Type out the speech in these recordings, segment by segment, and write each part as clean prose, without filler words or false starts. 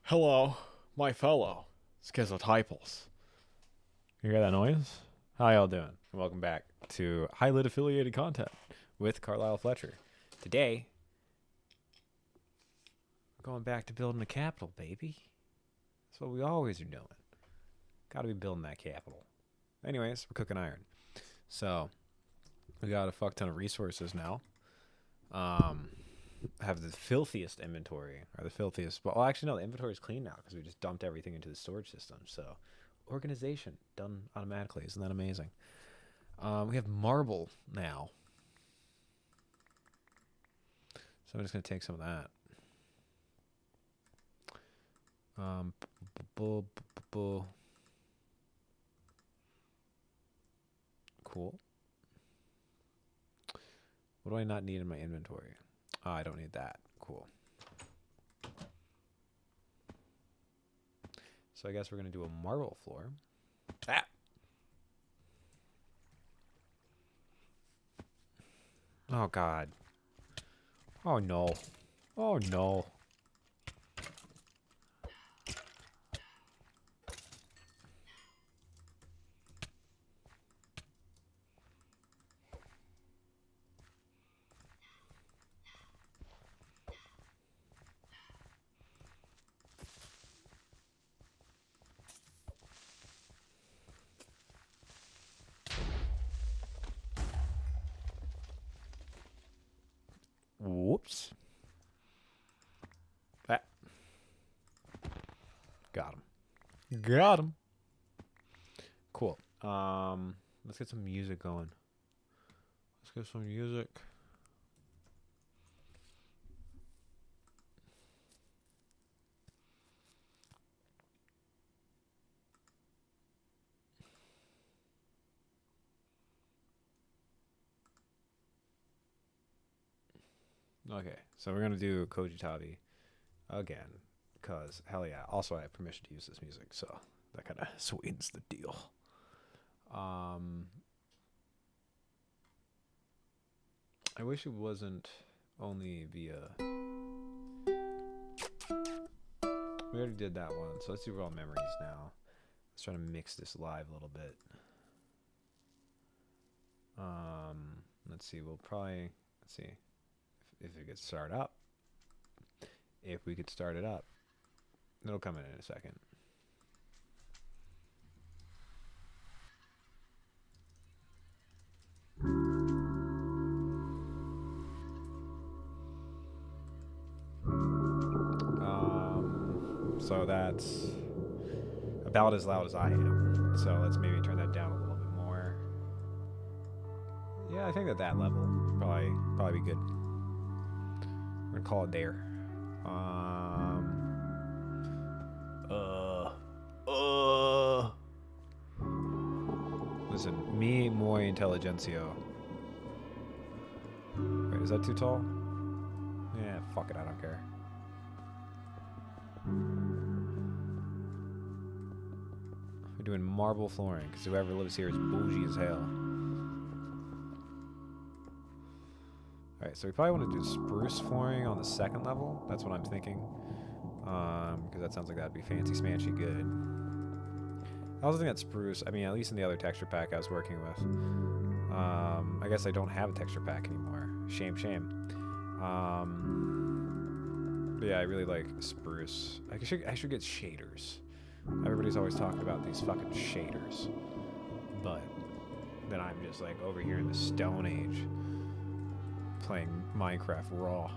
Hello, my fellow schizotypals. You hear that noise? How y'all doing? And welcome back to highly affiliated content with Carlisle Fletcher. Today, we're going back to building a capital, baby. That's what we always are doing. Gotta be building that capital. Anyways, we're cooking iron. So, we got a fuck ton of resources now. Have the filthiest inventory, or the filthiest. Well, actually, no, the inventory is clean now because we just dumped everything into the storage system. So, organization done automatically. Isn't that amazing? We have marble now. So I'm just gonna take some of that. Cool. What do I not need in my inventory? Oh, I don't need that. Cool. So I guess we're going to do a marble floor. Ah! Oh, God. Oh, no. Oh, no. Whoops. Ah. Got him. Got him. Cool. Let's get some music going. Let's get some music. Okay, so we're gonna do Koji Tabi again, because hell yeah. Also, I have permission to use this music, so that kind of sweetens the deal. I wish it wasn't only via. We already did that one, so let's do raw memories now. Let's try to mix this live a little bit. Let's see. We'll probably let's see if it gets started up. If we could start it up, it'll come in a second. So that's about as loud as I am. So let's maybe turn that down a little bit more. Yeah, I think at that level probably be good. We're gonna call it there. Listen, me muy inteligencio. Wait, is that too tall? Yeah, fuck it, I don't care. We're doing marble flooring because whoever lives here is bougie as hell. Alright, so we probably want to do spruce flooring on the second level. That's what I'm thinking. Because that sounds like that'd be fancy smanchy good. I also think that spruce, I mean, at least in the other texture pack I was working with. I guess I don't have a texture pack anymore. Shame. But yeah, I really like spruce. I should get shaders. Everybody's always talking about these fucking shaders. But then I'm just like over here in the Stone Age playing Minecraft raw.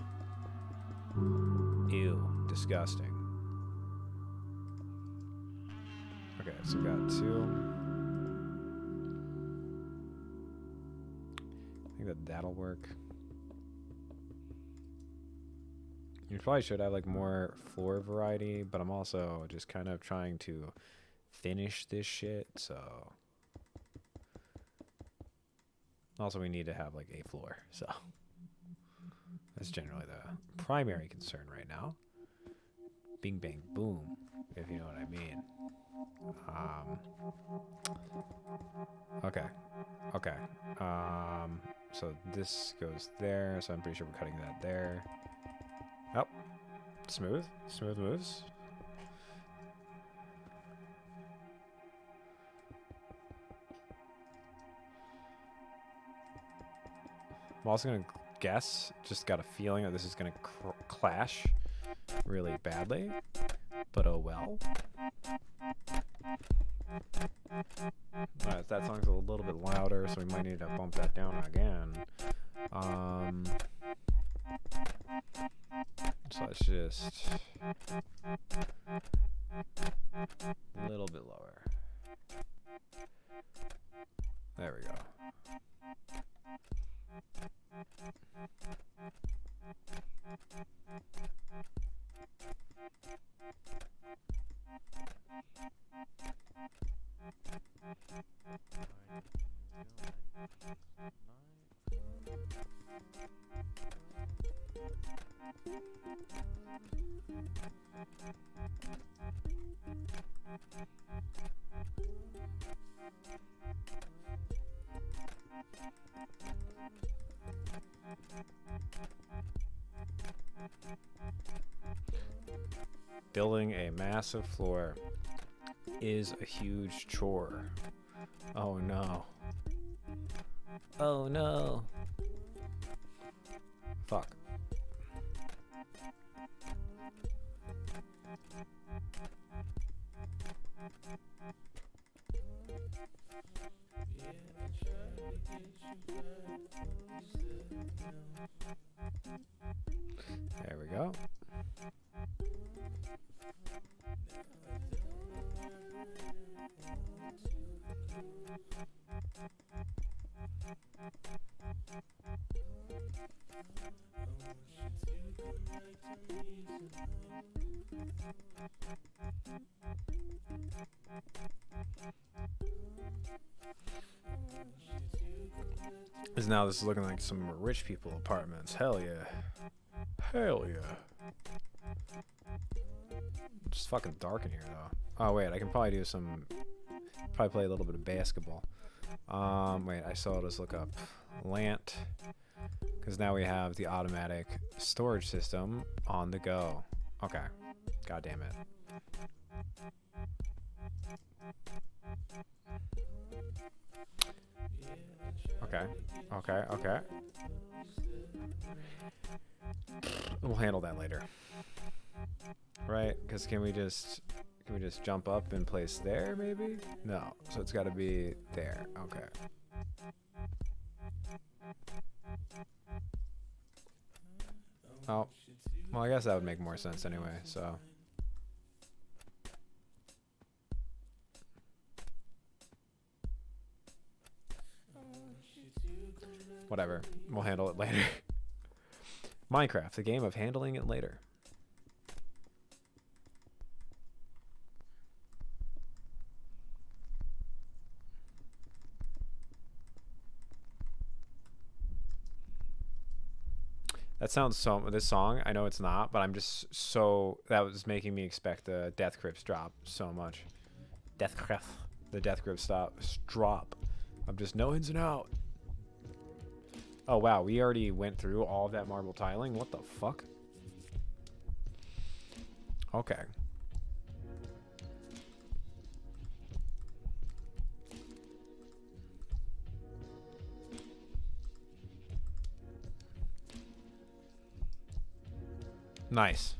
Ew, disgusting. Okay, so we got two. I think that'll work. You probably should have like more floor variety, but I'm also just kind of trying to finish this shit, so. Also, we need to have like a floor, so. That's generally the primary concern right now. Bing, bang, boom, if you know what I mean. Okay. So this goes there, so I'm pretty sure we're cutting that there. Oh, smooth moves. I'm also gonna guess, just got a feeling that this is gonna clash really badly, but oh well. Alright, that song's a little bit louder, so we might need to bump that down again. So let's just a little bit lower. There we go. Building a massive floor is a huge chore. Oh no. Oh no. Fuck. There we go. Because now this is looking like some rich people apartments. Hell yeah. Hell yeah. It's fucking dark in here though. Oh wait, I can probably do some, probably play a little bit of basketball. Wait, I saw this look up Lant, because now we have the automatic storage system on the go. Okay, god damn it. Okay, okay, okay. We'll handle that later. Right? Because can we just jump up and place there maybe? No. So it's got to be there. Okay. Oh. Well, I guess that would make more sense anyway, so. Whatever. We'll handle it later. Minecraft, the game of handling it later. That sounds so, this song, I know it's not, but I'm just so, that was making me expect the Death Grips drop so much. Death Grip. The Death Grips drop. I'm just no ins and out. Oh wow, we already went through all of that marble tiling? What the fuck? Okay. Nice.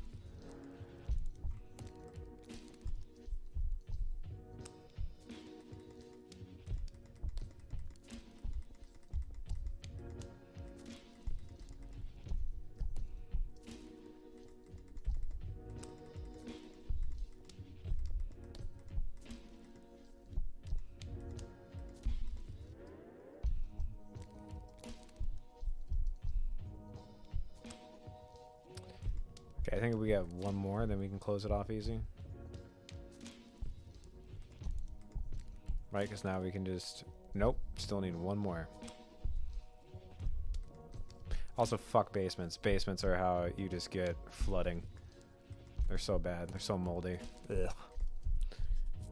Okay, I think if we get one more, then we can close it off easy. Right, because now we can just... Nope, still need one more. Also, fuck basements. Basements are how you just get flooding. They're so bad. They're so moldy. Ugh.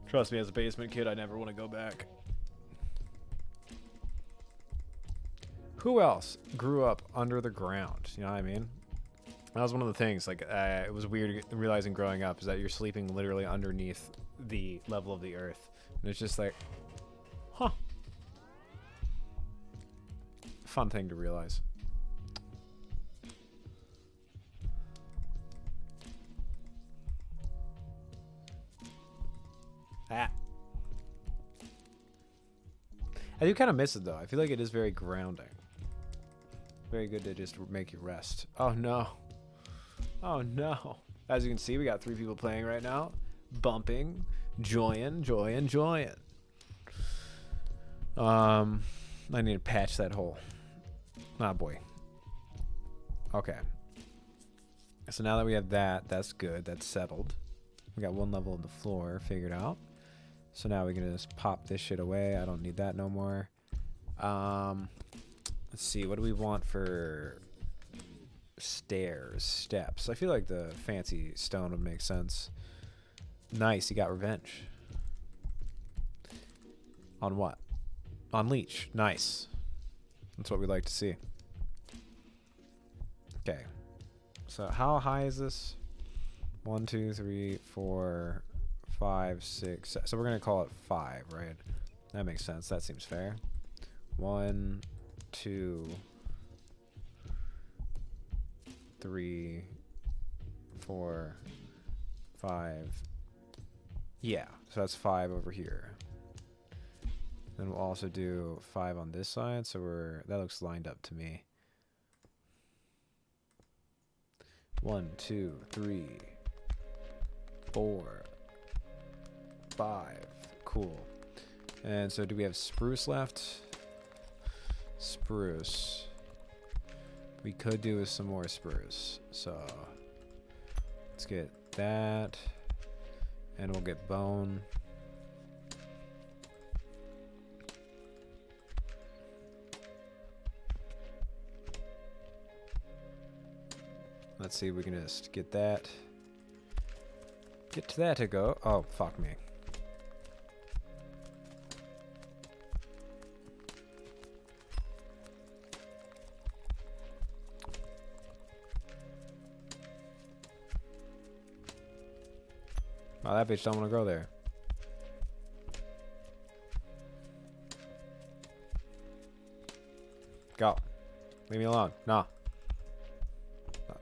Trust me, as a basement kid, I never want to go back. Who else grew up under the ground? You know what I mean? That was one of the things, like, it was weird realizing growing up is that you're sleeping literally underneath the level of the earth. And it's just like, huh. Fun thing to realize. Ah. I do kind of miss it though. I feel like it is very grounding. Very good to just make you rest. Oh no. Oh no. As you can see, we got 3 people playing right now. Bumping. Joyin'. I need to patch that hole. Ah, boy. Okay. So now that we have that, that's good. That's settled. We got 1 level of the floor figured out. So now we can just pop this shit away. I don't need that no more. Let's see. What do we want for stairs, steps? I feel like the fancy stone would make sense. Nice. You got revenge. On what? On leech. Nice. That's what we like to see. Okay. So how high is this? 1, 2, 3, 4, 5, 6. So we're gonna call it 5, right? That makes sense. That seems fair. 1, 2, 3, 4, 5. Yeah. So that's 5 over here. Then we'll also do 5 on this side. So that looks lined up to me. 1, 2, 3, 4, 5. Cool. And so do we have spruce left? Spruce. We could do with some more spruce. So let's get that. And we'll get bone. Let's see if we can just get that. Get to that to go. Oh, fuck me. Oh, that bitch don't want to go there. Go. Leave me alone. Nah.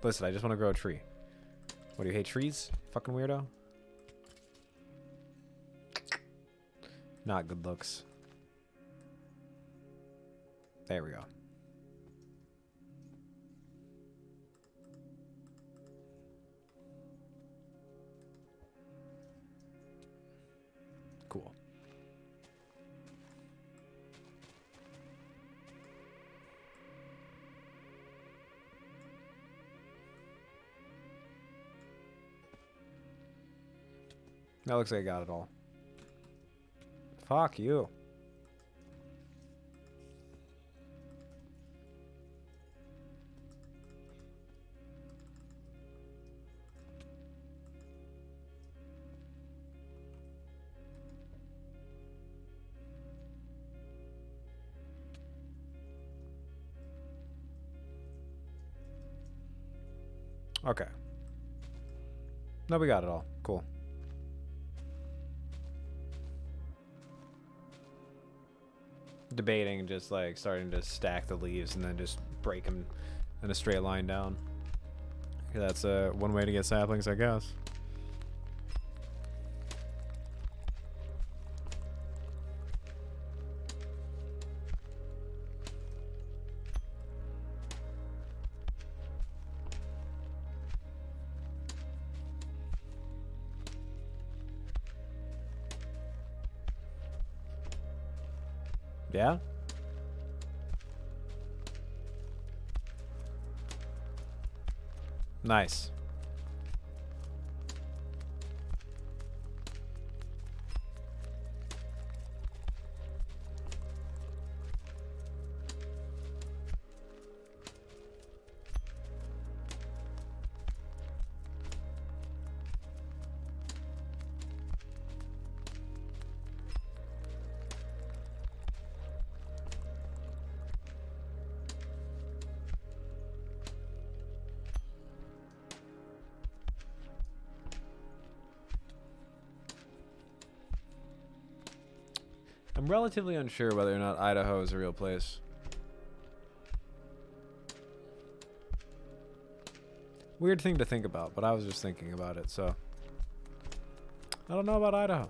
Listen, I just want to grow a tree. What, do you hate trees? Fucking weirdo. Not good looks. There we go. Cool. That looks like I got it all. Fuck you. Okay. No, we got it all. Cool. Debating just like starting to stack the leaves and then just break them in a straight line down. That's one way to get saplings, I guess. Yeah? Nice. I'm relatively unsure whether or not Idaho is a real place. Weird thing to think about, but I was just thinking about it, so. I don't know about Idaho.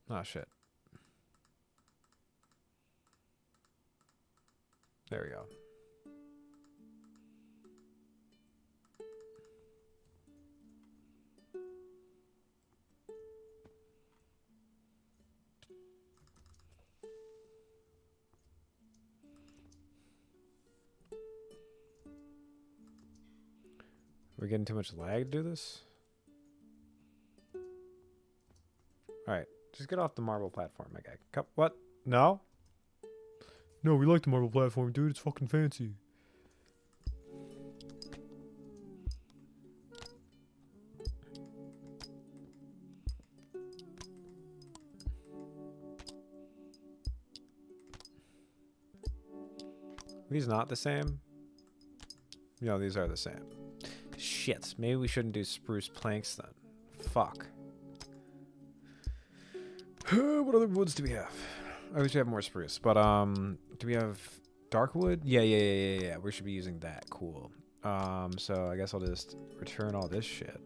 Oh, shit. There we go. We're getting too much lag to do this? Alright, just get off the marble platform, my guy. What? No? No, we like the marble platform, dude. It's fucking fancy. These not the same? No, these are the same. Shit, maybe we shouldn't do spruce planks then. Fuck. What other woods do we have? I wish we have more spruce, but do we have dark wood? Yeah. We should be using that. Cool. So I guess I'll just return all this shit.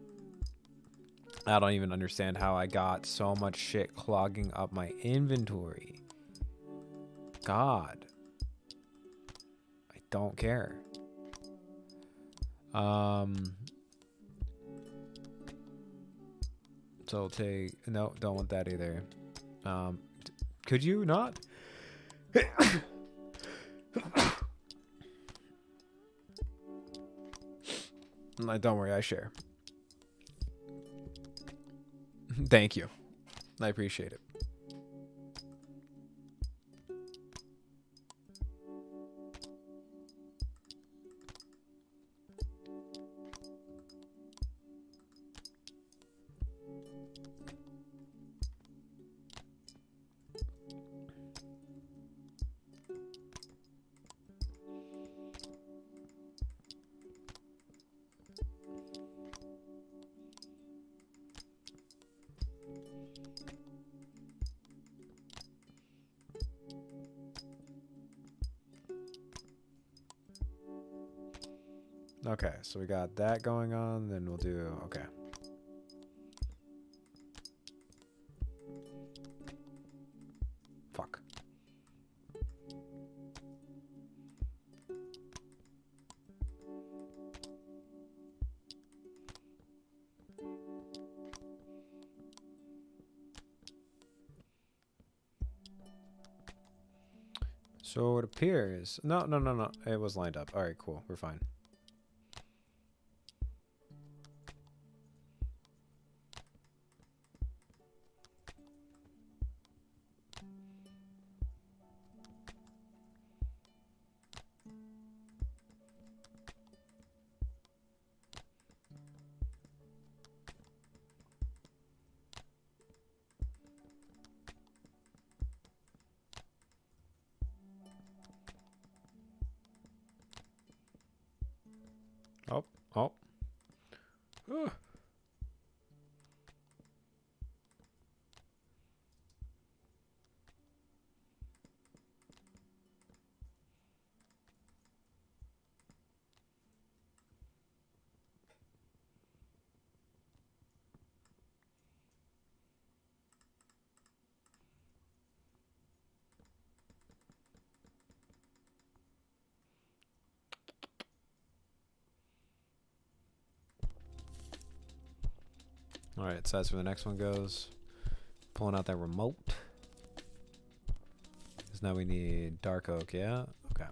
I don't even understand how I got so much shit clogging up my inventory. God. I don't care. So I'll take... No, don't want that either. Could you not? Don't worry, I share. Thank you. I appreciate it. Okay, so we got that going on, then we'll do... Okay. Fuck. So it appears... No. It was lined up. Alright, cool. We're fine. Oh. Ugh. Alright, so that's where the next one goes. Pulling out that remote. Because now we need dark oak, yeah? Okay.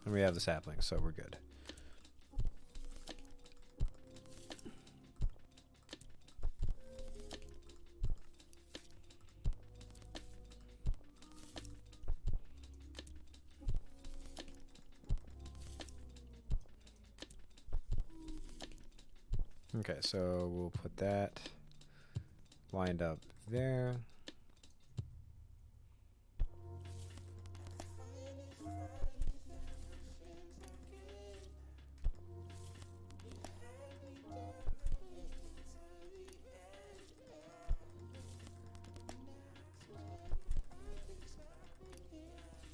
And we have the sapling, so we're good. Okay, so we'll put that lined up there.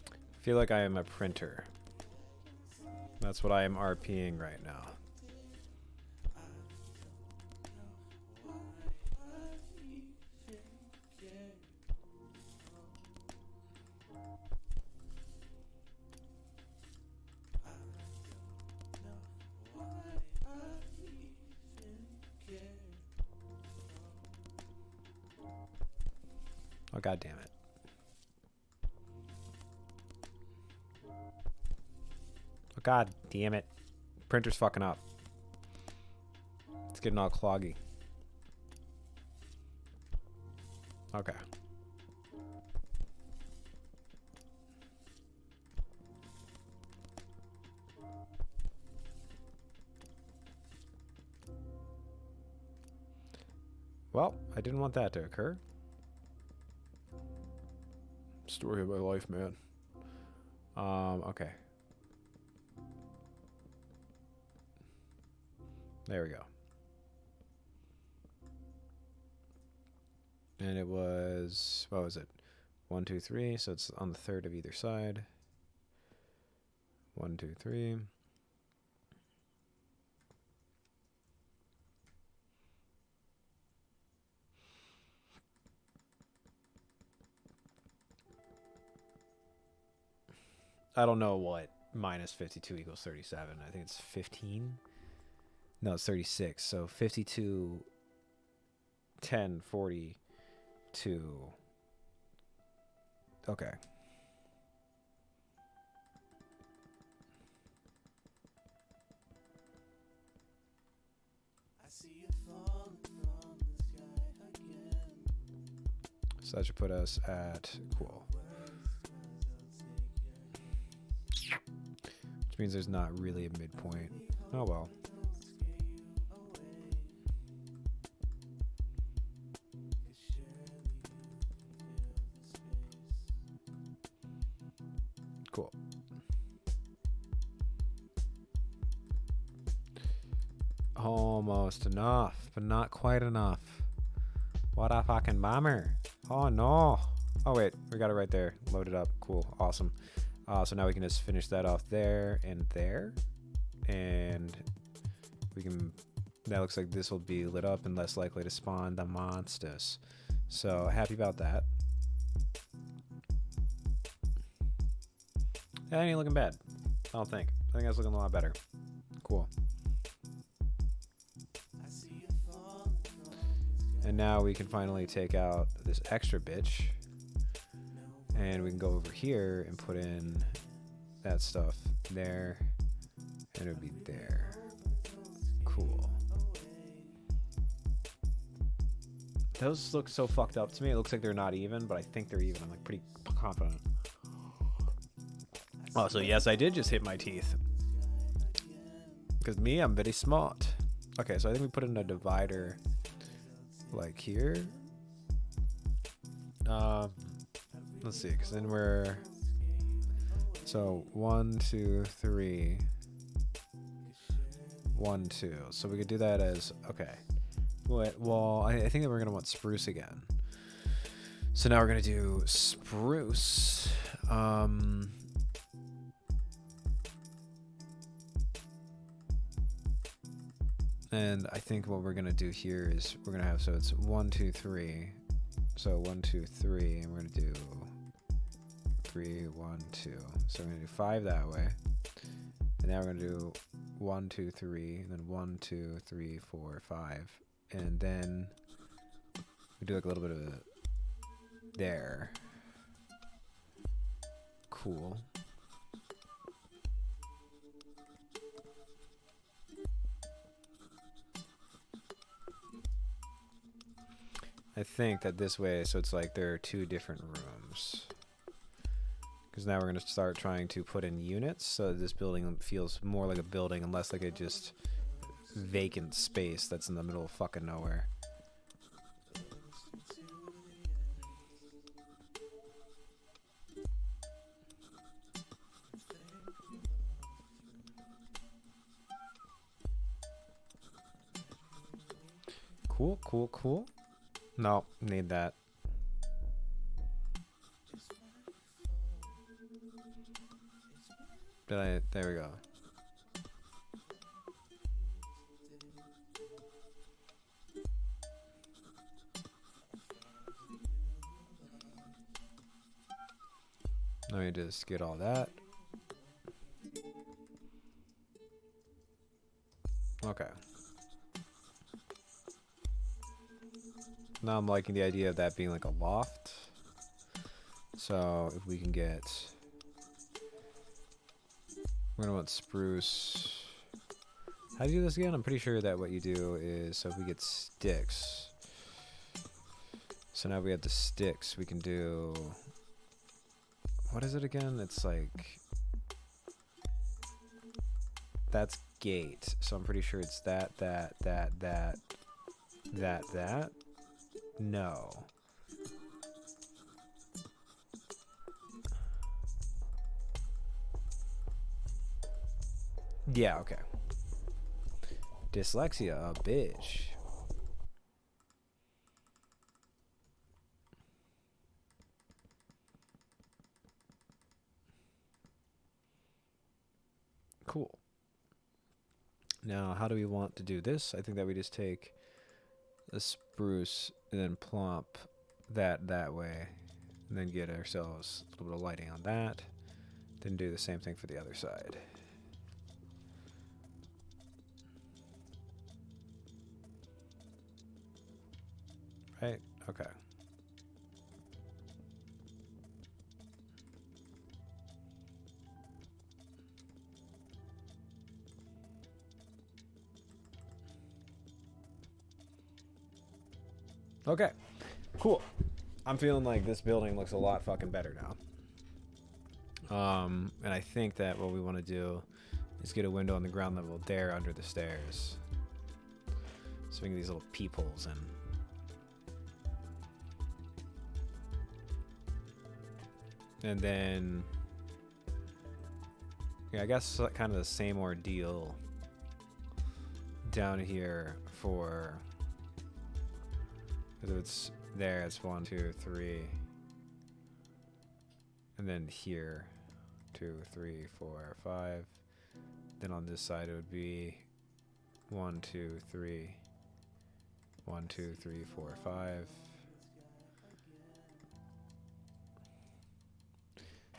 I feel like I am a printer. That's what I am RPing right now. Oh, God damn it. Oh, God damn it. Printer's fucking up. It's getting all cloggy. Okay. Well, I didn't want that to occur. Story of my life, man. Okay. There we go. And it was, what was it? 1, 2, 3. So it's on the third of either side. 1, 2, 3. I don't know what minus 52 equals 37. I think it's 15. No, it's 36. So 52, 10, 42. Okay. So that should put us at, cool. Which means there's not really a midpoint. Oh well. Cool. Almost enough, but not quite enough. What a fucking bummer. Oh no. Oh wait, we got it right there. Load it up. Cool. Awesome. So now we can just finish that off there and there. And we can, that looks like this will be lit up and less likely to spawn the monsters. So happy about that. That ain't looking bad. I don't think. I think that's looking a lot better. Cool. And now we can finally take out this extra bitch. And we can go over here and put in that stuff there. And it would be there. Cool. Those look so fucked up to me. It looks like they're not even, but I think they're even. I'm like pretty confident. Oh, so yes, I did just hit my teeth. Because me, I'm very smart. Okay, so I think we put in a divider like here. Let's see, because then we're, so 1, 2, 3, 1, 2. So we could do that as, okay. Well, I think that we're going to want spruce again. So now we're going to do spruce. And I think what we're going to do here is we're going to have, so it's 1, 2, 3. So 1, 2, 3, and we're going to do 3, 1, 2. So we're going to do 5 that way. And now we're going to do 1, 2, 3, and then 1, 2, 3, 4, 5. And then we do like a little bit of a there. Cool. I think that this way, so it's like there are 2 different rooms. Because now we're going to start trying to put in units, so this building feels more like a building and less like a just vacant space that's in the middle of fucking nowhere. Cool, cool, cool. No, need that. There we go. Let me just get all that. Okay. Now I'm liking the idea of that being like a loft. So if we can get... We're gonna want spruce. How do you do this again? I'm pretty sure that what you do is, so if we get sticks. So now we have the sticks, we can do... What is it again? It's like... That's gate. So I'm pretty sure it's that. No. Yeah, okay. Dyslexia, a bitch. Cool. Now, how do we want to do this? I think that we just take a spruce and then plump that way. And then get ourselves a little bit of lighting on that. Then do the same thing for the other side. Right? Okay. Okay. Cool. I'm feeling like this building looks a lot fucking better now. And I think that what we want to do is get a window on the ground level there under the stairs. So we can get these little peepholes in. And then, yeah, I guess kind of the same ordeal down here for, because it's there, it's 1, 2, 3. And then here, 2, 3, 4, 5. Then on this side it would be 1, 2, 3. 1, 2, 3, 4, 5.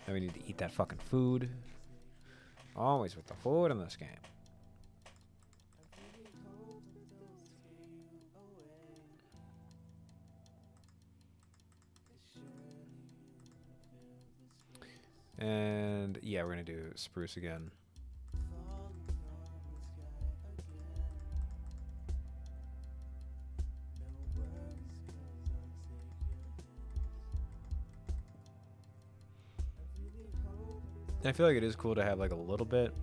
Then we need to eat that fucking food. Always with the food in this game. And yeah, we're gonna do spruce again. I feel like it is cool to have like a little bit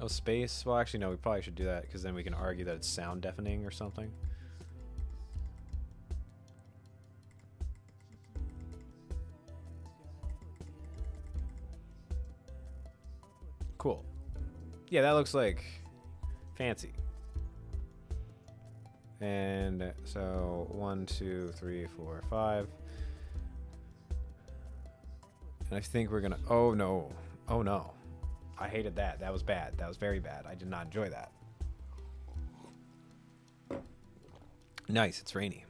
of space. Well, actually, no, we probably should do that because then we can argue that it's sound deafening or something. Cool. Yeah, that looks like fancy. And so 1, 2, 3, 4, 5. And I think we're gonna, oh no, oh no. I hated that. That was bad. That was very bad. I did not enjoy that. Nice, it's rainy.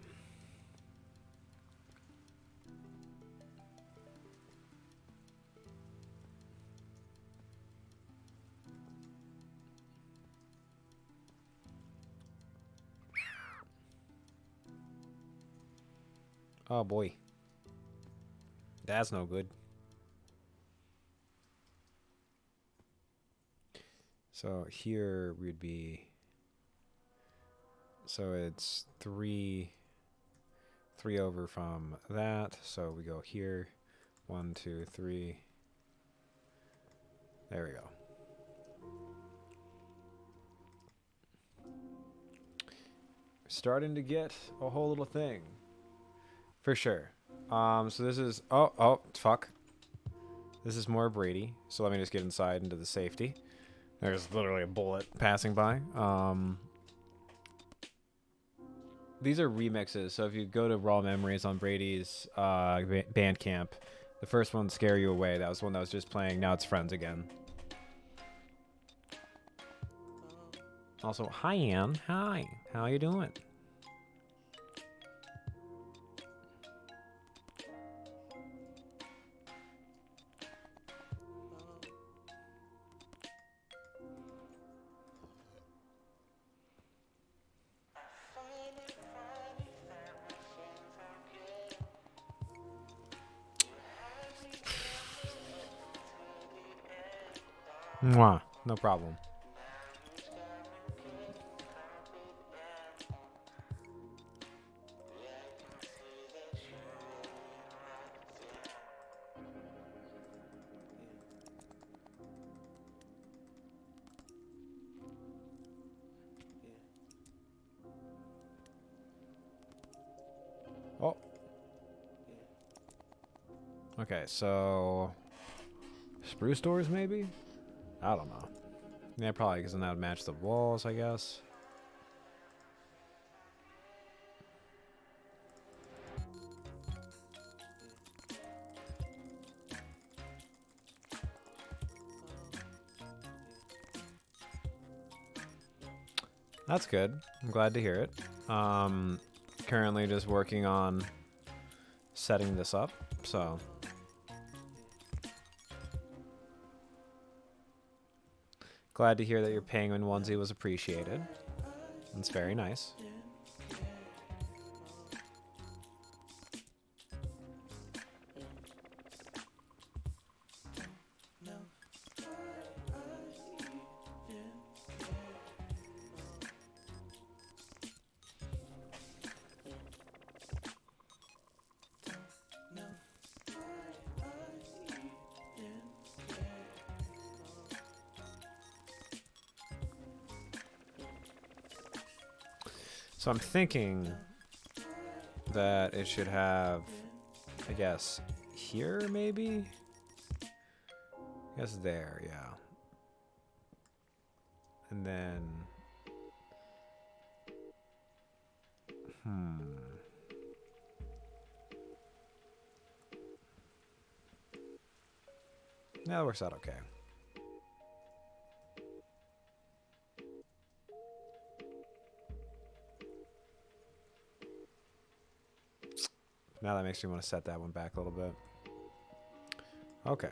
Oh boy. That's no good. So here we'd be, so it's 3 over from that. So we go here, 1, 2, 3. There we go. Starting to get a whole little thing. For sure. So this is, oh, fuck. This is more Brady. So let me just get inside into the safety. There's literally a bullet passing by. These are remixes. So if you go to Raw Memories on Brady's Bandcamp, the first one, Scare You Away, that was one that was just playing. Now it's Friends again. Also, hi, Ann. Hi. How you doing? Mwah. No problem. Oh. Okay, so spruce doors maybe? I don't know. Yeah, probably because then that would match the walls, I guess. That's good. I'm glad to hear it. Currently just working on setting this up, so. Glad to hear that your penguin onesie was appreciated. That's very nice. So I'm thinking that it should have, I guess, here maybe? I guess there, yeah. And then, yeah, that works out okay. Now that makes me want to set that one back a little bit. Okay.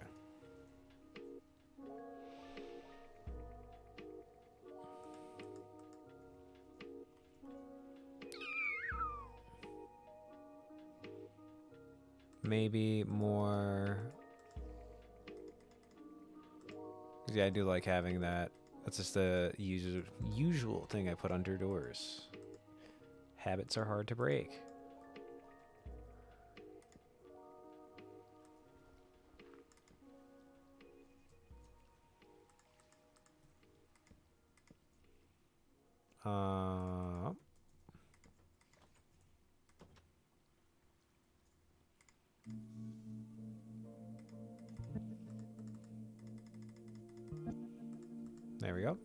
Maybe more. Yeah, I do like having that. That's just the usual thing I put under doors. Habits are hard to break. There we go.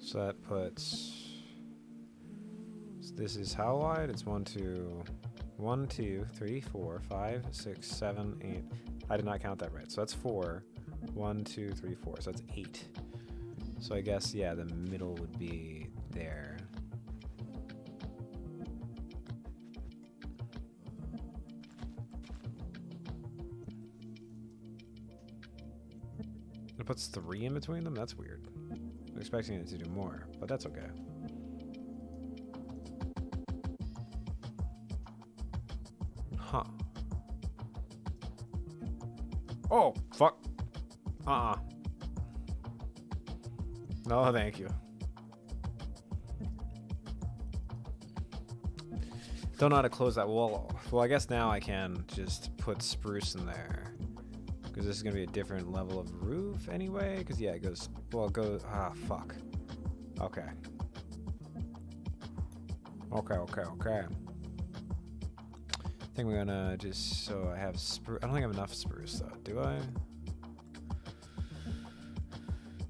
So that puts. So this is how wide? It's 1, 2, 3, 4, 5, 6, 7, 8. I did not count that right. So that's 4. 1, 2, 3, 4. So that's 8. So I guess, yeah, the middle would be there. It puts 3 in between them? That's weird. I'm expecting it to do more, but that's okay. Huh. Oh, fuck. No, thank you. Don't know how to close that wall. Well, I guess now I can just put spruce in there. Because this is going to be a different level of roof anyway. Because, yeah, it goes... Well, it goes... Ah, fuck. Okay. Okay. I think we're going to just... So I have spruce... I don't think I have enough spruce, though. Do I?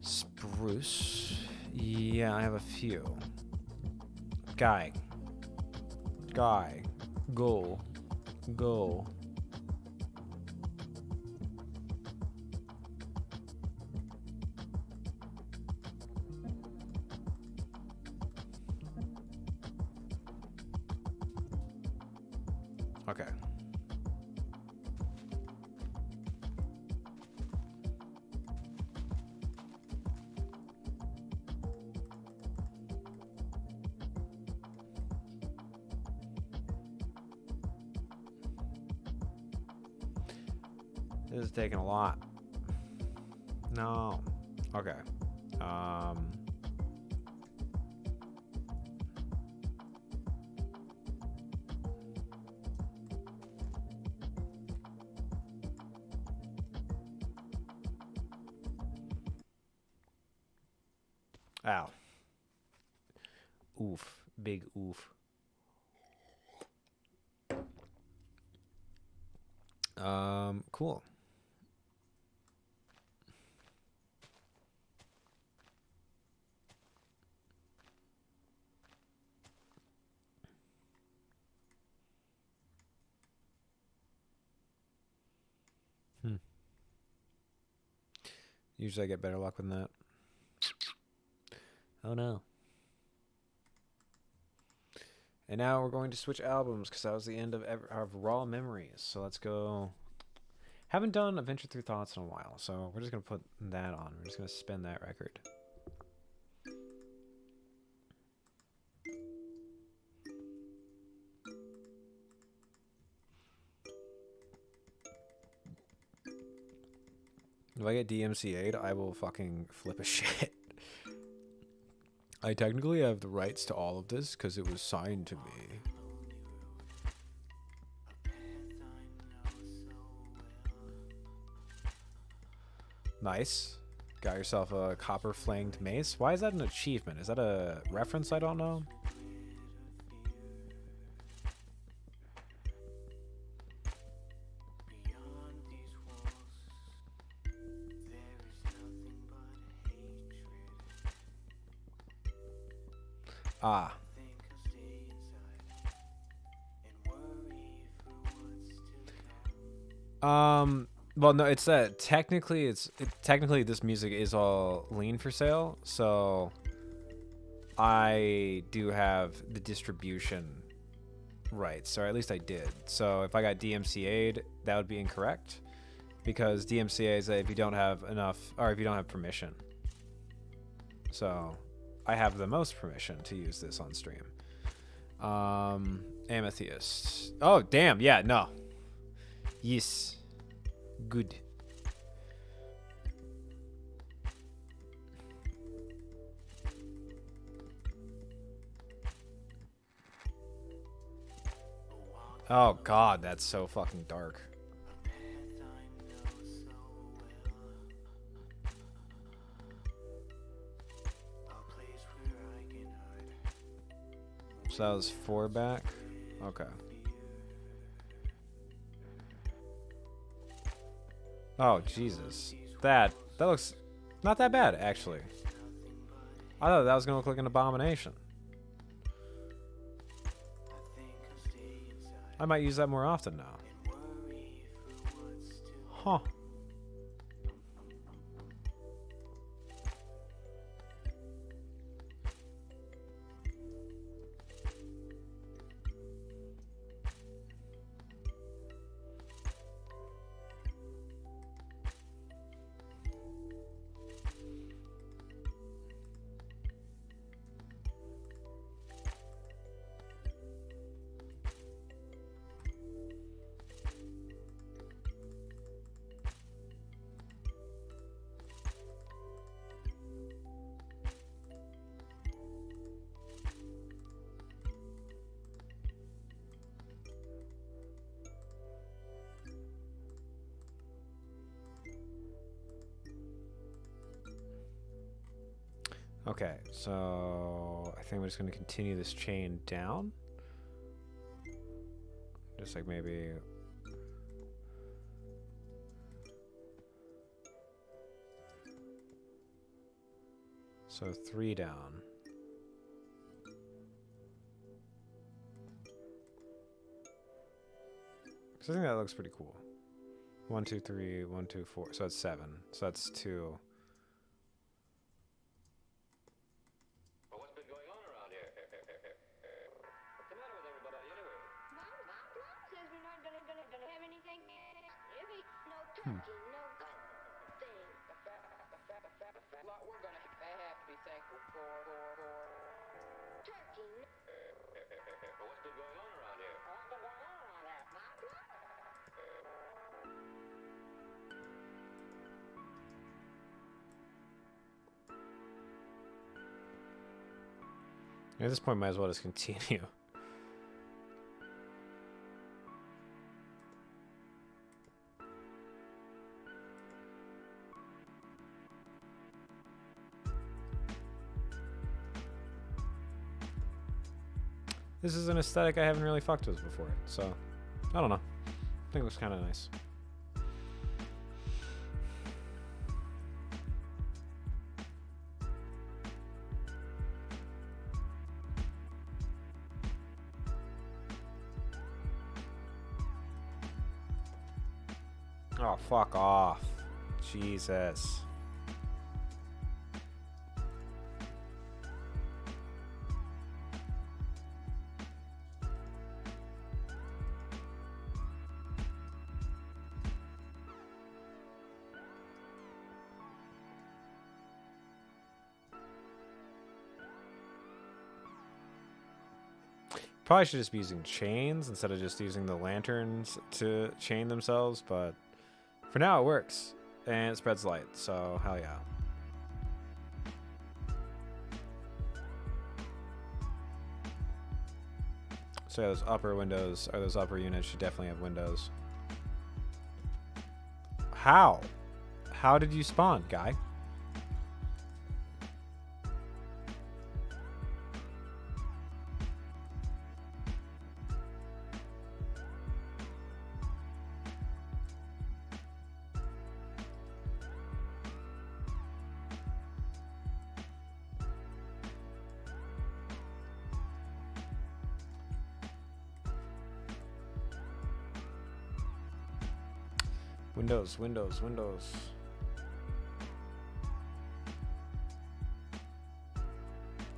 Spruce. Yeah, I have a few. Guy. Go. Okay. This is taking a lot. No. Okay. Ow. Oof. Big oof. Cool. Usually I get better luck with that. Oh no. And now we're going to switch albums because that was the end of Raw Memories. So let's go. Haven't done Adventure Through Thoughts in a while, so we're just going to put that on. We're just going to spin that record. If I get DMCA'd, I will fucking flip a shit. I technically have the rights to all of this because it was signed to me. Nice. Got yourself a copper flanged mace. Why is that an achievement? Is that a reference I don't know? Ah. Well, no, it's that technically technically this music is all lean for sale, so I do have the distribution rights, or at least I did. So if I got DMCA'd, that would be incorrect because DMCA is if you don't have enough, or if you don't have permission. So I have the most permission to use this on stream. Amethyst. Oh, damn. Yeah, no. Yes. Good. Oh, God, that's so fucking dark. So that was 4 back? Okay. Oh, Jesus. That looks not that bad, actually. I thought that was going to look like an abomination. I might use that more often now. Huh. Okay, so I think we're just going to continue this chain down. Just like maybe... So 3 down. So I think that looks pretty cool. 1, 2, 3, 1, 2, 4. So that's 7. So that's 2. At this point, might as well just continue. This is an aesthetic I haven't really fucked with before, so I don't know. I think it looks kind of nice. Oh, fuck off. Jesus. Probably should just be using chains instead of just using the lanterns to chain themselves, but for now it works. And it spreads light, so hell yeah. So yeah, those upper windows, or those upper units should definitely have windows. How? How did you spawn, guy? Windows, windows, windows.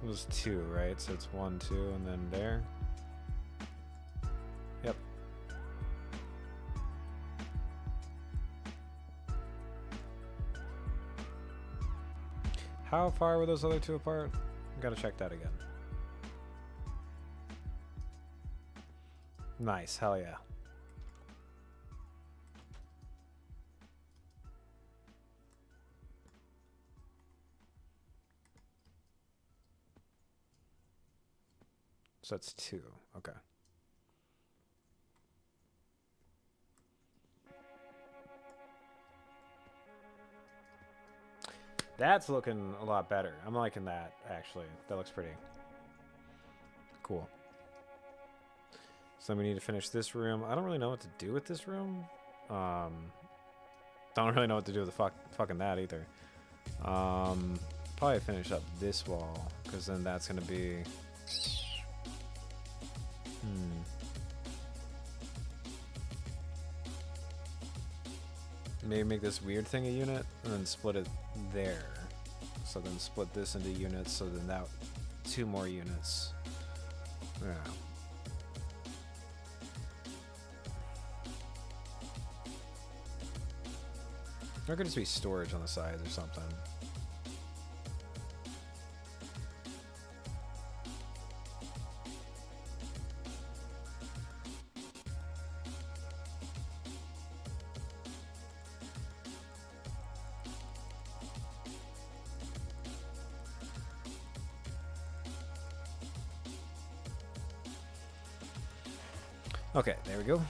It was 2, right? So it's 1, 2, and then there. Yep. How far were those other 2 apart? Gotta check that again. Nice, hell yeah. So that's 2. Okay. That's looking a lot better. I'm liking that, actually. That looks pretty cool. So we need to finish this room. I don't really know what to do with this room. Don't really know what to do with the fucking that either. Probably finish up this wall, because then that's going to be... Maybe make this weird thing a unit and then split it there. So then split this into units, so then that 2 more units. Yeah. There could just be storage on the sides or something. Okay, there we go.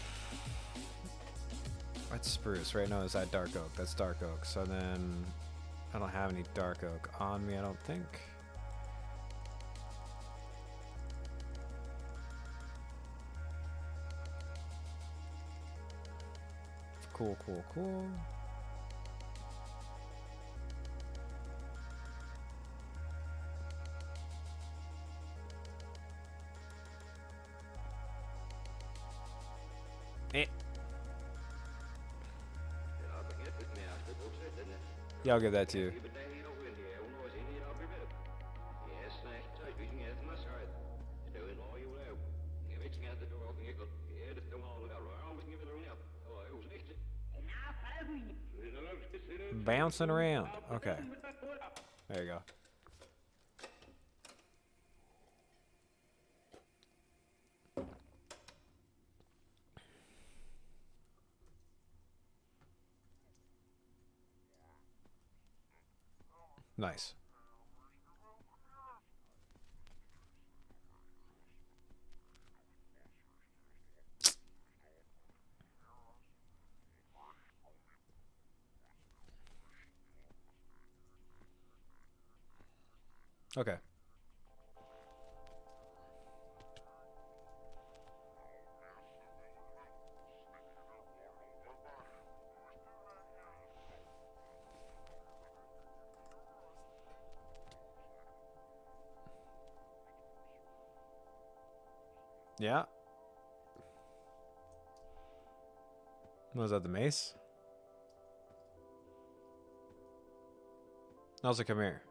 That's spruce, right? No, is that dark oak? That's dark oak. So then I don't have any dark oak on me, I don't think. Cool, cool, cool. Yeah, I'll give that to you. Bouncing around. Okay. There you go. Nice. Okay. Yeah. Was that the mace? Also, come here.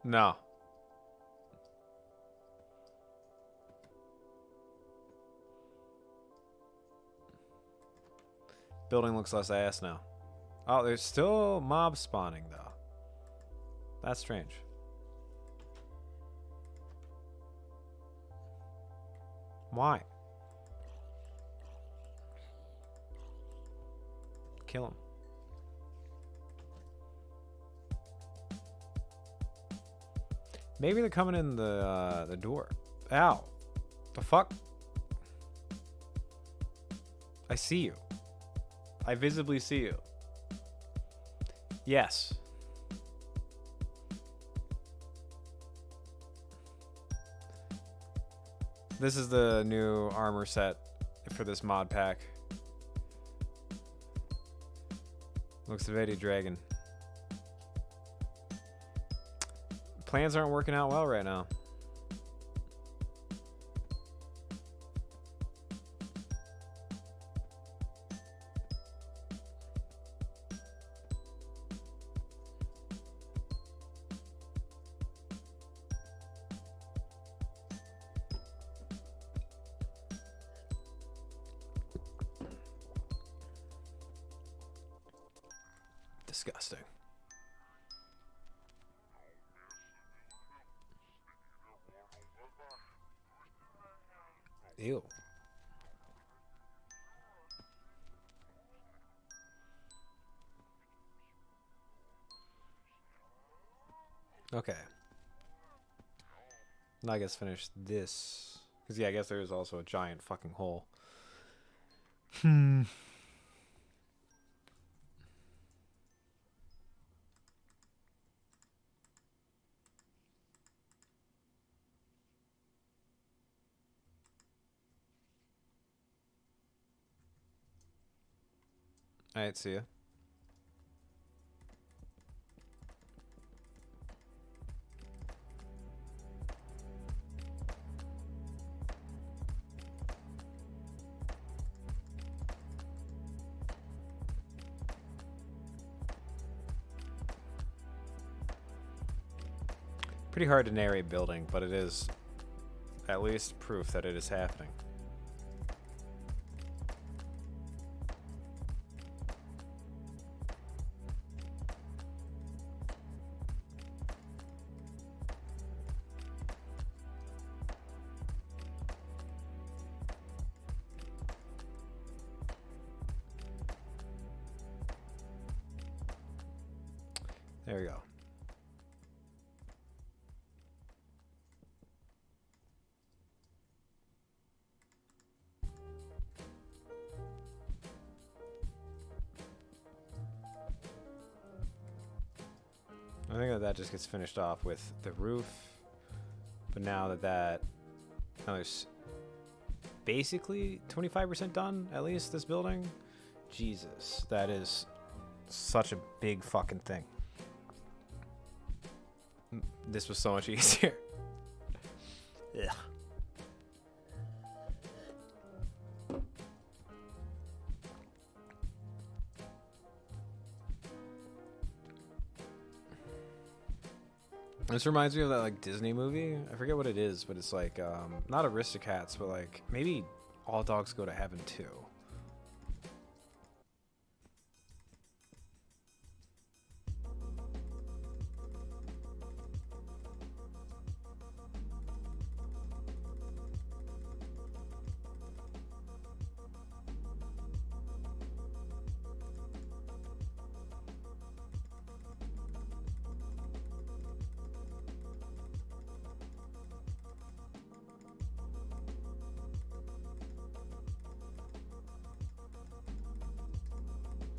No. Building looks less ass now. Oh, there's still mob spawning, though. That's strange. Why? Kill him. Maybe they're coming in the door. Ow. The fuck? I see you. I visibly see you. Yes. This is the new armor set for this mod pack. Looks very dragon. Plans aren't working out well right now. Disgusting. Ew. Okay. Now I guess finish this. Because, yeah, I guess there is also a giant fucking hole. Alright, see ya. Pretty hard to narrate building, but it is at least proof that it is happening. There we go. I think that just gets finished off with the roof. But now that now there's basically 25% done, at least, this building. Jesus, that is such a big fucking thing. This was so much easier. Yeah. This reminds me of that like Disney movie. I forget what it is, but it's like not Aristocats, but like maybe All Dogs Go to Heaven too.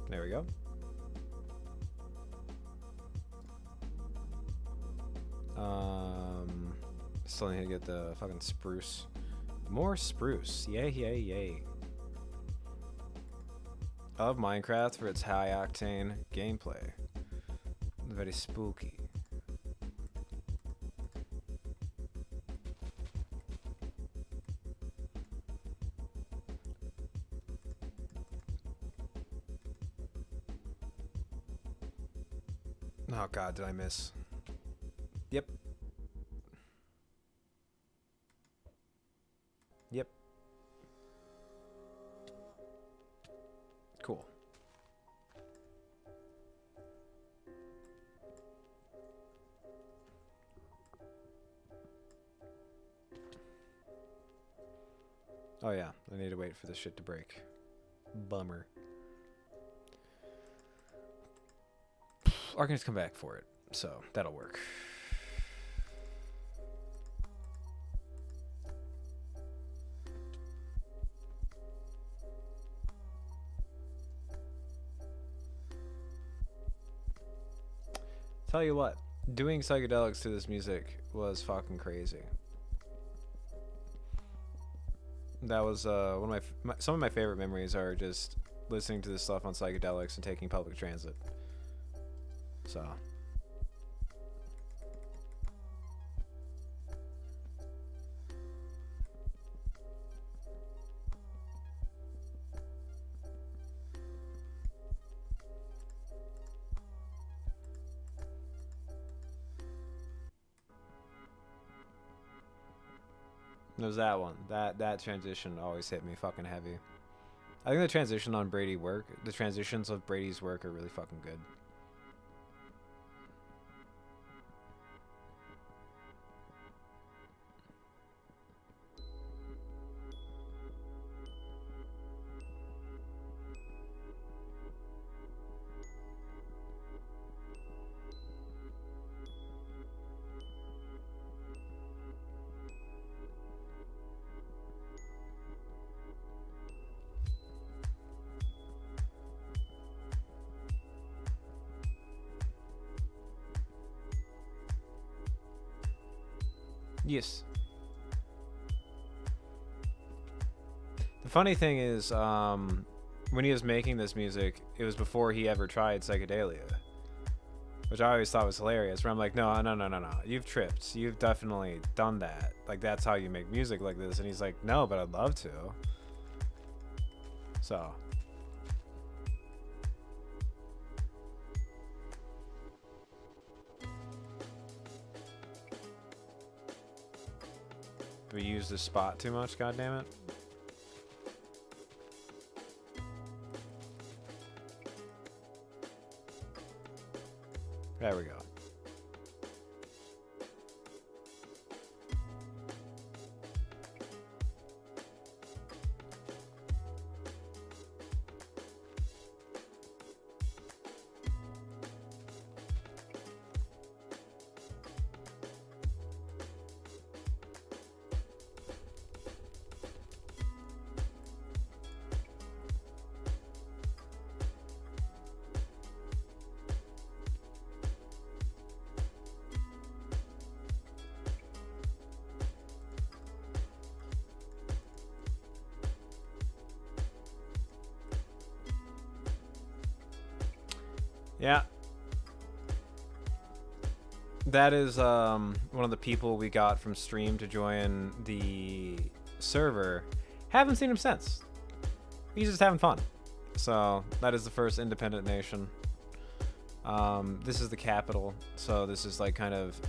There we go. Still need to get the fucking spruce. More spruce. Yay, yay, yay. I love Minecraft for its high octane gameplay. Very spooky. Oh god, did I miss? Yep. Yep. Cool. Oh yeah, I need to wait for this shit to break. Bummer. Arcan's come back for it, so that'll work. Tell you what, doing psychedelics to this music was fucking crazy. That was one of some of my favorite memories are just listening to this stuff on psychedelics and taking public transit. So. There's that one. That transition always hit me fucking heavy. I think the transition on Brady work, the transitions of Brady's work are really fucking good. Yes. The funny thing is, when he was making this music, it was before he ever tried psychedelia, which I always thought was hilarious. Where I'm like, no, you've tripped. You've definitely done that. Like, that's how you make music like this. And he's like, no, but I'd love to. So. We use this spot too much, goddammit. There we go. Yeah. That is one of the people we got from stream to join the server. Haven't seen him since. He's just having fun. So that is the first independent nation. This is the capital. So this is like kind of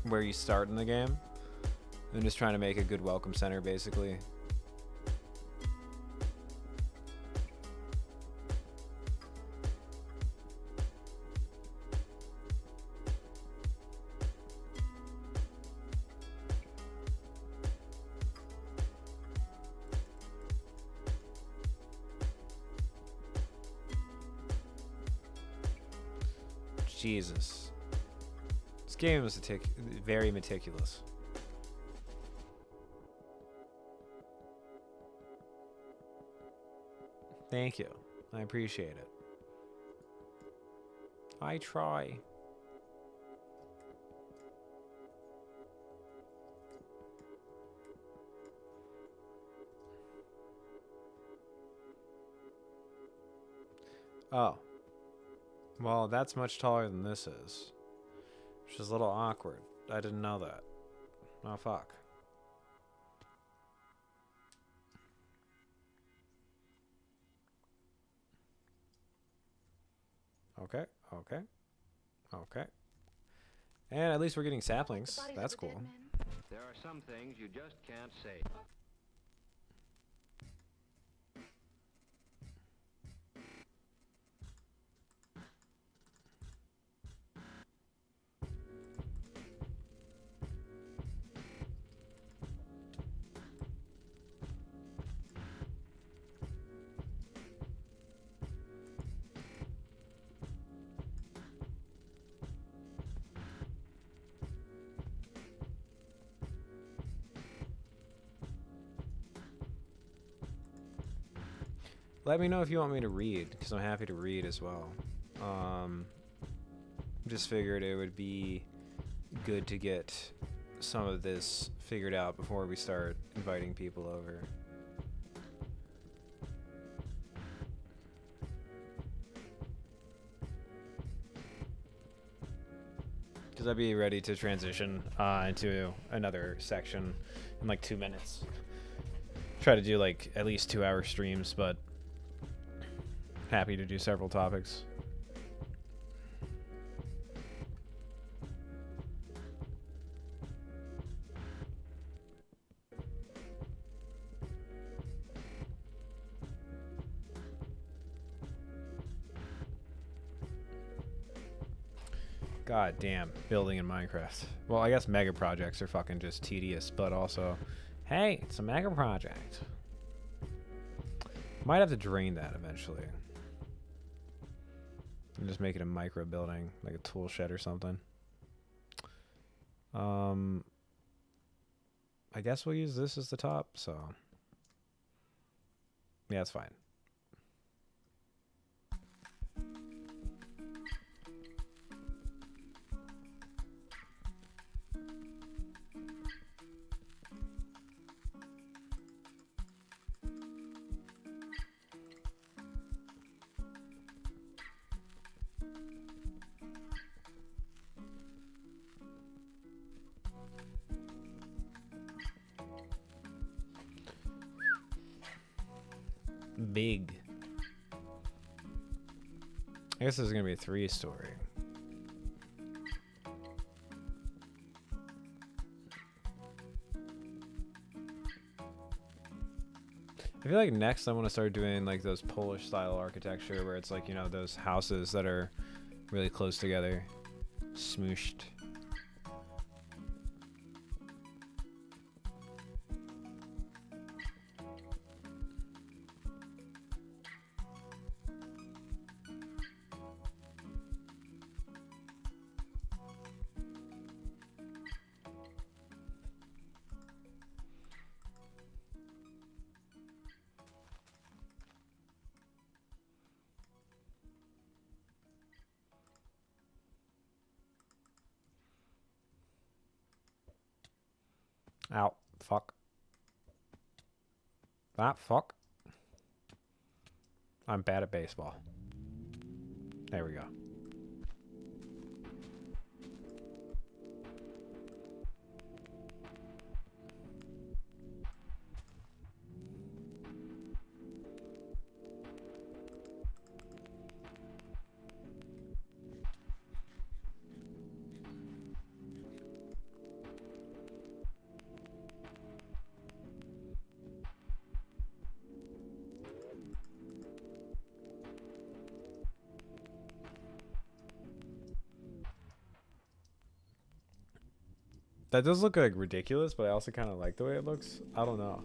where you start in the game. I'm just trying to make a good welcome center basically. Jesus. This game is very meticulous. Thank you. I appreciate it. I try. Oh. Well, that's much taller than this is. Which is a little awkward. I didn't know that. Oh, fuck. Okay, okay, okay. And at least we're getting saplings. That's cool. There are some things you just can't say. Let me know if you want me to read, because I'm happy to read as well. Just figured it would be good to get some of this figured out before we start inviting people over. Because I'd be ready to transition into another section in like 2 minutes. Try to do like at least 2-hour streams, but happy to do several topics. God damn, building in Minecraft. Well, I guess mega projects are fucking just tedious, but also, hey, it's a mega project. Might have to drain that eventually. And just make it a micro building, like a tool shed or something. I guess we'll use this as the top, so yeah, it's fine. Big. I guess this is gonna be a 3-story. I feel like next I want to start doing like those Polish style architecture where it's like, you know, those houses that are really close together, smooshed. Ow. Fuck. That fuck. I'm bad at baseball. There we go. That does look like ridiculous, but I also kind of like the way it looks. I don't know.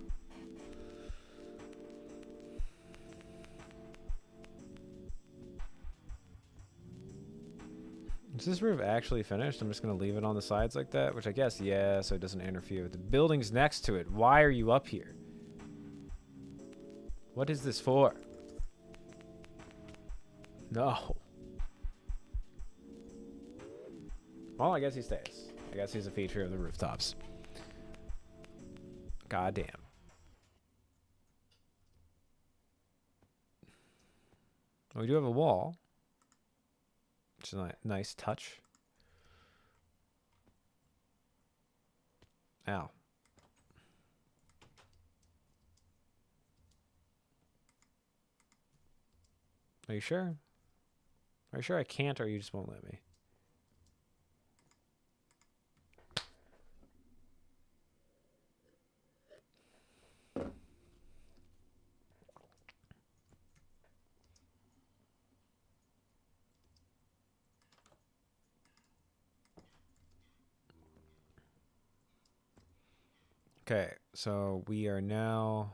Is this roof actually finished? I'm just going to leave it on the sides like that, which I guess, yeah, so it doesn't interfere with the buildings next to it. Why are you up here? What is this for? No. Well, I guess he stays. I guess he's a feature of the rooftops. God damn. We do have a wall, which is a nice touch. Ow. Are you sure? Are you sure I can't, or you just won't let me? Okay, so we are now...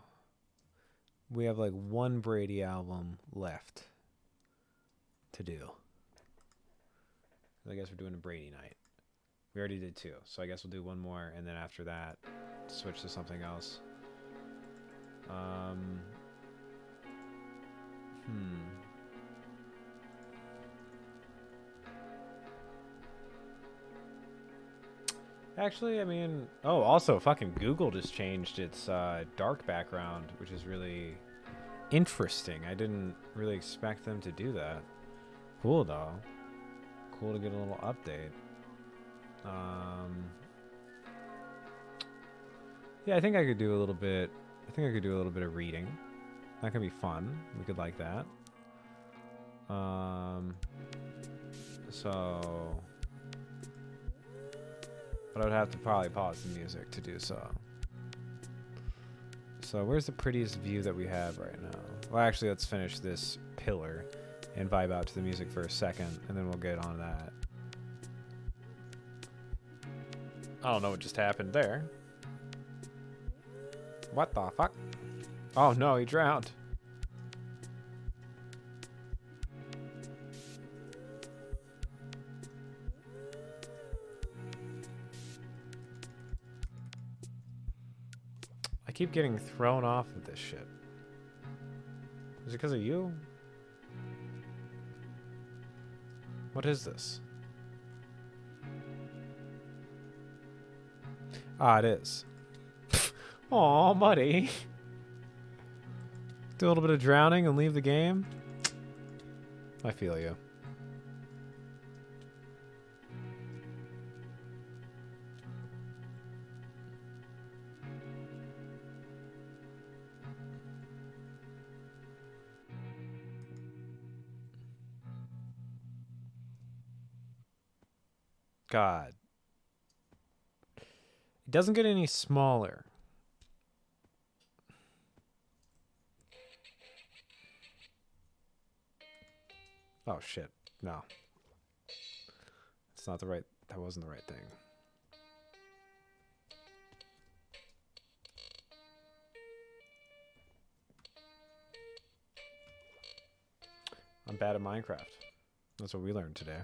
We have like one Brady album left to do. I guess we're doing a Brady night. We already did 2, so I guess we'll do one more, and then after that, switch to something else. Actually, I mean... Oh, also, fucking Google just changed its dark background, which is really interesting. I didn't really expect them to do that. Cool, though. Cool to get a little update. Yeah, I think I could do a little bit... I think I could do a little bit of reading. That could be fun. We could like that. So... But I would have to probably pause the music to do so. So where's the prettiest view that we have right now? Well, actually, let's finish this pillar and vibe out to the music for a second, and then we'll get on that. I don't know what just happened there. What the fuck? Oh no, he drowned. I keep getting thrown off of this shit. Is it because of you? What is this? Ah, it is. Aw, muddy. Do a little bit of drowning and leave the game? I feel you. God. It doesn't get any smaller. Oh shit. No. It's not the right... That wasn't the right thing. I'm bad at Minecraft. That's what we learned today.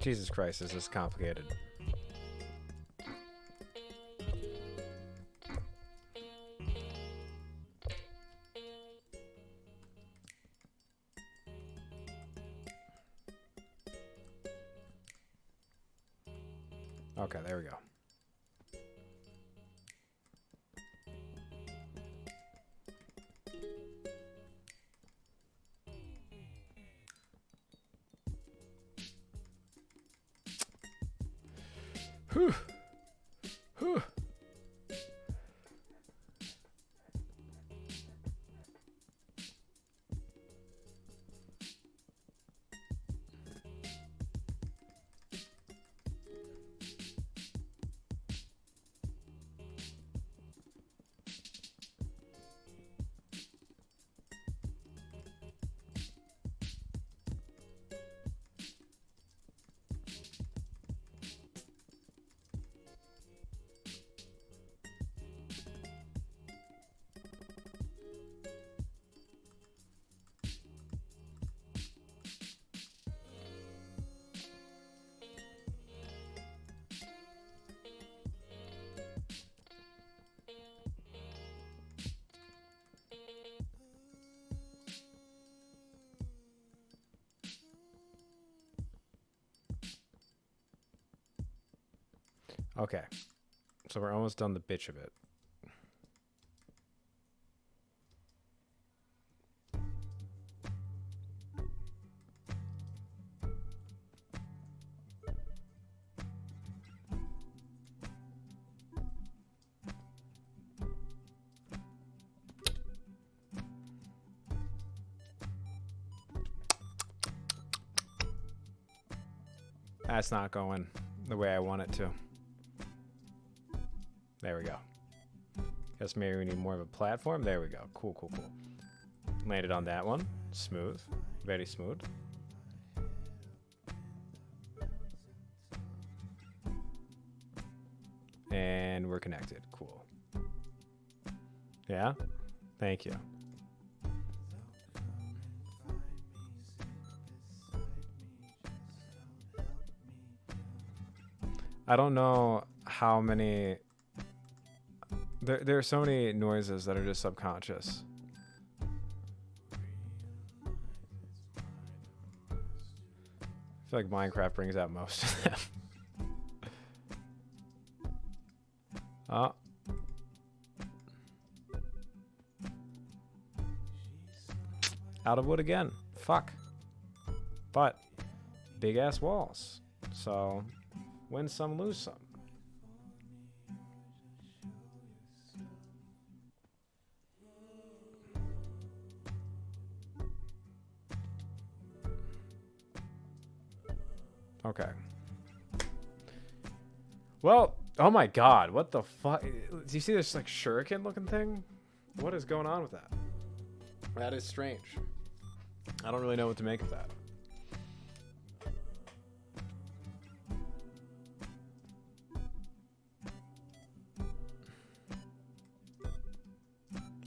Jesus Christ, this is complicated. Okay, there we go. Whew. Whew. Okay. So we're almost done the bitch of it. That's not going the way I want it to. There we go. Guess maybe we need more of a platform. There we go. Cool, cool, cool. Landed on that one. Smooth. Very smooth. And we're connected. Cool. Yeah? Thank you. I don't know how many... There are so many noises that are just subconscious. I feel like Minecraft brings out most of them. Oh. Out of wood again. Fuck. But big ass walls. So win some, lose some. Okay. Well, oh my god, what the fuck? Do you see this like shuriken looking thing? What is going on with that? That is strange. I don't really know what to make of that.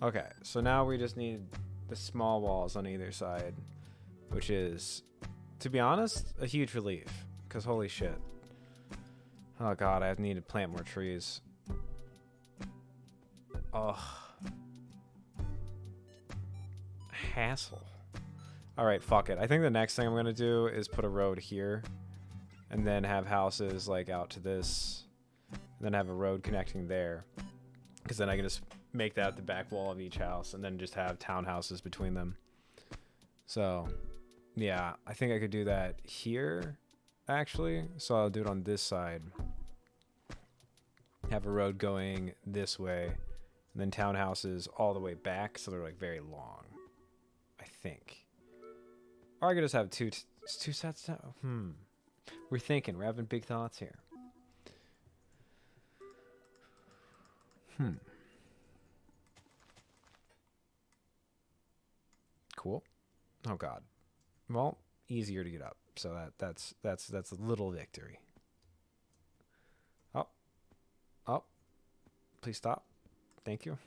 Okay, so now we just need the small walls on either side, which is, to be honest, a huge relief. Because holy shit. Oh god, I need to plant more trees. Ugh. Hassle. Alright, fuck it. I think the next thing I'm going to do is put a road here. And then have houses like out to this. And then have a road connecting there. Because then I can just make that the back wall of each house. And then just have townhouses between them. So, yeah. I think I could do that here, actually. So I'll do it on this side. Have a road going this way. And then townhouses all the way back. So they're like very long. I think. Or I could just have two sets down. We're thinking. We're having big thoughts here. Cool. Oh god. Well, easier to get up. So that's a little victory. Oh. Oh. Please stop. Thank you.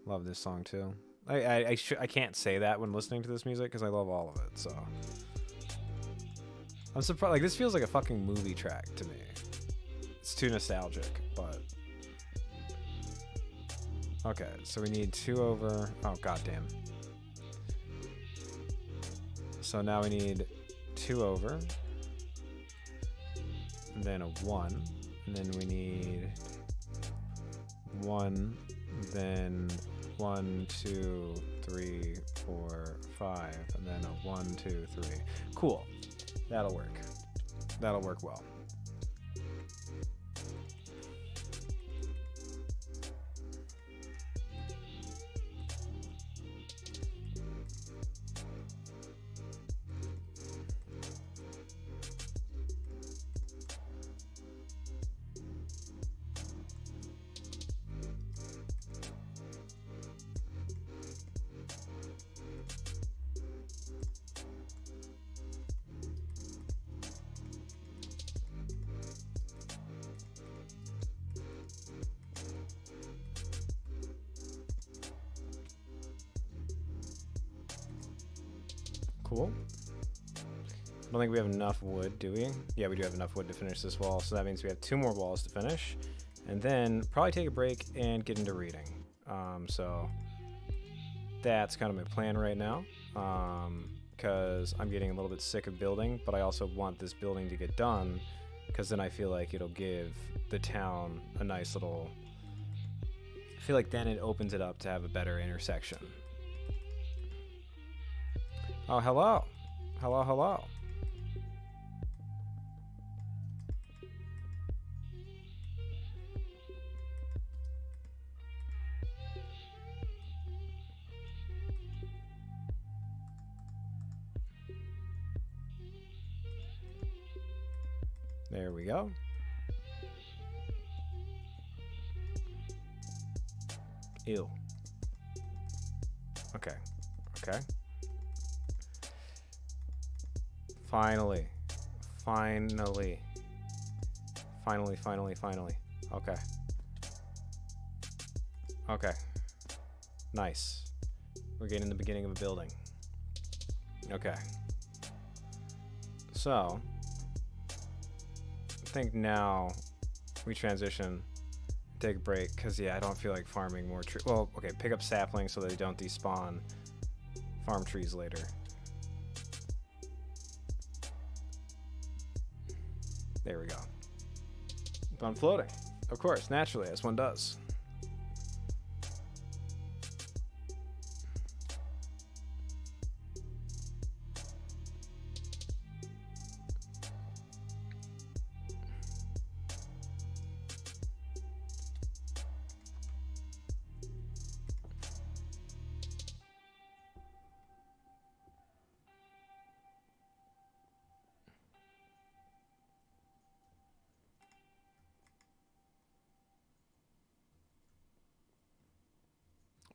Love this song too. I can't say that when listening to this music because I love all of it. So I'm surprised. Like this feels like a fucking movie track to me. It's too nostalgic, but okay. So we need 2 over. Oh goddamn. So now we need 2 over, and then a 1, and then we need 1, then 1, 2, 3, 4, 5, and then a 1, 2, 3. Cool. That'll work. That'll work well. Cool. I don't think we have enough wood, do we? Yeah, we do have enough wood to finish this wall, so that means we have 2 more walls to finish. And then probably take a break and get into reading. So that's kind of my plan right now. because I'm getting a little bit sick of building, but I also want this building to get done because then I feel like it'll give the town a nice little... I feel like then it opens it up to have a better intersection. Oh, hello. Hello, hello. There we go. Ew. Okay. Okay. Finally. Finally. Finally, finally, finally. Okay. Okay. Nice. We're getting the beginning of a building. Okay. So, I think now we transition, take a break, because, yeah, I don't feel like farming more trees. Well, okay, pick up saplings so they don't despawn. Farm trees later. There we go. I'm floating. Of course, naturally, as one does.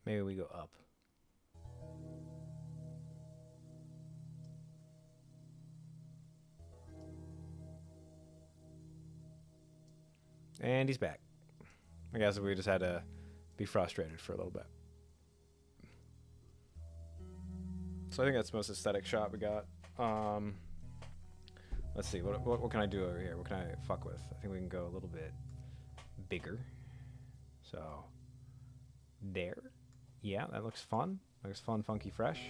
Maybe we go up. And he's back. I guess we just had to be frustrated for a little bit. So I think that's the most aesthetic shot we got. Let's see. What can I do over here? What can I fuck with? I think we can go a little bit bigger. So there. Yeah, that looks fun. Looks fun, funky, fresh.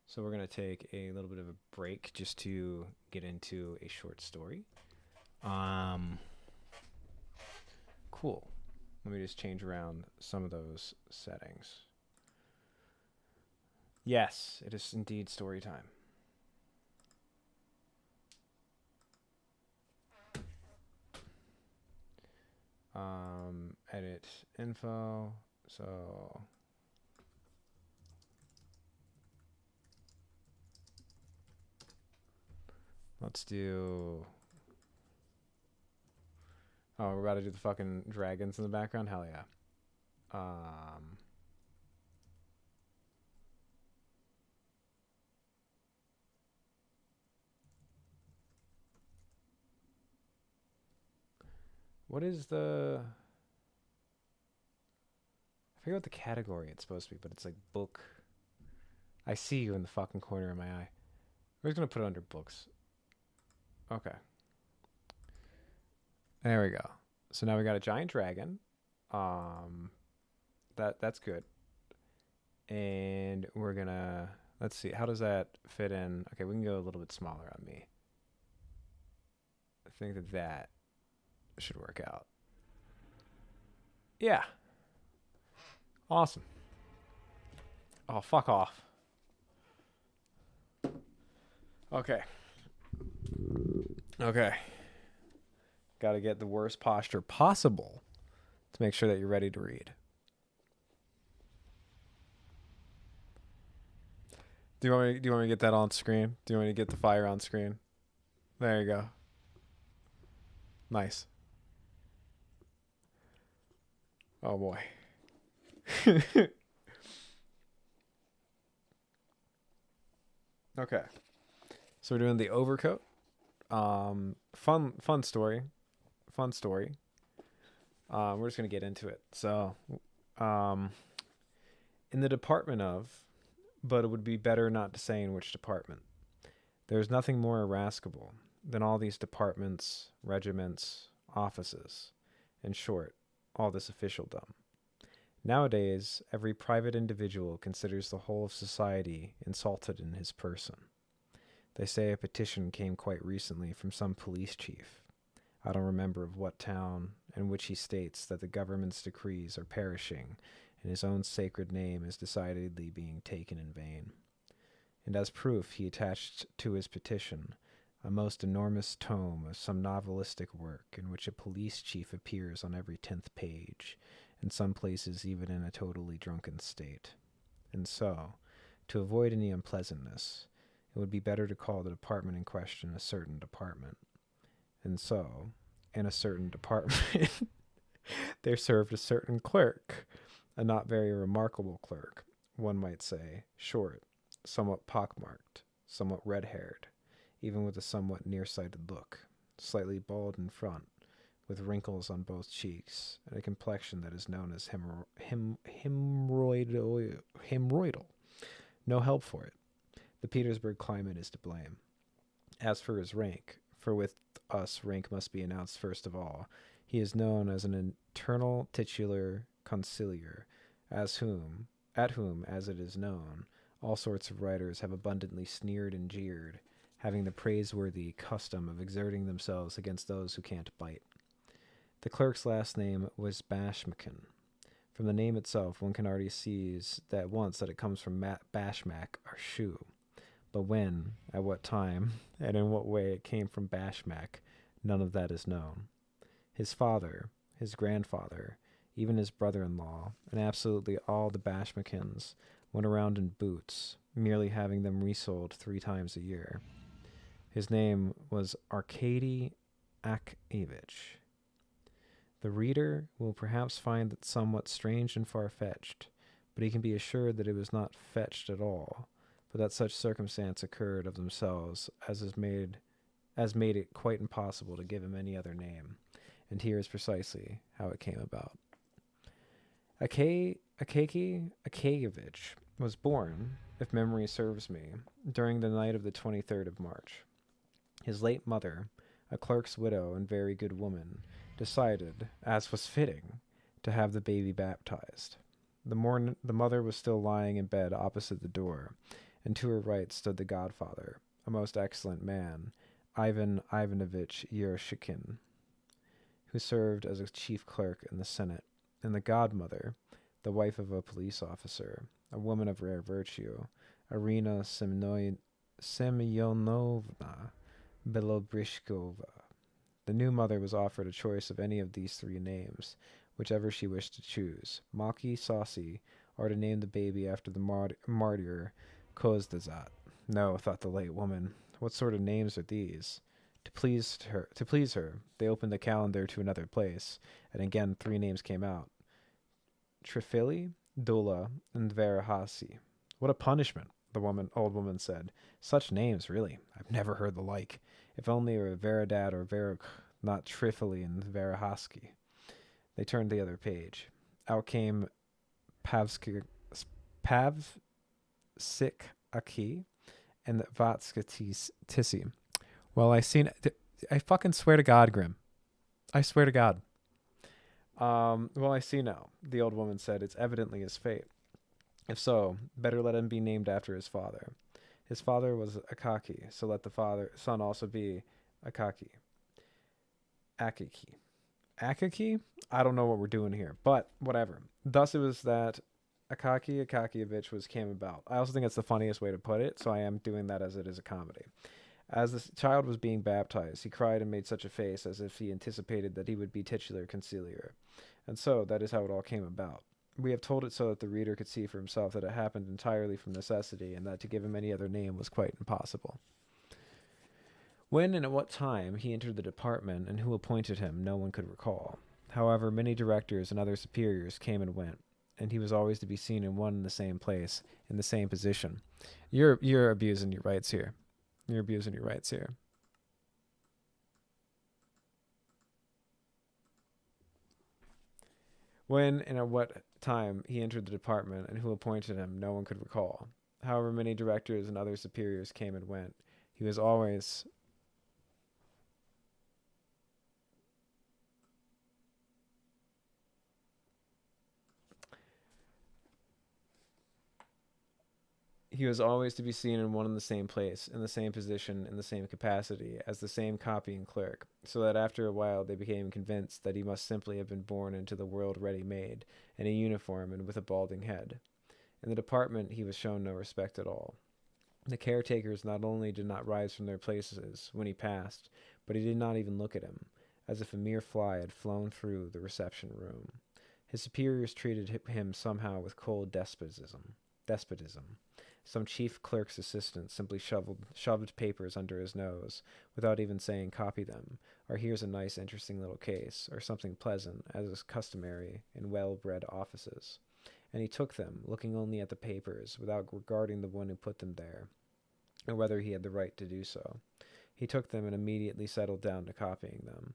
So we're going to take a little bit of a break just to get into a short story. Cool. Let me just change around some of those settings. Yes, it is indeed story time. Edit info. So let's do... Oh, we're about to do the fucking dragons in the background? Hell yeah. What is the... I forget what the category it's supposed to be, but it's like book. I see you in the fucking corner of my eye. We're just going to put it under books. Okay. There we go. So now we got a giant dragon. That's good. And we're going to... Let's see. How does that fit in? Okay, we can go a little bit smaller on me. I think that should work out. Yeah. Awesome. Oh, fuck off. Okay. Okay. Got to get the worst posture possible to make sure that you're ready to read. Do you want me to get that on screen? Do you want me to get the fire on screen? There you go. Nice. Oh boy. Okay. So we're doing the overcoat. Fun story. Fun story. We're just gonna get into it. So, in the department of, but it would be better not to say in which department. There's nothing more irascible than all these departments, regiments, offices. In short, all this officialdom. Nowadays, every private individual considers the whole of society insulted in his person. They say a petition came quite recently from some police chief. I don't remember of what town, in which he states that the government's decrees are perishing, and his own sacred name is decidedly being taken in vain. And as proof, he attached to his petition a most enormous tome of some novelistic work in which a police chief appears on every 10th page, in some places even in a totally drunken state. And so, to avoid any unpleasantness, it would be better to call the department in question a certain department. And so, in a certain department, there served a certain clerk, a not very remarkable clerk, one might say, short, somewhat pockmarked, somewhat red-haired, even with a somewhat nearsighted look, slightly bald in front, with wrinkles on both cheeks, and a complexion that is known as hemorrhoidal. No help for it. The Petersburg climate is to blame. As for his rank, for with us rank must be announced first of all, he is known as an eternal titular conciliar, at whom, as it is known, all sorts of writers have abundantly sneered and jeered, having the praiseworthy custom of exerting themselves against those who can't bite. The clerk's last name was Bashmakin. From the name itself, one can already see that once that it comes from Bashmak, or shoe. But when, at what time, and in what way it came from Bashmak, none of that is known. His father, his grandfather, even his brother-in-law, and absolutely all the Bashmakins went around in boots, merely having them resoled 3 times a year. His name was Arkady Akevich. The reader will perhaps find it somewhat strange and far-fetched, but he can be assured that it was not fetched at all, but that such circumstance occurred of themselves as made it quite impossible to give him any other name. And here is precisely how it came about. Akaki Akeyevich was born, if memory serves me, during the night of the 23rd of March. His late mother, a clerk's widow and very good woman, decided, as was fitting, to have the baby baptized. The mother was still lying in bed opposite the door, and to her right stood the godfather, a most excellent man, Ivan Ivanovich Yeroshikin, who served as a chief clerk in the Senate, and the godmother, the wife of a police officer, a woman of rare virtue, Irina Semyonovna Belobrishkova. The new mother was offered a choice of any of these 3 names, whichever she wished to choose, Maki, Saucy, or to name the baby after the martyr Kozdazat. No, thought the late woman, what sort of names are these? To please her, they opened the calendar to another place, and again 3 names came out: Trifili, Dula, and Varahasi. What a punishment, the old woman said. Such names, really. I've never heard the like. If only it were Veradad or Veruk, not Trifili and Varahasky. They turned the other page. Out came Pavsikaki and Vatskatisi. Well, I fucking swear to God, Grim. I swear to God. Well, I see now, the old woman said. It's evidently his fate. If so, better let him be named after his father. His father was Akaki, so let the son also be Akaki. Akaki? I don't know what we're doing here, but whatever. Thus it was that Akaki Akakievich came about. I also think it's the funniest way to put it, so I am doing that as it is a comedy. As the child was being baptized, he cried and made such a face as if he anticipated that he would be titular conciliar. And so, that is how it all came about. We have told it so that the reader could see for himself that it happened entirely from necessity, and that to give him any other name was quite impossible. When and at what time he entered the department, and who appointed him, no one could recall. However, many directors and other superiors came and went, and he was always to be seen in one and the same place, in the same position. You're abusing your rights here. You're abusing your rights here. When and at what time he entered the department, and who appointed him, no one could recall. However many directors and other superiors came and went, he was always He was always to be seen in one and the same place, in the same position, in the same capacity, as the same copying clerk, so that after a while they became convinced that he must simply have been born into the world ready-made, in a uniform and with a balding head. In the department he was shown no respect at all. The caretakers not only did not rise from their places when he passed, but he did not even look at him, as if a mere fly had flown through the reception room. His superiors treated him somehow with cold despotism. Some chief clerk's assistant simply shoved papers under his nose, without even saying copy them, or here's a nice interesting little case, or something pleasant, as is customary in well-bred offices. And he took them, looking only at the papers, without regarding the one who put them there, or whether he had the right to do so. He took them and immediately settled down to copying them.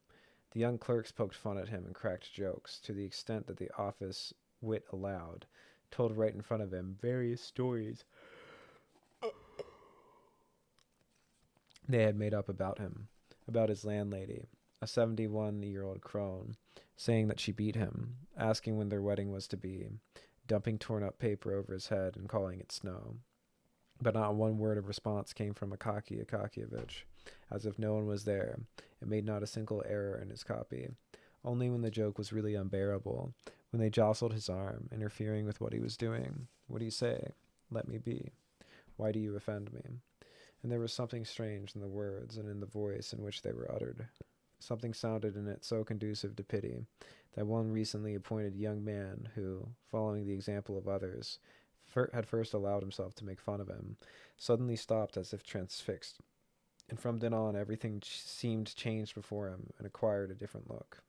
The young clerks poked fun at him and cracked jokes, to the extent that the office wit allowed, told right in front of him various stories they had made up about him, about his landlady, a 71-year-old crone, saying that she beat him, asking when their wedding was to be, dumping torn-up paper over his head and calling it snow. But not one word of response came from Akakievich, as if no one was there, and made not a single error in his copy. Only when the joke was really unbearable, when they jostled his arm, interfering with what he was doing, would he say, "Let me be. Why do you offend me?" And there was something strange in the words and in the voice in which they were uttered. Something sounded in it so conducive to pity that one recently appointed young man who, following the example of others, had first allowed himself to make fun of him, suddenly stopped as if transfixed, and from then on everything seemed changed before him and acquired a different look.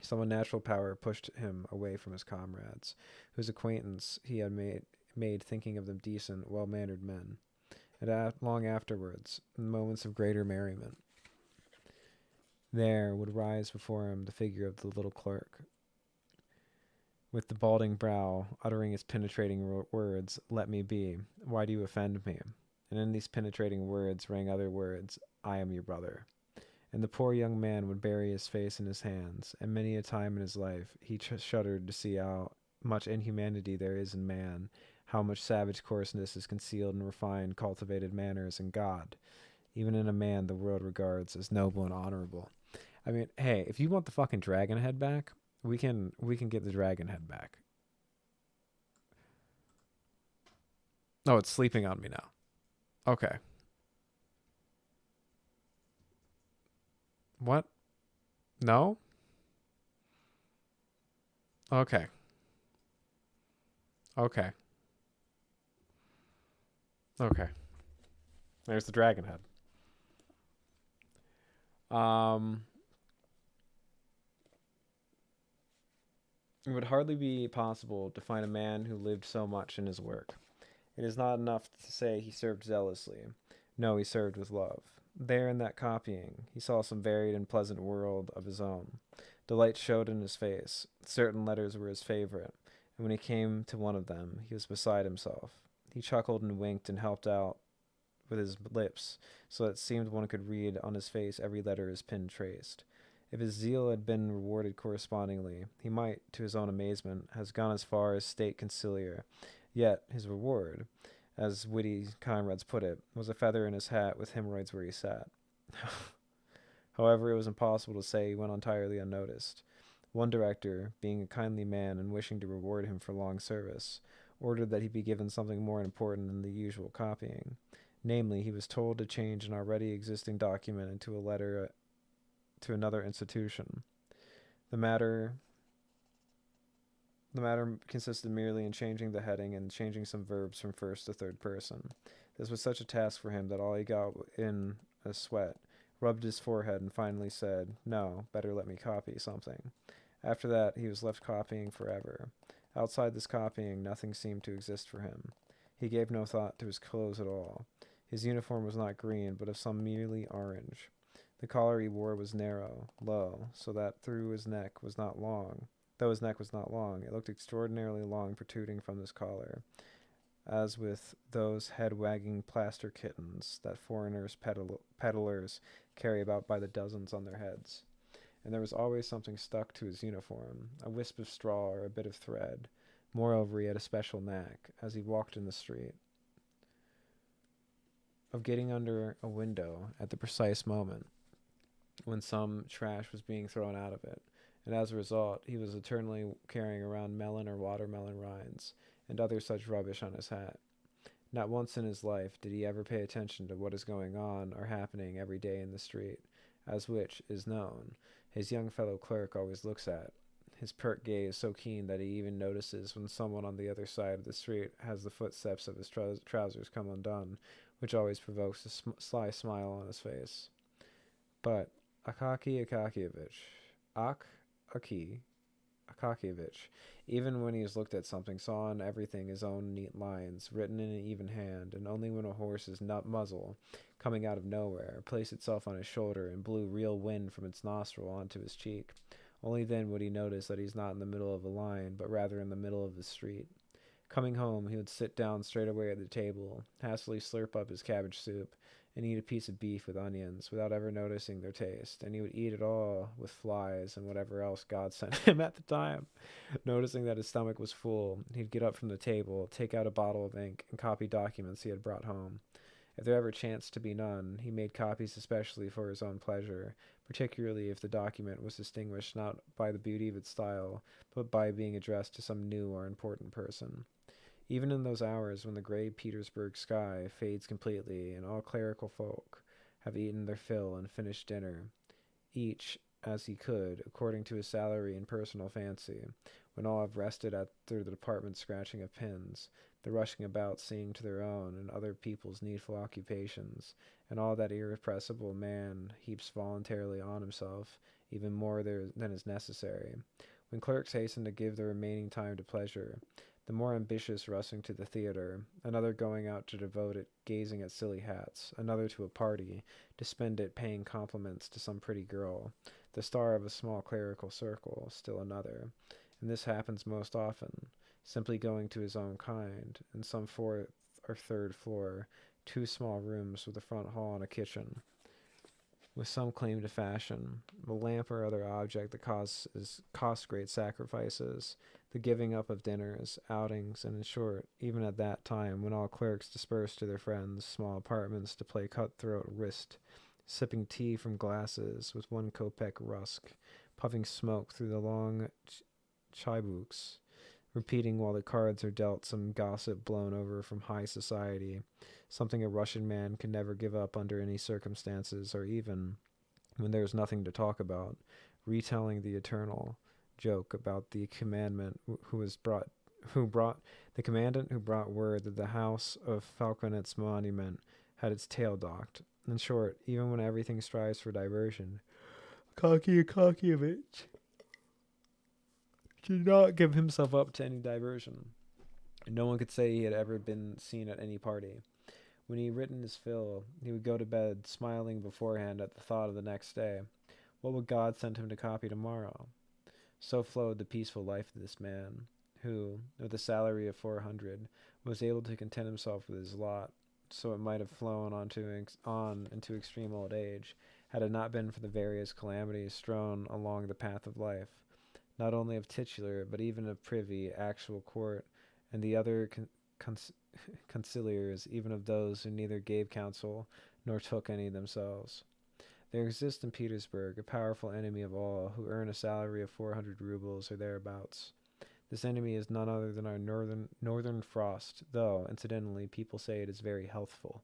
Some unnatural power pushed him away from his comrades, whose acquaintance he had made thinking of them decent, well-mannered men. And long afterwards, in moments of greater merriment, there would rise before him the figure of the little clerk, with the balding brow, uttering his penetrating words, "Let me be. Why do you offend me?" And in these penetrating words rang other words, "I am your brother." And the poor young man would bury his face in his hands, and many a time in his life he shuddered to see how much inhumanity there is in man, how much savage coarseness is concealed in refined, cultivated manners, and God, even in a man the world regards as noble and honorable. I mean, hey, if you want the fucking dragon head back, we can get the dragon head back. Oh, it's sleeping on me now. Okay. What? No? Okay. Okay. Okay. There's the dragon head. It would hardly be possible to find a man who lived so much in his work. It is not enough to say he served zealously. No, he served with love. There in that copying, he saw some varied and pleasant world of his own. Delight showed in his face. Certain letters were his favorite, and when he came to one of them, he was beside himself. He chuckled and winked and helped out with his lips, so that it seemed one could read on his face every letter his pen traced. If his zeal had been rewarded correspondingly, he might, to his own amazement, have gone as far as state conciliar. Yet his reward, as witty comrades put it, was a feather in his hat with hemorrhoids where he sat. However, it was impossible to say he went entirely unnoticed. One director, being a kindly man and wishing to reward him for long service, ordered that he be given something more important than the usual copying. Namely, he was told to change an already existing document into a letter to another institution. The matter consisted merely in changing the heading and changing some verbs from first to third person. This was such a task for him that all he got in a sweat, rubbed his forehead, and finally said, "No, better let me copy something." After that, he was left copying forever. Outside this copying, nothing seemed to exist for him. He gave no thought to his clothes at all. His uniform was not green, but of some merely orange. The collar he wore was narrow, low, so that though his neck was not long, it looked extraordinarily long protruding from this collar, as with those head-wagging plaster kittens that foreigners peddlers carry about by the dozens on their heads. And there was always something stuck to his uniform, a wisp of straw or a bit of thread. Moreover, he had a special knack, as he walked in the street, of getting under a window at the precise moment when some trash was being thrown out of it, and as a result, he was eternally carrying around melon or watermelon rinds and other such rubbish on his hat. Not once in his life did he ever pay attention to what is going on or happening every day in the street, as which is known, his young fellow clerk always looks at, his pert gaze so keen that he even notices when someone on the other side of the street has the footsteps of his trousers come undone, which always provokes a sly smile on his face. But Aki Akakievich, even when he has looked at something, saw in everything his own neat lines, written in an even hand, and only when a horse's muzzle, coming out of nowhere, placed itself on his shoulder and blew real wind from its nostril onto his cheek, only then would he notice that he's not in the middle of a line, but rather in the middle of the street. Coming home, he would sit down straight away at the table, hastily slurp up his cabbage soup, and eat a piece of beef with onions without ever noticing their taste, and he would eat it all with flies and whatever else God sent him at the time. Noticing that his stomach was full, he'd get up from the table, take out a bottle of ink, and copy documents he had brought home. If there ever chanced to be none, he made copies especially for his own pleasure, particularly if the document was distinguished not by the beauty of its style, but by being addressed to some new or important person. Even in those hours when the gray Petersburg sky fades completely and all clerical folk have eaten their fill and finished dinner, each as he could, according to his salary and personal fancy, when all have rested after the department scratching of pins, the rushing about seeing to their own and other people's needful occupations, and all that irrepressible man heaps voluntarily on himself, even more than is necessary, when clerks hasten to give the remaining time to pleasure, the more ambitious rushing to the theater, another going out to devote it gazing at silly hats, another to a party, to spend it paying compliments to some pretty girl, the star of a small clerical circle, still another, and this happens most often, simply going to his own kind, in some fourth or third floor, 2 small rooms with a front hall and a kitchen, with some claim to fashion, a lamp or other object that costs great sacrifices, the giving up of dinners, outings, and in short, even at that time when all clerks disperse to their friends' small apartments to play cutthroat whist, sipping tea from glasses with 1 kopeck rusk, puffing smoke through the long chibouks, repeating while the cards are dealt some gossip blown over from high society, something a Russian man can never give up under any circumstances, or even, when there is nothing to talk about, retelling the eternal joke about the commandant who brought word that the house of Falconet's monument had its tail docked. In short, even when everything strives for diversion, Akakievich did not give himself up to any diversion. No one could say he had ever been seen at any party. When he had written his fill, he would go to bed, smiling beforehand at the thought of the next day. What would God send him to copy tomorrow? So flowed the peaceful life of this man, who, with a salary of 400, was able to content himself with his lot, so it might have flown on into extreme old age, had it not been for the various calamities strewn along the path of life, not only of titular, but even of privy, actual court, and the other conciliars, even of those who neither gave counsel nor took any themselves. There exists in Petersburg a powerful enemy of all who earn a salary of 400 rubles or thereabouts. This enemy is none other than our northern frost, though, incidentally, people say it is very healthful.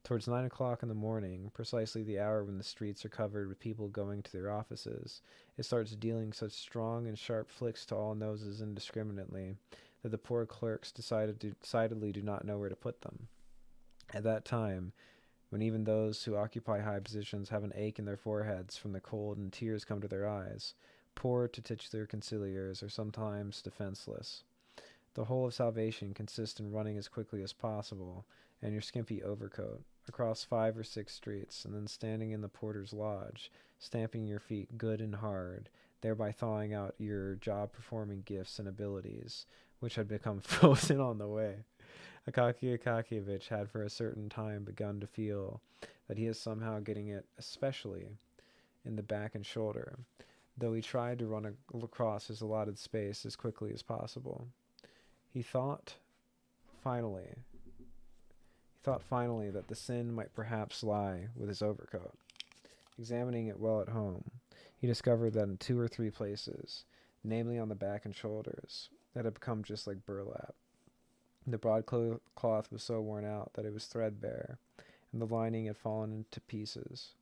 Towards 9 o'clock in the morning, precisely the hour when the streets are covered with people going to their offices, it starts dealing such strong and sharp flicks to all noses indiscriminately that the poor clerks decidedly do not know where to put them. At that time, when even those who occupy high positions have an ache in their foreheads from the cold and tears come to their eyes, poor titular conciliars are sometimes defenseless. The whole of salvation consists in running as quickly as possible, and your skimpy overcoat, across 5 or 6 streets, and then standing in the porter's lodge, stamping your feet good and hard, thereby thawing out your job-performing gifts and abilities, which had become frozen on the way. Akakievich had for a certain time begun to feel that he is somehow getting it, especially in the back and shoulder, though he tried to run across his allotted space as quickly as possible. He thought, finally, thought finally that the sin might perhaps lie with his overcoat. Examining it well at home, he discovered that in 2 or 3 places, namely on the back and shoulders, it had become just like burlap. The broadcloth was so worn out that it was threadbare, and the lining had fallen into pieces.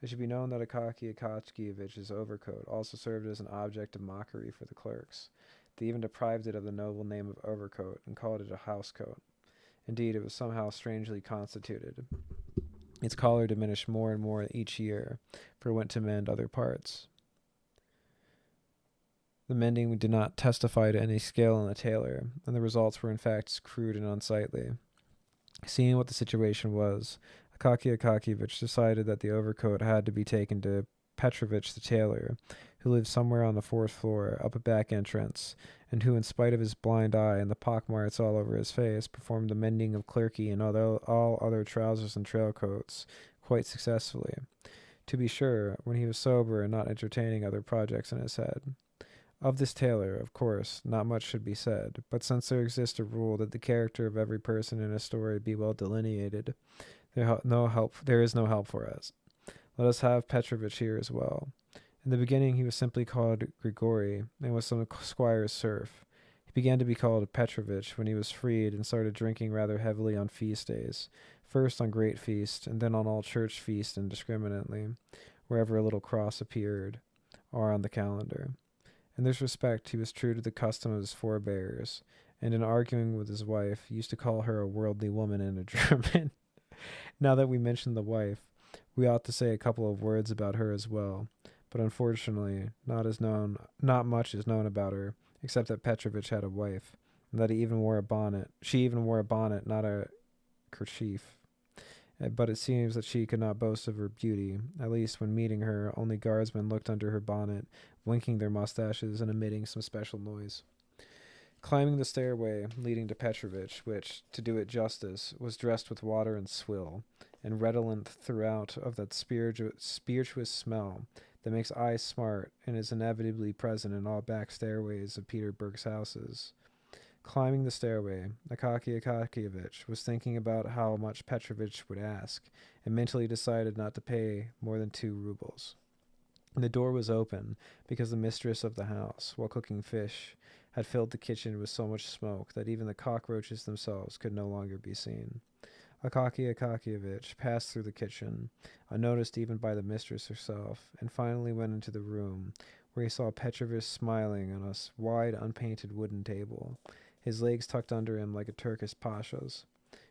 It should be known that Akaki Akakiyevich's overcoat also served as an object of mockery for the clerks. They even deprived it of the noble name of overcoat and called it a housecoat. Indeed, it was somehow strangely constituted. Its collar diminished more and more each year, for it went to mend other parts. The mending did not testify to any skill in the tailor, and the results were in fact crude and unsightly. Seeing what the situation was, Akaki Akakiyevich decided that the overcoat had to be taken to Petrovich the tailor, who lived somewhere on the 4th floor, up a back entrance, and who, in spite of his blind eye and the pockmarks all over his face, performed the mending of clerky and all other trousers and trail coats quite successfully. To be sure, when he was sober and not entertaining other projects in his head. Of this tailor, of course, not much should be said, but since there exists a rule that the character of every person in a story be well delineated, there is no help for us. Let us have Petrovich here as well. In the beginning he was simply called Grigori, and was some squire's serf. He began to be called Petrovich when he was freed and started drinking rather heavily on feast days, first on great feast, and then on all church feasts indiscriminately, wherever a little cross appeared, or on the calendar. In this respect he was true to the custom of his forebears, and in arguing with his wife used to call her a worldly woman and a German. Now that we mention the wife, we ought to say a couple of words about her as well, but unfortunately not much is known about her, except that Petrovich had a wife, and that he even wore a bonnet. She even wore a bonnet, not a kerchief. But it seems that she could not boast of her beauty. At least when meeting her, only guardsmen looked under her bonnet, winking their mustaches and emitting some special noise. Climbing the stairway leading to Petrovich, which, to do it justice, was dressed with water and swill, and redolent throughout of that spirituous smell that makes eyes smart and is inevitably present in all back stairways of Petersburg's houses. Climbing the stairway, Akaki Akakiyevich was thinking about how much Petrovich would ask, and mentally decided not to pay more than 2 rubles. The door was open, because the mistress of the house, while cooking fish, had filled the kitchen with so much smoke that even the cockroaches themselves could no longer be seen. Akaki Akakiyevich passed through the kitchen, unnoticed even by the mistress herself, and finally went into the room, where he saw Petrovich smiling on a wide, unpainted wooden table, his legs tucked under him like a Turkish pasha's.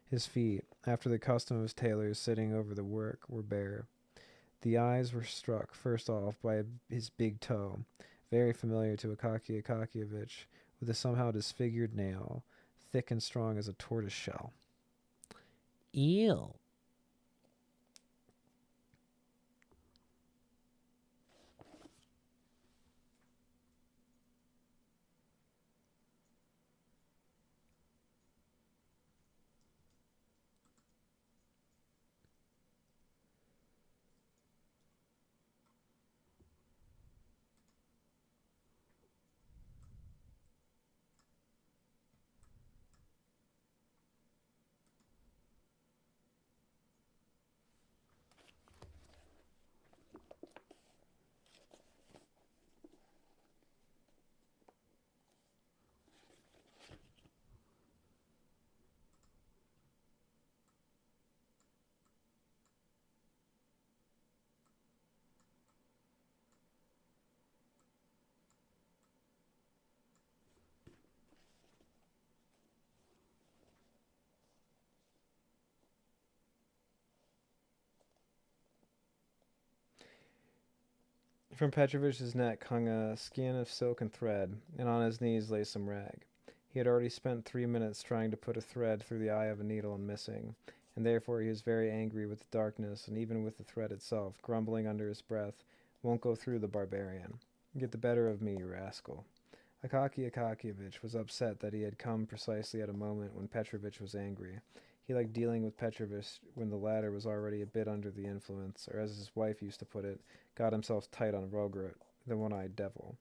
His feet, after the custom of tailors sitting over the work, were bare. The eyes were struck, first off, by his big toe, very familiar to Akaki Akakiyevich, with a somehow disfigured nail, thick and strong as a tortoise shell. Ew. From Petrovich's neck hung a skein of silk and thread, and on his knees lay some rag. He had already spent 3 minutes trying to put a thread through the eye of a needle and missing, and therefore he was very angry with the darkness, and even with the thread itself, grumbling under his breath, "Won't go through, the barbarian. Get the better of me, you rascal." Akaki Akakiyevich was upset that he had come precisely at a moment when Petrovich was angry. He liked dealing with Petrovich when the latter was already a bit under the influence, or as his wife used to put it, got himself tight on Rograt, the one-eyed devil.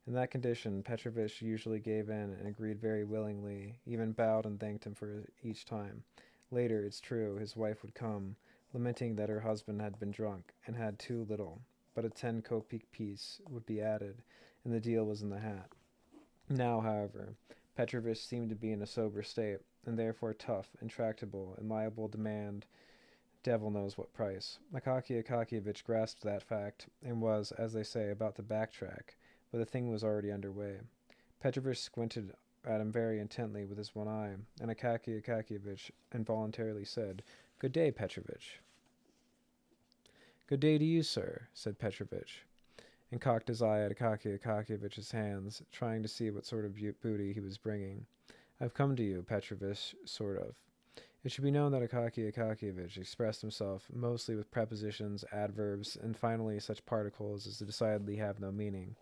In that condition, Petrovich usually gave in and agreed very willingly, even bowed and thanked him for each time, Later, it's true, his wife would come, lamenting that her husband had been drunk and had too little, but a 10 kopeek piece would be added, and the deal was in the hat. Now, however, Petrovich seemed to be in a sober state, and therefore tough, intractable, and liable to demand devil knows what price. Akaky Akakiyevich grasped that fact, and was, as they say, about to backtrack, but the thing was already under way. Petrovich squinted at him very intently with his one eye, and Akaky Akakiyevich involuntarily said, "Good day, Petrovich." "Good day to you, sir," said Petrovich, and cocked his eye at Akaky Akakiyevich's hands, trying to see what sort of booty he was bringing. "I've come to you, Petrovich, sort of." It should be known that Akaky Akakiyevich expressed himself mostly with prepositions, adverbs, and finally such particles as decidedly have no meaning.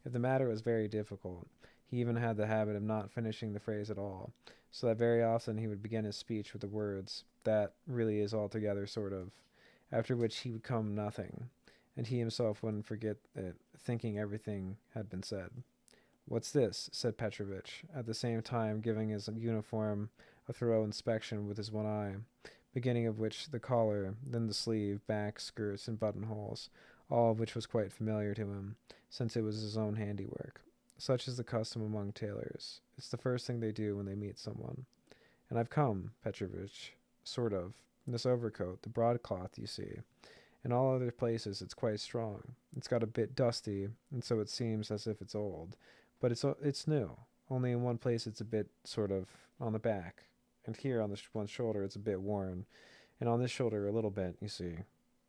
If the matter was very difficult, he even had the habit of not finishing the phrase at all, so that very often he would begin his speech with the words, "That really is altogether sort of," after which he would come nothing, and he himself wouldn't forget it, thinking everything had been said. "What's this?" said Petrovich, at the same time giving his uniform a thorough inspection with his one eye, beginning of which the collar, then the sleeve, back, skirts, and buttonholes, all of which was quite familiar to him, since it was his own handiwork. Such is the custom among tailors. It's the first thing they do when they meet someone. "And I've come, Petrovich, sort of. This overcoat, the broadcloth, you see. In all other places it's quite strong. It's got a bit dusty, and so it seems as if it's old. But it's new. Only in one place it's a bit, sort of, on the back. And here on this one shoulder it's a bit worn. And on this shoulder a little bit, you see.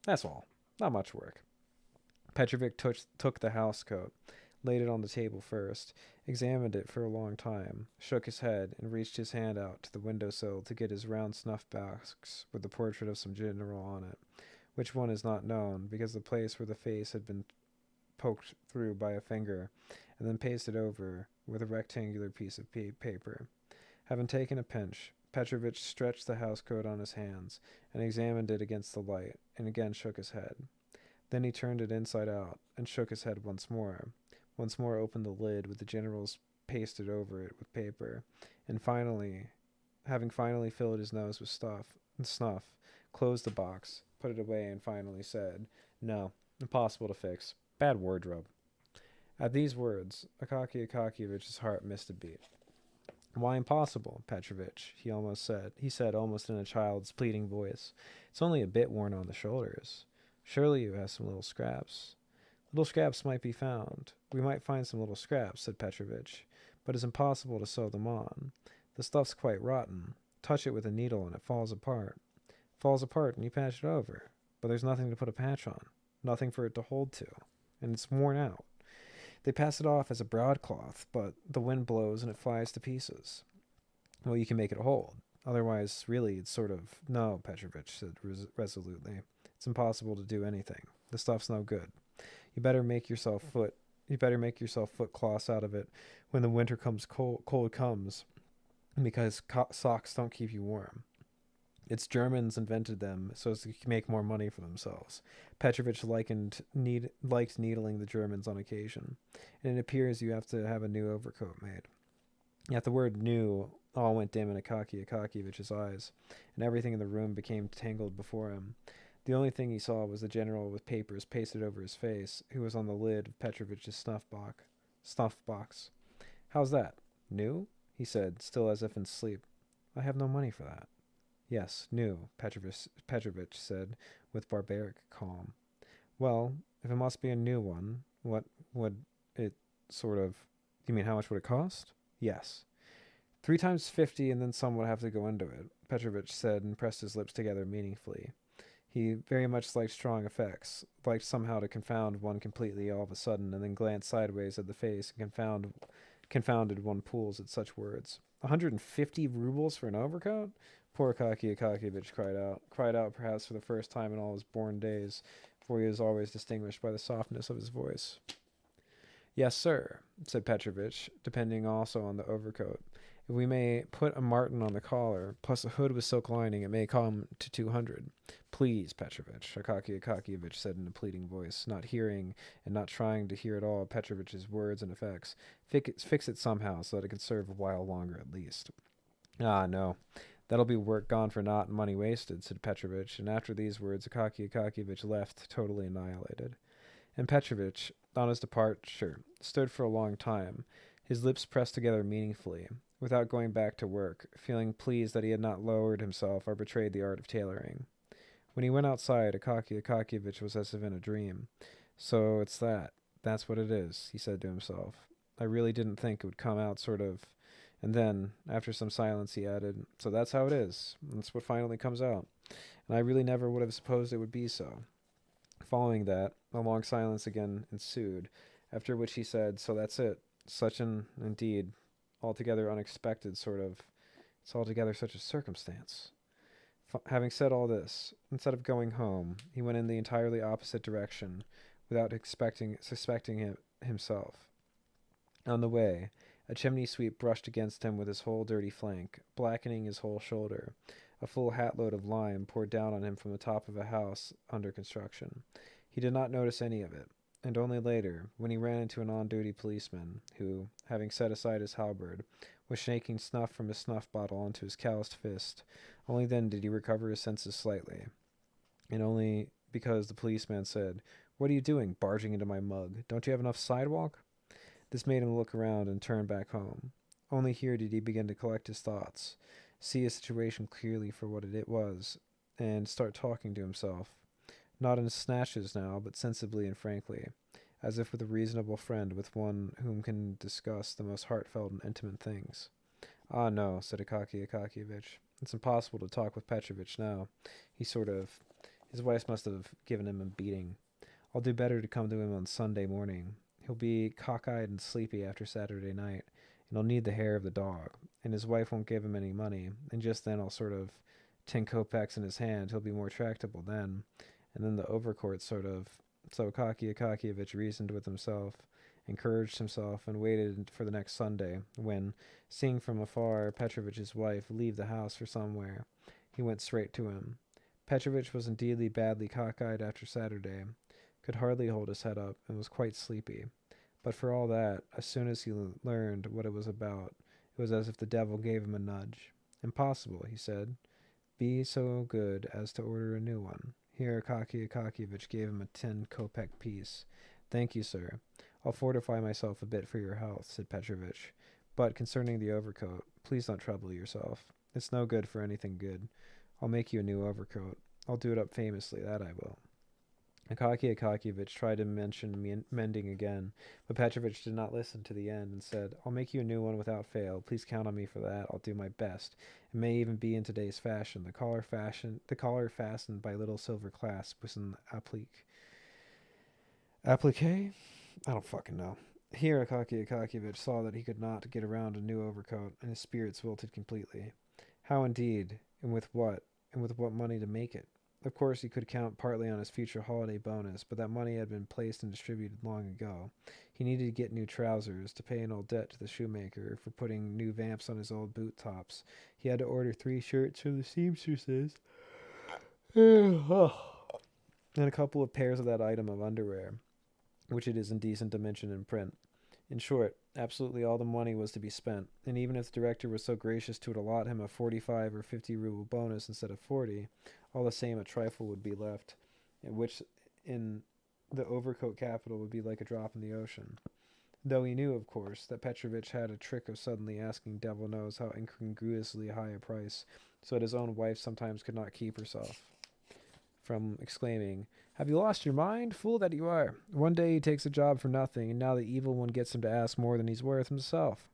That's all. Not much work." Petrovich took the house coat, laid it on the table first, examined it for a long time, shook his head, and reached his hand out to the window sill to get his round snuff box with the portrait of some general on it, which one is not known, because the place where the face had been poked through by a finger, and then pasted over with a rectangular piece of paper. Having taken a pinch, Petrovich stretched the housecoat on his hands, and examined it against the light, and again shook his head. Then he turned it inside out, and shook his head once more opened the lid with the generals pasted over it with paper, and having finally filled his nose with snuff, closed the box, put it away, and finally said, "No, impossible to fix. Bad wardrobe." At these words, Akaky Akakiyevich's heart missed a beat. "Why impossible, Petrovich?" he said almost in a child's pleading voice. "It's only a bit worn on the shoulders. Surely you have some little scraps." "Little scraps might be found. We might find some little scraps," said Petrovich, "but it's impossible to sew them on. The stuff's quite rotten. Touch it with a needle and it falls apart. Falls apart and you patch it over. But there's nothing to put a patch on. Nothing for it to hold to. And it's worn out. They pass it off as a broadcloth, but the wind blows and it flies to pieces. Well, you can make it hold. Otherwise, really, it's sort of..." "No," Petrovich said resolutely. "It's impossible to do anything. The stuff's no good. You better make yourself foot cloths out of it when the winter cold comes, because socks don't keep you warm. It's Germans invented them so as to make more money for themselves." Petrovich liked needling the Germans on occasion, and it appears you have to have a new overcoat made. At the word "new," all went dim in Akaky Akakiyevich's eyes, and everything in the room became tangled before him. The only thing he saw was the general with papers pasted over his face, who was on the lid of Petrovich's snuff box. "How's that? New?" he said, still as if in sleep. "I have no money for that." "Yes, new," Petrovich said, with barbaric calm. "Well, if it must be a new one, what would it sort of... You mean how much would it cost?" "Yes." 3 times 50, and then some would have to go into it," Petrovich said, and pressed his lips together meaningfully. He very much liked strong effects, liked somehow to confound one completely all of a sudden, and then glance sideways at the face, and confounded one pools at such words. 150 rubles for an overcoat? Poor Akaky Akakiyevich cried out perhaps for the first time in all his born days, for he was always distinguished by the softness of his voice. "Yes, sir," said Petrovich, depending also on the overcoat. "If we may put a marten on the collar, plus a hood with silk lining, it may come to 200. "Please, Petrovich," Akaky Akakiyevich said in a pleading voice, not hearing and not trying to hear at all Petrovich's words and effects. "Fix it somehow so that it can serve a while longer at least." "Ah, no. That'll be work gone for naught and money wasted, said Petrovich, and after these words Akaky Akakiyevich left, totally annihilated. And Petrovich, on his departure, stood for a long time, his lips pressed together meaningfully, without going back to work, feeling pleased that he had not lowered himself or betrayed the art of tailoring. When he went outside, Akaky Akakiyevich was as if in a dream. So it's that. That's what it is, he said to himself. I really didn't think it would come out sort of. And then, after some silence, he added, so that's how it is. That's what finally comes out. And I really never would have supposed it would be so. Following that, a long silence again ensued, after which he said, so that's it. Such an, indeed, altogether unexpected sort of, it's altogether such a circumstance. Having said all this, instead of going home, he went in the entirely opposite direction, without suspecting him himself. On the way, a chimney sweep brushed against him with his whole dirty flank, blackening his whole shoulder. A full hatload of lime poured down on him from the top of a house under construction. He did not notice any of it, and only later, when he ran into an on-duty policeman, who, having set aside his halberd, was shaking snuff from his snuff bottle onto his calloused fist, only then did he recover his senses slightly, and only because the policeman said, "What are you doing, barging into my mug? Don't you have enough sidewalk?" This made him look around and turn back home. Only here did he begin to collect his thoughts, see his situation clearly for what it was, and start talking to himself. Not in snatches now, but sensibly and frankly, as if with a reasonable friend, with one whom can discuss the most heartfelt and intimate things. Ah, no, said Akaky Akakiyevich. It's impossible to talk with Petrovich now. His wife must have given him a beating. I'll do better to come to him on Sunday morning. He'll be cockeyed and sleepy after Saturday night, and he'll need the hair of the dog, and his wife won't give him any money, and just then I'll sort of 10 kopecks in his hand, he'll be more tractable then, and then the overcoat sort of. So Akaky Akakiyevich reasoned with himself, encouraged himself, and waited for the next Sunday, when, seeing from afar Petrovich's wife leave the house for somewhere, he went straight to him. Petrovich was indeedly badly cockeyed after Saturday, could hardly hold his head up, and was quite sleepy. But for all that, as soon as he learned what it was about, it was as if the devil gave him a nudge. Impossible, he said. Be so good as to order a new one. Here Akaky Akakiyevich gave him a 10 kopeck piece. Thank you, sir. I'll fortify myself a bit for your health, said Petrovich. But concerning the overcoat, please don't trouble yourself. It's no good for anything good. I'll make you a new overcoat. I'll do it up famously, that I will. Akaky Akakiyevich tried to mention mending again, but Petrovich did not listen to the end and said, I'll make you a new one without fail. Please count on me for that. I'll do my best. It may even be in today's fashion. The collar fastened by little silver clasp was an applique. Applique? I don't fucking know. Here Akaky Akakiyevich saw that he could not get around a new overcoat, and his spirits wilted completely. How indeed, and with what money to make it? Of course, he could count partly on his future holiday bonus, but that money had been placed and distributed long ago. He needed to get new trousers, to pay an old debt to the shoemaker for putting new vamps on his old boot tops. He had to order 3 shirts from the seamstresses, and a couple of pairs of that item of underwear, which it is indecent to mention in print. In short, absolutely all the money was to be spent, and even if the director was so gracious to allot him a 45 or 50 ruble bonus instead of 40, all the same a trifle would be left, which in the overcoat capital would be like a drop in the ocean. Though he knew, of course, that Petrovich had a trick of suddenly asking devil knows how incongruously high a price, so that his own wife sometimes could not keep herself from exclaiming, Have you lost your mind? Fool that you are. One day he takes a job for nothing, and now the evil one gets him to ask more than he's worth himself.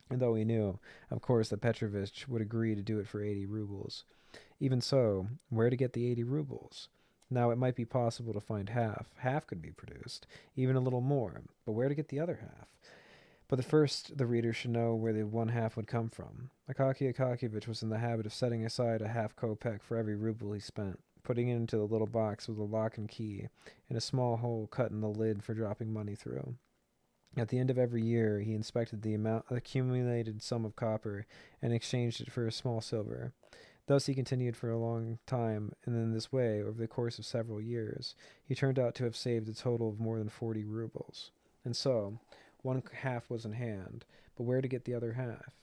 And though he knew, of course, that Petrovich would agree to do it for 80 rubles. Even so, where to get the 80 rubles? Now, it might be possible to find half. Half could be produced, even a little more. But where to get the other half? But first, the reader should know where the one half would come from. Akaky Akakiyevich was in the habit of setting aside a half kopeck for every ruble he spent, putting it into the little box with a lock and key, and a small hole cut in the lid for dropping money through. At the end of every year, he inspected the accumulated sum of copper and exchanged it for a small silver. Thus he continued for a long time, and in this way, over the course of several years, he turned out to have saved a total of more than 40 rubles. And so, one half was in hand, but where to get the other half?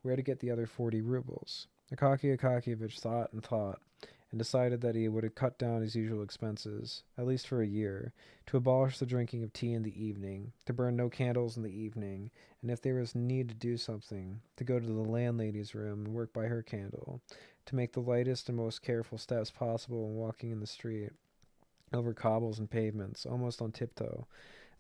Where to get the other 40 rubles? Akaky Akakiyevich thought and decided that he would cut down his usual expenses, at least for a year, to abolish the drinking of tea in the evening, to burn no candles in the evening, and if there was need to do something, to go to the landlady's room and work by her candle, to make the lightest and most careful steps possible when walking in the street, over cobbles and pavements, almost on tiptoe,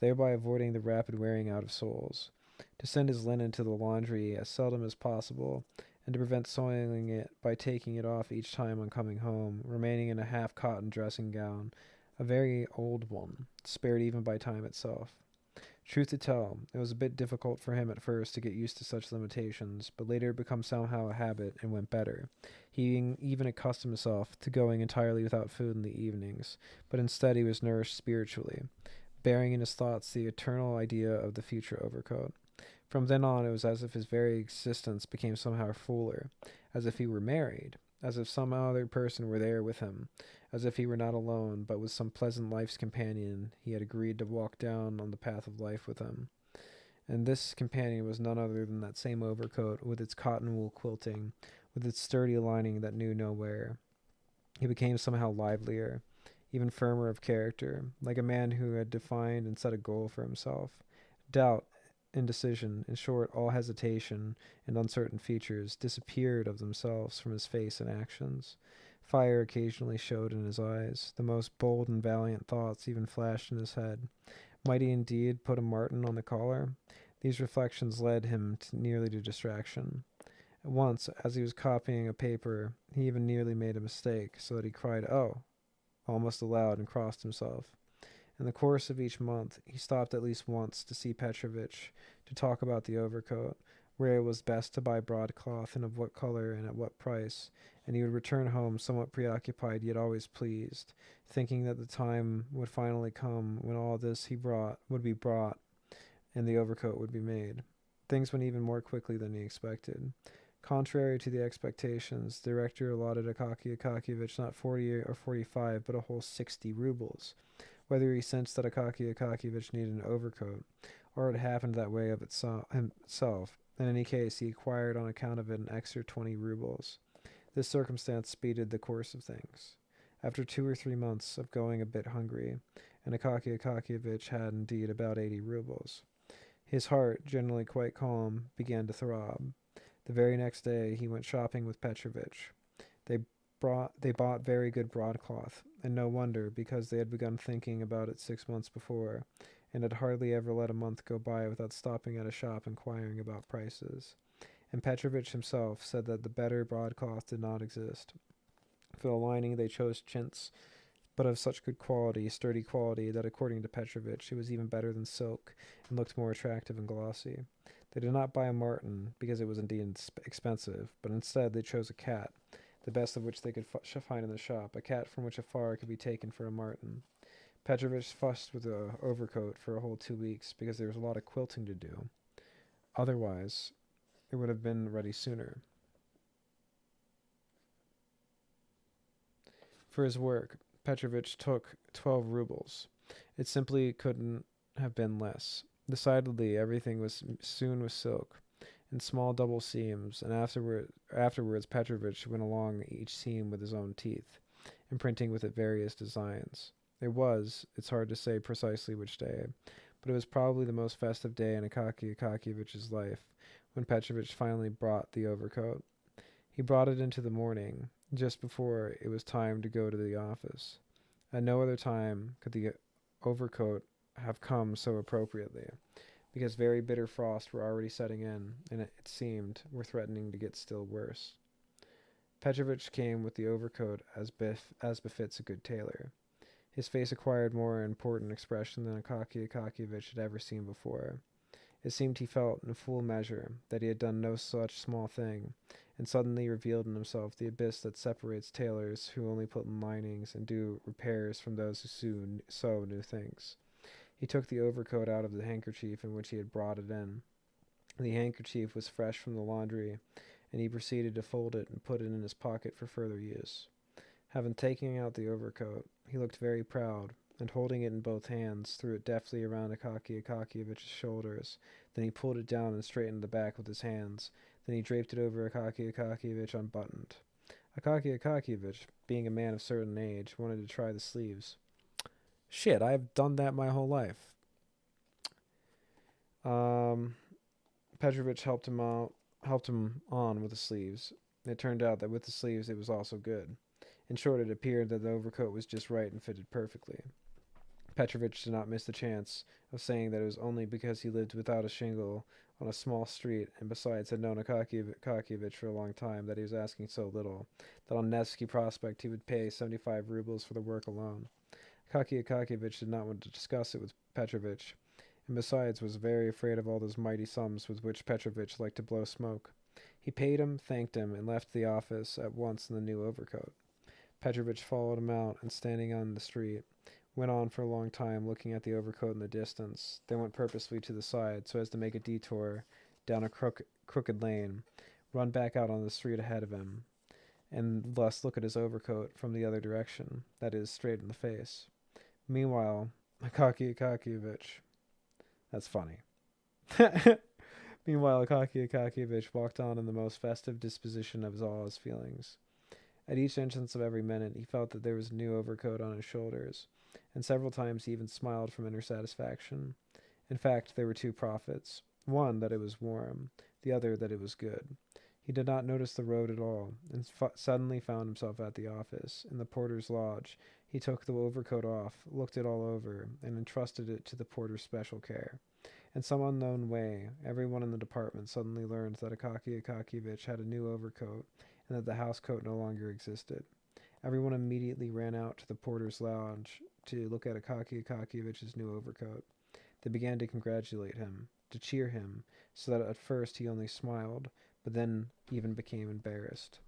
thereby avoiding the rapid wearing out of soles, to send his linen to the laundry as seldom as possible, and to prevent soiling it by taking it off each time on coming home, remaining in a half cotton dressing gown, a very old one, spared even by time itself. Truth to tell, it was a bit difficult for him at first to get used to such limitations, but later it became somehow a habit and went better. He even accustomed himself to going entirely without food in the evenings, but instead he was nourished spiritually, bearing in his thoughts the eternal idea of the future overcoat. From then on, it was as if his very existence became somehow fuller, as if he were married, as if some other person were there with him, as if he were not alone, but with some pleasant life's companion he had agreed to walk down on the path of life with him. And this companion was none other than that same overcoat, with its cotton wool quilting, with its sturdy lining that knew no wear. He became somehow livelier, even firmer of character, like a man who had defined and set a goal for himself. Doubt, indecision, in short, all hesitation and uncertain features disappeared of themselves from his face and actions. Fire occasionally showed in his eyes. The most bold and valiant thoughts even flashed in his head. Might he indeed put a martin on the collar? These reflections led him nearly to distraction. Once, as he was copying a paper, he even nearly made a mistake, so that he cried, "Oh!" almost aloud, and crossed himself. In the course of each month, he stopped at least once to see Petrovich, to talk about the overcoat, where it was best to buy broadcloth, and of what color, and at what price, and he would return home somewhat preoccupied, yet always pleased, thinking that the time would finally come when all this he brought would be brought, and the overcoat would be made. Things went even more quickly than he expected. Contrary to the expectations, the director allotted Akaky Akakiyevich not 40 or 45, but a whole 60 rubles. Whether he sensed that Akaky Akakiyevich needed an overcoat, or it happened that way of himself, in any case he acquired on account of it an extra 20 rubles. This circumstance speeded the course of things. After 2 or 3 months of going a bit hungry, and Akaky Akakiyevich had indeed about 80 rubles, his heart, generally quite calm, began to throb. The very next day he went shopping with Petrovich. They bought very good broadcloth, and no wonder, because they had begun thinking about it 6 months before, and had hardly ever let a month go by without stopping at a shop inquiring about prices. And Petrovich himself said that the better broadcloth did not exist. For the lining they chose chintz, but of such good quality, sturdy quality, that according to Petrovich it was even better than silk, and looked more attractive and glossy. They did not buy a marten, because it was indeed expensive, but instead they chose a cat, the best of which they could find in the shop, a cat from which a far could be taken for a marten. Petrovich fussed with the overcoat for a whole 2 weeks, because there was a lot of quilting to do. Otherwise, it would have been ready sooner. For his work, Petrovich took 12 rubles. It simply couldn't have been less. Decidedly, everything was soon with silk, in small double seams, and afterwards Petrovich went along each seam with his own teeth, imprinting with it various designs. It's hard to say precisely which day, but it was probably the most festive day in Akaky Akakiyevich's life, when Petrovich finally brought the overcoat. He brought it into the morning, just before it was time to go to the office. At no other time could the overcoat have come so appropriately, because very bitter frosts were already setting in, and it seemed were threatening to get still worse. Petrovich came with the overcoat as befits a good tailor. His face acquired more important expression than Akaky Akakiyevich had ever seen before. It seemed he felt, in full measure, that he had done no such small thing, and suddenly revealed in himself the abyss that separates tailors who only put in linings and do repairs from those who sew new things. He took the overcoat out of the handkerchief in which he had brought it in. The handkerchief was fresh from the laundry, and he proceeded to fold it and put it in his pocket for further use. Having taken out the overcoat, he looked very proud, and holding it in both hands, threw it deftly around Akaky Akakiyevich's shoulders. Then he pulled it down and straightened the back with his hands. Then he draped it over Akaky Akakiyevich unbuttoned. Akaky Akakiyevich, being a man of certain age, wanted to try the sleeves. Shit, I've done that my whole life. Petrovich helped him on with the sleeves. It turned out that with the sleeves it was also good. In short, it appeared that the overcoat was just right and fitted perfectly. Petrovich did not miss the chance of saying that it was only because he lived without a shingle on a small street, and besides had known Akakievich for a long time, that he was asking so little, that on Nevsky Prospect he would pay 75 rubles for the work alone. Akaky Akakievich did not want to discuss it with Petrovich, and besides was very afraid of all those mighty sums with which Petrovich liked to blow smoke. He paid him, thanked him, and left the office at once in the new overcoat. Petrovich followed him out, and standing on the street, went on for a long time looking at the overcoat in the distance, then went purposely to the side so as to make a detour down a crooked lane, run back out on the street ahead of him, and thus look at his overcoat from the other direction, that is, straight in the face. Meanwhile, Akaky Akakievich... That's funny. Meanwhile, Akaky Akakievich walked on in the most festive disposition of all his feelings. At each entrance of every minute, he felt that there was a new overcoat on his shoulders, and several times he even smiled from inner satisfaction. In fact, there were two profits: one, that it was warm; the other, that it was good. He did not notice the road at all, and suddenly found himself at the office, in the porter's lodge. He took the overcoat off, looked it all over, and entrusted it to the porter's special care. In some unknown way, everyone in the department suddenly learned that Akaky Akakievich had a new overcoat, and that the house coat no longer existed. Everyone immediately ran out to the porter's lounge to look at Akaky Akakievich's new overcoat. They began to congratulate him, to cheer him, so that at first he only smiled, but then even became embarrassed.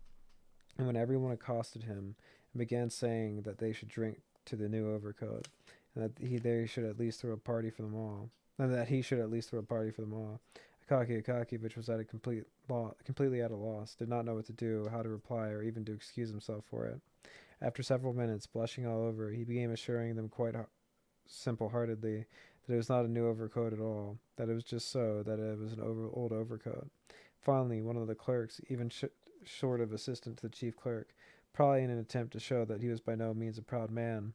And when everyone accosted him and began saying that they should drink to the new overcoat, and that they should at least throw a party for them all, Akaky Akakievich was at a completely at a loss, did not know what to do, how to reply, or even to excuse himself for it. After several minutes, blushing all over, he began assuring them quite simple-heartedly that it was not a new overcoat at all, that it was just so, that it was an old overcoat. Finally, one of the clerks, even short of assistant to the chief clerk, probably in an attempt to show that he was by no means a proud man,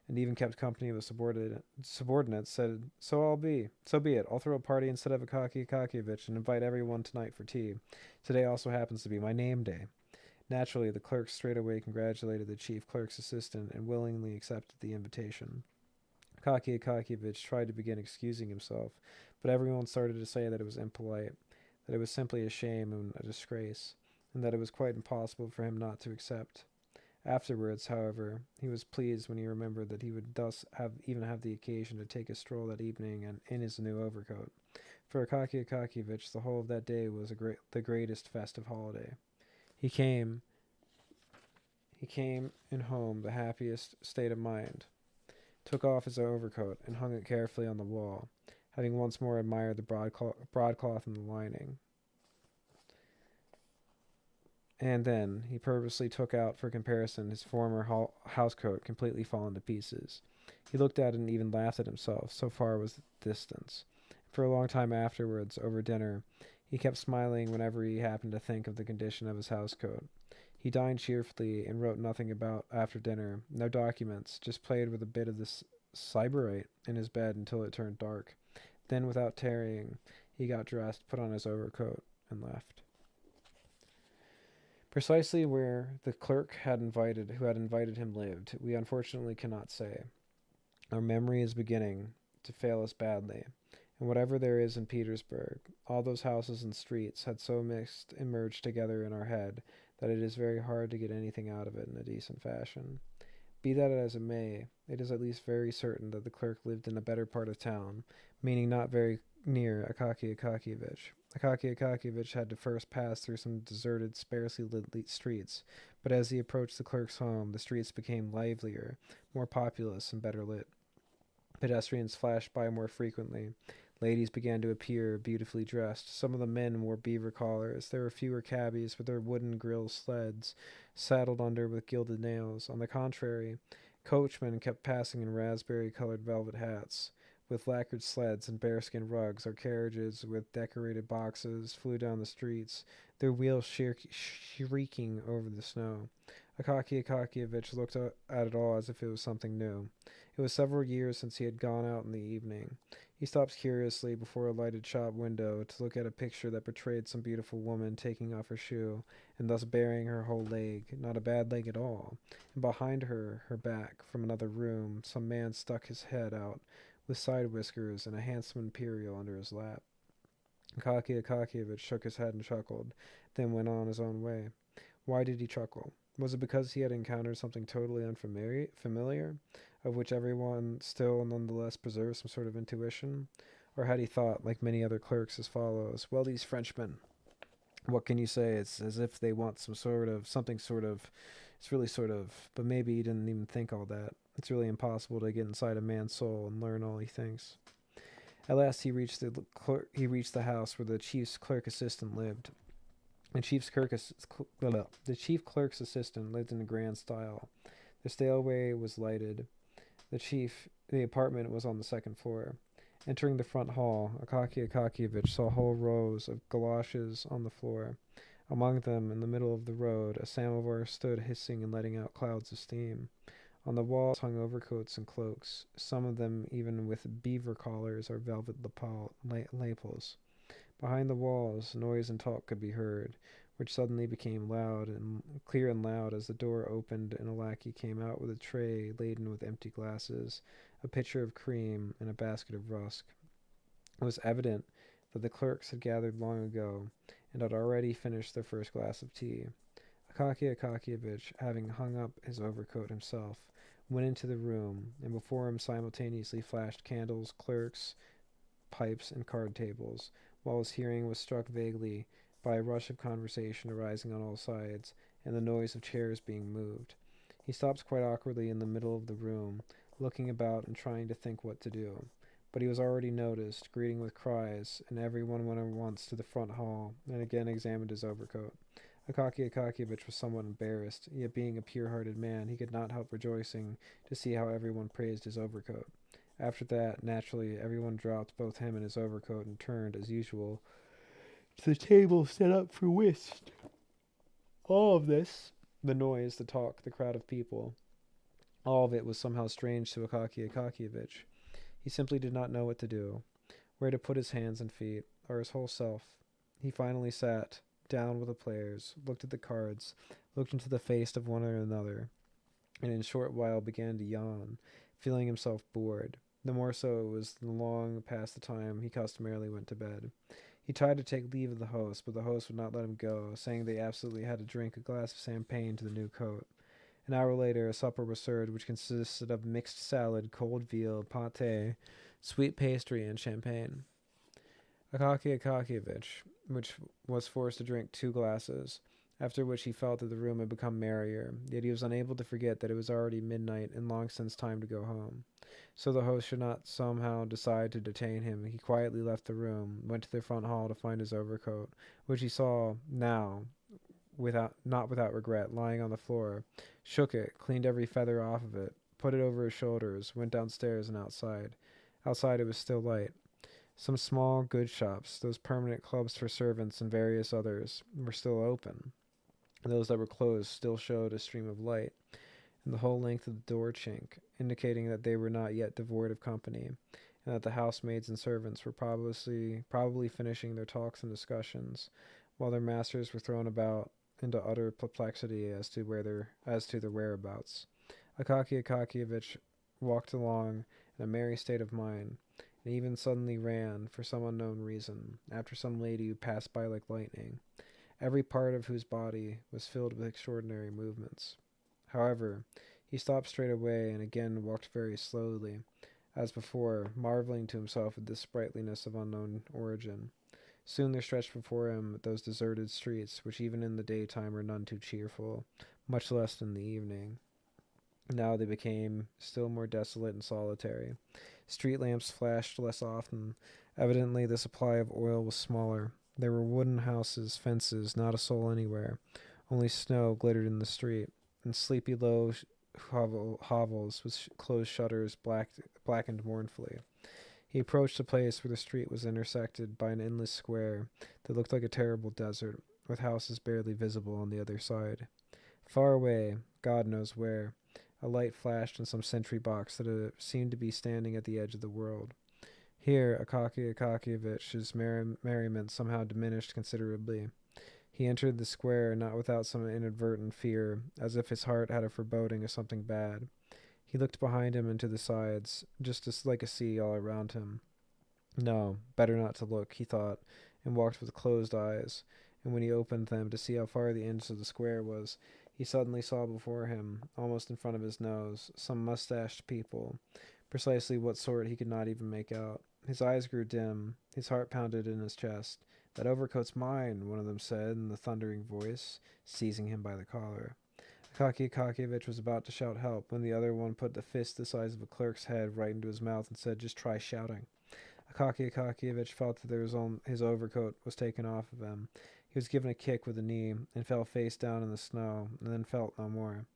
and even kept company with subordinates, said, So be it. I'll throw a party instead of Akaky Akakievich and invite everyone tonight for tea. Today also happens to be my name day. Naturally, the clerk straightway congratulated the chief clerk's assistant and willingly accepted the invitation. Akaky Akakievich tried to begin excusing himself, but everyone started to say that it was impolite, that it was simply a shame and a disgrace, and that it was quite impossible for him not to accept. Afterwards, however, he was pleased when he remembered that he would thus have the occasion to take a stroll that evening and in his new overcoat. For Akaky Akakievich, the whole of that day was the greatest festive holiday. He came in home the happiest state of mind, took off his overcoat, and hung it carefully on the wall, having once more admired the broadcloth and the lining. And then he purposely took out for comparison his former housecoat, completely fallen to pieces. He looked at it and even laughed at himself, so far was the distance. For a long time afterwards, over dinner, he kept smiling whenever he happened to think of the condition of his housecoat. He dined cheerfully and wrote nothing about after dinner, no documents, just played with a bit of the sybarite in his bed until it turned dark. Then, without tarrying, he got dressed, put on his overcoat, and left. Precisely where the clerk who had invited him lived, we unfortunately cannot say. Our memory is beginning to fail us badly, and whatever there is in Petersburg, all those houses and streets had so mixed and merged together in our head that it is very hard to get anything out of it in a decent fashion. Be that as it may, it is at least very certain that the clerk lived in a better part of town, meaning not very near Akaky Akakievich. Akaky Akakievich had to first pass through some deserted, sparsely lit streets, but as he approached the clerk's home, the streets became livelier, more populous, and better lit. Pedestrians flashed by more frequently. Ladies began to appear, beautifully dressed. Some of the men wore beaver collars. There were fewer cabbies with their wooden grill sleds, saddled under with gilded nails. On the contrary, Coachmen kept passing in raspberry-colored velvet hats. With lacquered sleds and bearskin rugs, our carriages with decorated boxes flew down the streets, their wheels shrieking over the snow. Akaky Akakievich looked at it all as if it was something new. It was several years since he had gone out in the evening. He stopped curiously before a lighted shop window to look at a picture that portrayed some beautiful woman taking off her shoe, and thus baring her whole leg, not a bad leg at all. And behind her, her back, from another room, some man stuck his head out, with side whiskers and a handsome imperial under his lap. Akaky Akakievich shook his head and chuckled, then went on his own way. Why did he chuckle? Was it because he had encountered something totally unfamiliar, of which everyone still nonetheless preserves some sort of intuition? Or had he thought, like many other clerks, as follows: well, these Frenchmen, what can you say? It's as if they want it's really sort of, but maybe he didn't even think all that. It's really impossible to get inside a man's soul and learn all he thinks. At last he reached the house where the chief's clerk assistant lived. The chief clerk's assistant lived in a grand style. The stairway was lighted. The apartment was on the second floor. Entering the front hall, Akaky Akakievich saw whole rows of galoshes on the floor. Among them, in the middle of the road, a samovar stood hissing and letting out clouds of steam. On the walls hung overcoats and cloaks, some of them even with beaver collars or velvet lapels. Behind the walls, noise and talk could be heard, which suddenly became clear and loud as the door opened and a lackey came out with a tray laden with empty glasses, a pitcher of cream, and a basket of rusk. It was evident that the clerks had gathered long ago and had already finished their first glass of tea. Akaky Akakievich, having hung up his overcoat himself, went into the room, and before him simultaneously flashed candles, clerks, pipes, and card tables, while his hearing was struck vaguely by a rush of conversation arising on all sides, and the noise of chairs being moved. He stopped quite awkwardly in the middle of the room, looking about and trying to think what to do. But he was already noticed, greeting with cries, and everyone went at once to the front hall, and again examined his overcoat. Akaky Akakievich was somewhat embarrassed, yet being a pure-hearted man, he could not help rejoicing to see how everyone praised his overcoat. After that, naturally, everyone dropped both him and his overcoat and turned, as usual, to the table set up for whist. All of this, the noise, the talk, the crowd of people, all of it was somehow strange to Akaky Akakievich. He simply did not know what to do, where to put his hands and feet, or his whole self. He finally sat down with the players, looked at the cards, looked into the face of one another, and in a short while began to yawn, feeling himself bored. The more so it was long past the time he customarily went to bed. He tried to take leave of the host, but the host would not let him go, saying they absolutely had to drink a glass of champagne to the new coat. An hour later, a supper was served, which consisted of mixed salad, cold veal, pâté, sweet pastry, and champagne. Akaky Akakievich, which was forced to drink 2 glasses, after which he felt that the room had become merrier, yet he was unable to forget that it was already midnight and long since time to go home. So the host should not somehow decide to detain him, he quietly left the room, went to the front hall to find his overcoat, which he saw now, not without regret, lying on the floor, shook it, cleaned every feather off of it, put it over his shoulders, went downstairs and outside. Outside it was still light. Some small goods shops, those permanent clubs for servants and various others, were still open. Those that were closed still showed a stream of light in the whole length of the door chink, indicating that they were not yet devoid of company, and that the housemaids and servants were probably finishing their talks and discussions, while their masters were thrown about into utter perplexity as to their whereabouts. Akaky Akakievich walked along in a merry state of mind, and even suddenly ran, for some unknown reason, after some lady who passed by like lightning, every part of whose body was filled with extraordinary movements. However, he stopped straight away and again walked very slowly, as before, marveling to himself at this sprightliness of unknown origin. Soon there stretched before him those deserted streets, which even in the daytime are none too cheerful, much less in the evening. Now they became still more desolate and solitary. Street lamps flashed less often. Evidently the supply of oil was smaller. There were wooden houses, fences, not a soul anywhere. Only snow glittered in the street, and sleepy low hovels with closed shutters blackened mournfully. He approached a place where the street was intersected by an endless square that looked like a terrible desert, with houses barely visible on the other side. Far away, God knows where, a light flashed in some sentry box that seemed to be standing at the edge of the world. Here, Akaky Akakiyevich's merriment somehow diminished considerably. He entered the square not without some inadvertent fear, as if his heart had a foreboding of something bad. He looked behind him and to the sides, just as like a sea all around him. No, better not to look, he thought, and walked with closed eyes. And when he opened them to see how far the end of the square was, he suddenly saw before him, almost in front of his nose, some mustached people. Precisely what sort he could not even make out. His eyes grew dim. His heart pounded in his chest. "That overcoat's mine," one of them said in a thundering voice, seizing him by the collar. Akaky Akakiyevich was about to shout help when the other one put a fist the size of a clerk's head right into his mouth and said, "Just try shouting." Akaky Akakiyevich felt that his overcoat was taken off of him. He was given a kick with a knee and fell face down in the snow, and then felt no more.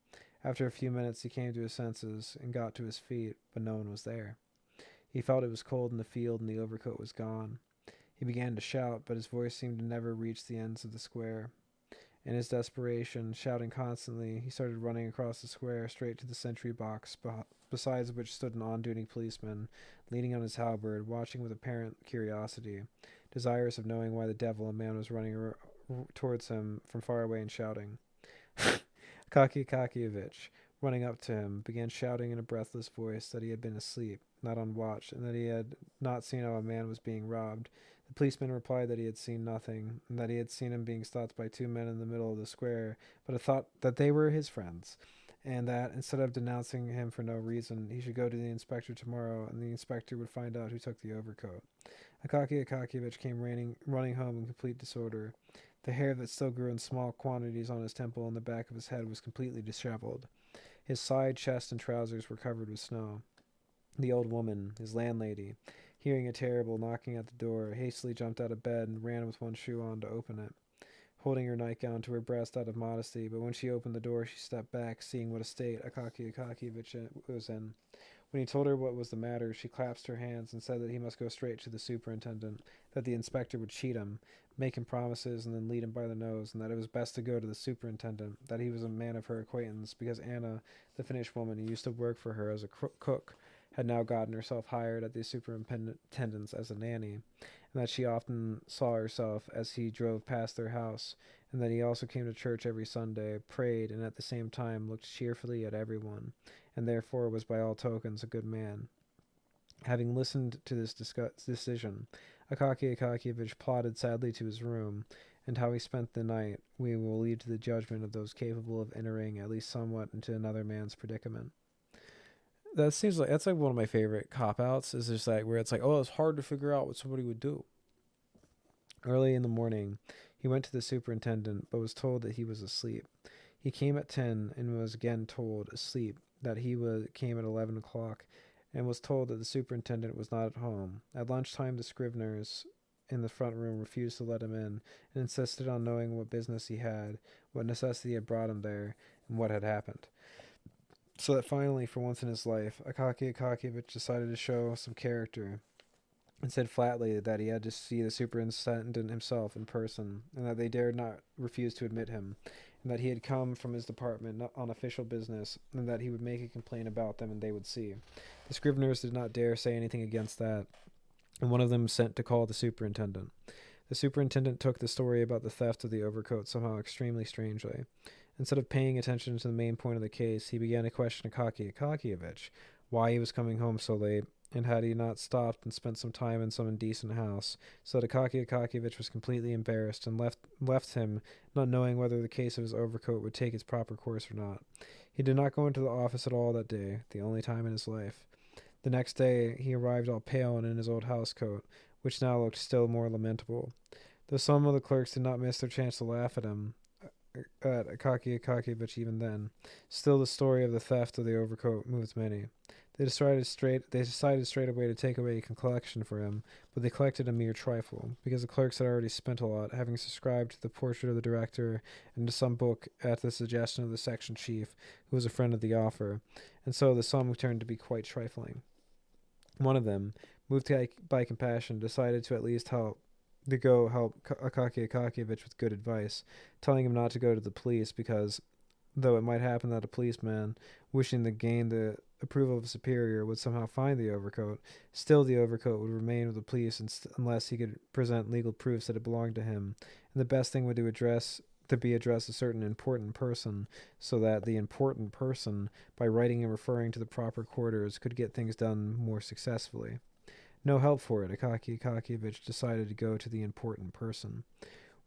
After a few minutes he came to his senses and got to his feet, but no one was there. He felt it was cold in the field and the overcoat was gone. He began to shout, but his voice seemed to never reach the ends of the square. In his desperation, shouting constantly, he started running across the square straight to the sentry box, beside which stood an on-duty policeman, leaning on his halberd, watching with apparent curiosity, desirous of knowing why the devil a man was running towards him from far away and shouting. Akaky Akakiyevich, running up to him, began shouting in a breathless voice that he had been asleep, not on watch, and that he had not seen how a man was being robbed. The policeman replied that he had seen nothing, and that he had seen him being stopped by two men in the middle of the square, but had thought that they were his friends, and that, instead of denouncing him for no reason, he should go to the inspector tomorrow, and the inspector would find out who took the overcoat. Akaky Akakiyevich came running home in complete disorder. The hair that still grew in small quantities on his temple and the back of his head was completely disheveled. His side, chest, and trousers were covered with snow. The old woman, his landlady, hearing a terrible knocking at the door, hastily jumped out of bed and ran with one shoe on to open it, holding her nightgown to her breast out of modesty, but when she opened the door she stepped back, seeing what a state Akaky Akakiyevich was in. When he told her what was the matter, she clasped her hands and said that he must go straight to the superintendent, that the inspector would cheat him, make him promises, and then lead him by the nose, and that it was best to go to the superintendent, that he was a man of her acquaintance, because Anna, the Finnish woman who used to work for her as a cook, had now gotten herself hired at the superintendent's as a nanny, and that she often saw herself as he drove past their house, and that he also came to church every Sunday, prayed, and at the same time looked cheerfully at everyone, and therefore was by all tokens a good man. Having listened to this decision, Akaky Akakiyevich plodded sadly to his room, and how he spent the night we will leave to the judgment of those capable of entering at least somewhat into another man's predicament. That seems like that's like one of my favorite cop outs. Is just like where it's like, oh, it's hard to figure out what somebody would do. Early in the morning, he went to the superintendent, but was told that he was asleep. He came at 10 and was again told, asleep, that came at 11 o'clock, and was told that the superintendent was not at home. At lunchtime, the scriveners in the front room refused to let him in, and insisted on knowing what business he had, what necessity had brought him there, and what had happened. So that finally, for once in his life, Akaky Akakiyevich decided to show some character, and said flatly that he had to see the superintendent himself in person, and that they dared not refuse to admit him, and that he had come from his department on official business, and that he would make a complaint about them and they would see. The scriveners did not dare say anything against that, and one of them sent to call the superintendent. The superintendent took the story about the theft of the overcoat somehow extremely strangely. Instead of paying attention to the main point of the case, he began to question Akaky Akakiyevich, why he was coming home so late, and had he not stopped and spent some time in some indecent house, so that Akaky Akakiyevich was completely embarrassed and left him, not knowing whether the case of his overcoat would take its proper course or not. He did not go into the office at all that day, the only time in his life. The next day he arrived all pale and in his old house coat, which now looked still more lamentable. Though some of the clerks did not miss their chance to laugh at him, at Akaky Akakiyevich even then, still the story of the theft of the overcoat moved many. They decided straight away to take away a collection for him, but they collected a mere trifle, because the clerks had already spent a lot, having subscribed to the portrait of the director and to some book at the suggestion of the section chief, who was a friend of the author, and so the sum turned to be quite trifling. One of them, moved by compassion, decided to at least help Akaky Akakiyevich with good advice, telling him not to go to the police because, though it might happen that a policeman, wishing to gain the approval of a superior, would somehow find the overcoat, still the overcoat would remain with the police unless he could present legal proofs that it belonged to him, and the best thing would be addressed a certain important person, so that the important person, by writing and referring to the proper quarters, could get things done more successfully. No help for it, Akaky Akakiyevich decided to go to the important person.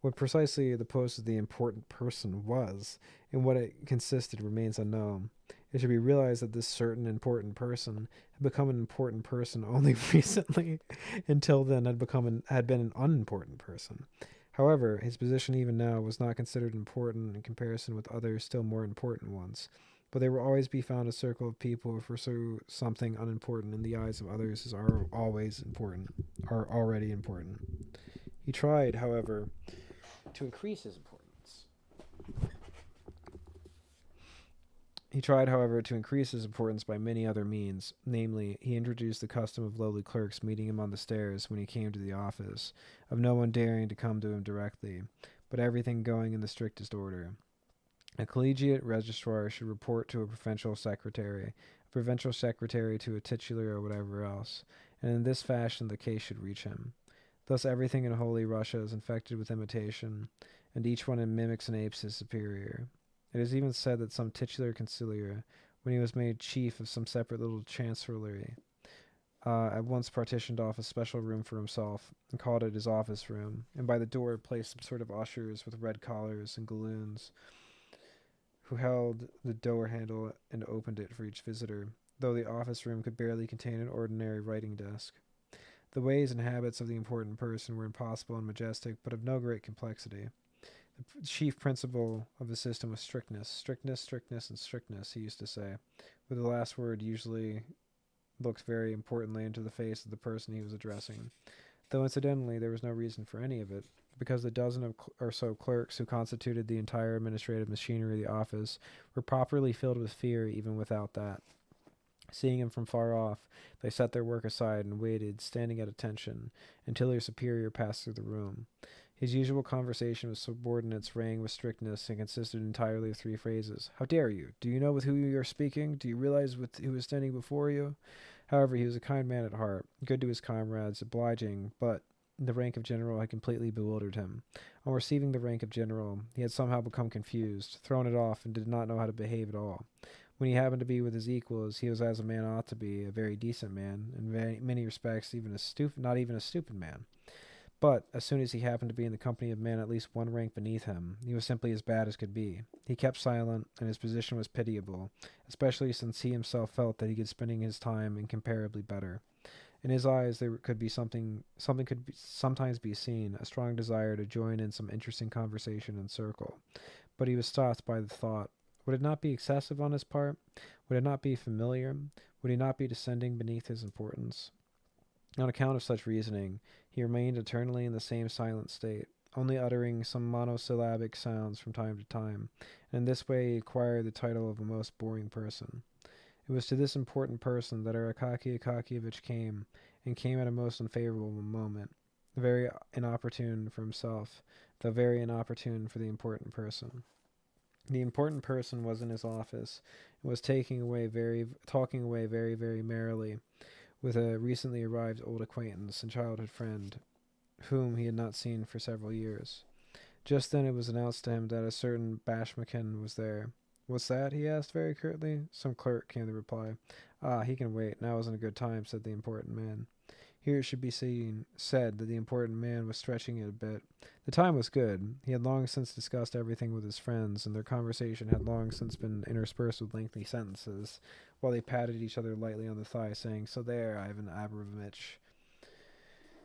What precisely the post of the important person was, and what it consisted, remains unknown. It should be realized that this certain important person had become an important person only recently. Until then, had been an unimportant person. However, his position even now was not considered important in comparison with other still more important ones. But there will always be found a circle of people who pursue something unimportant in the eyes of others as are already important. He tried, however, to increase his importance. By many other means. Namely, he introduced the custom of lowly clerks meeting him on the stairs when he came to the office, of no one daring to come to him directly, but everything going in the strictest order. A collegiate registrar should report to a provincial secretary to a titular or whatever else, and in this fashion the case should reach him. Thus everything in Holy Russia is infected with imitation, and each one mimics and apes his superior. It is even said that some titular conciliar, when he was made chief of some separate little chancellery, at once partitioned off a special room for himself, and called it his office room, and by the door placed some sort of ushers with red collars and galloons, who held the door handle and opened it for each visitor, though the office room could barely contain an ordinary writing desk. The ways and habits of the important person were impossible and majestic, but of no great complexity. The chief principle of the system was strictness, strictness, strictness, and strictness, he used to say, with the last word usually looked very importantly into the face of the person he was addressing, though incidentally there was no reason for any of it, because the dozen or so clerks who constituted the entire administrative machinery of the office were properly filled with fear even without that. Seeing him from far off, they set their work aside and waited, standing at attention, until their superior passed through the room. His usual conversation with subordinates rang with strictness and consisted entirely of three phrases. How dare you? Do you know with whom you are speaking? Do you realize who is standing before you? However, he was a kind man at heart, good to his comrades, obliging, but the rank of general had completely bewildered him. On receiving the rank of general, he had somehow become confused, thrown it off, and did not know how to behave at all. When he happened to be with his equals, he was as a man ought to be, a very decent man, in many respects not even a stupid man. But, as soon as he happened to be in the company of men at least one rank beneath him, he was simply as bad as could be. He kept silent, and his position was pitiable, especially since he himself felt that he could spending his time incomparably better. In his eyes there could be something could sometimes be seen, a strong desire to join in some interesting conversation and circle. But he was stopped by the thought, would it not be excessive on his part? Would it not be familiar? Would he not be descending beneath his importance? On account of such reasoning, he remained eternally in the same silent state, only uttering some monosyllabic sounds from time to time, and in this way he acquired the title of a most boring person. It was to this important person that our Akaky Akakiyevich came, and came at a most unfavorable moment, very inopportune for himself, though very inopportune for the important person. The important person was in his office, and was talking away very, very merrily with a recently arrived old acquaintance and childhood friend, whom he had not seen for several years. Just then it was announced to him that a certain Bashmakin was there. What's that? He asked very curtly. Some clerk, came the reply. Ah, he can wait. Now isn't a good time, said the important man. Here it should be said that the important man was stretching it a bit. The time was good. He had long since discussed everything with his friends, and their conversation had long since been interspersed with lengthy sentences, while they patted each other lightly on the thigh, saying, So there, Ivan Abramovich.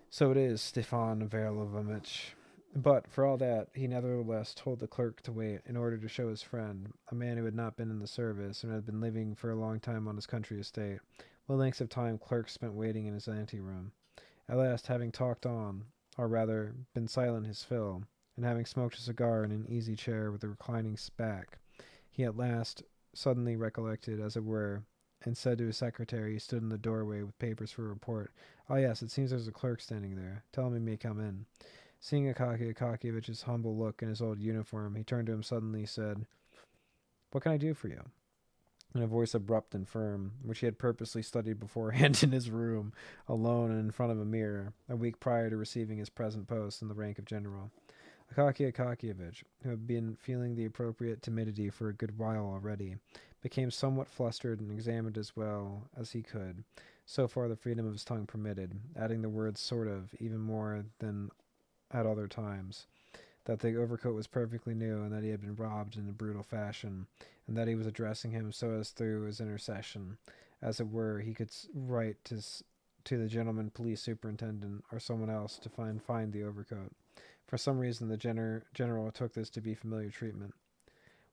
So it is, Stefan Verilovich. But, for all that, he nevertheless told the clerk to wait, in order to show his friend, a man who had not been in the service, and had been living for a long time on his country estate, what lengths of time clerks spent waiting in his anteroom. At last, having talked on, or rather been silent his fill, and having smoked a cigar in an easy chair with a reclining back, he at last suddenly recollected, as it were, and said to his secretary, who stood in the doorway with papers for a report, "Ah, yes, it seems there's a clerk standing there. Tell him he may come in." Seeing Akaky Akakiyevich's humble look in his old uniform, he turned to him suddenly and said, "What can I do for you?" In a voice abrupt and firm, which he had purposely studied beforehand in his room, alone and in front of a mirror, a week prior to receiving his present post in the rank of general. Akaky Akakiyevich, who had been feeling the appropriate timidity for a good while already, became somewhat flustered and examined as well as he could, so far the freedom of his tongue permitted, adding the words sort of, even more than at other times, that the overcoat was perfectly new and that he had been robbed in a brutal fashion, and that he was addressing him so as through his intercession, as it were, he could write to the gentleman police superintendent or someone else to find the overcoat. For some reason, the general took this to be familiar treatment.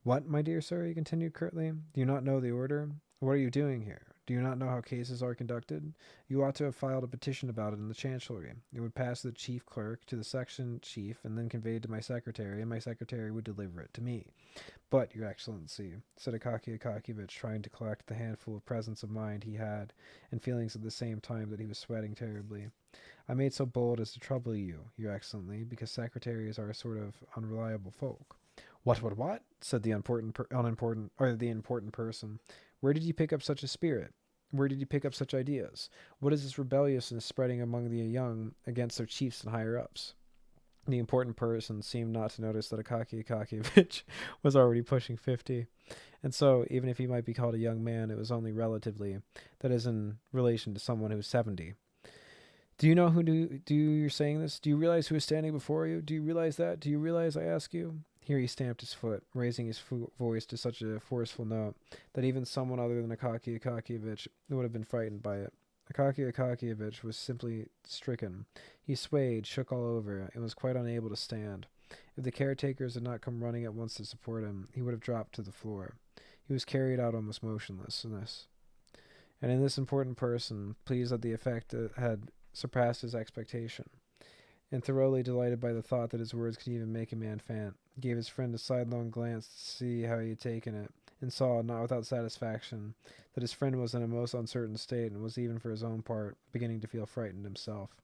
"What, my dear sir?" he continued curtly. "Do you not know the order? What are you doing here? Do you not know how cases are conducted? You ought to have filed a petition about it in the chancellery. It would pass to the chief clerk, to the section chief, and then conveyed to my secretary, and my secretary would deliver it to me. But, your excellency," said Akaky Akakiyevich, trying to collect the handful of presence of mind he had, and feelings at the same time that he was sweating terribly, "I made so bold as to trouble you, your excellency, because secretaries are a sort of unreliable folk." What? Said the the important person. "Where did you pick up such a spirit? Where did you pick up such ideas? What is this rebelliousness spreading among the young against their chiefs and higher ups?" The important person seemed not to notice that Akaky Akakiyevich was already pushing 50, and so, even if he might be called a young man, it was only relatively, that is, in relation to someone who was 70. "Do you know you're saying this? Do you realize who is standing before you? Do you realize that? Do you realize, I ask you?" Here he stamped his foot, raising his voice to such a forceful note that even someone other than Akaky Akakiyevich would have been frightened by it. Akaky Akakiyevich was simply stricken. He swayed, shook all over, and was quite unable to stand. If the caretakers had not come running at once to support him, he would have dropped to the floor. He was carried out almost motionless. And in this important person, pleased that the effect had surpassed his expectation, and thoroughly delighted by the thought that his words could even make a man faint, gave his friend a sidelong glance to see how he had taken it, and saw, not without satisfaction, that his friend was in a most uncertain state, and was, even for his own part, beginning to feel frightened himself.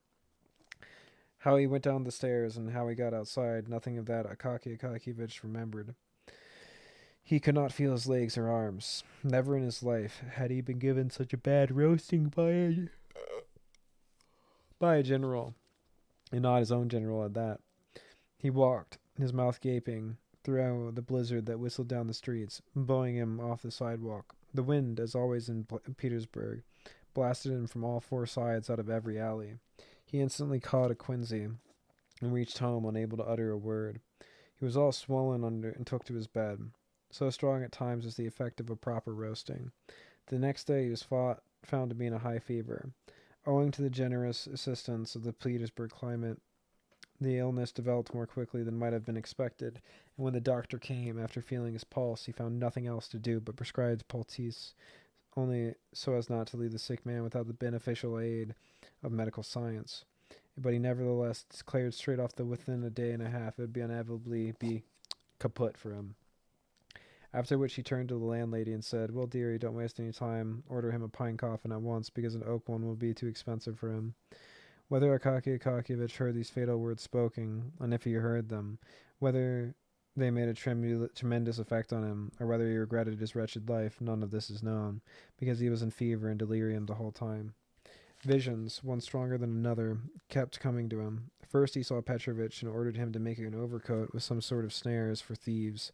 How he went down the stairs and how he got outside, nothing of that Akaky Akakiyevich remembered. He could not feel his legs or arms. Never in his life had he been given such a bad roasting by a general, and not his own general at that. He walked, his mouth gaping, through the blizzard that whistled down the streets, blowing him off the sidewalk. The wind, as always in Petersburg, blasted him from all four sides out of every alley. He instantly caught a quinsy and reached home unable to utter a word. He was all swollen under and took to his bed. So strong at times was the effect of a proper roasting. The next day he was found to be in a high fever. Owing to the generous assistance of the Petersburg climate, the illness developed more quickly than might have been expected, and when the doctor came, after feeling his pulse, he found nothing else to do but prescribed poultice, only so as not to leave the sick man without the beneficial aid of medical science. But he nevertheless declared straight off that within a day and a half it would inevitably be kaput for him. After which he turned to the landlady and said, "Well, dearie, don't waste any time. Order him a pine coffin at once, because an oak one will be too expensive for him." Whether Akaky Akakiyevich heard these fatal words spoken, and if he heard them, whether they made a tremendous effect on him, or whether he regretted his wretched life, none of this is known, because he was in fever and delirium the whole time. Visions, one stronger than another, kept coming to him. First he saw Petrovich and ordered him to make an overcoat with some sort of snares for thieves,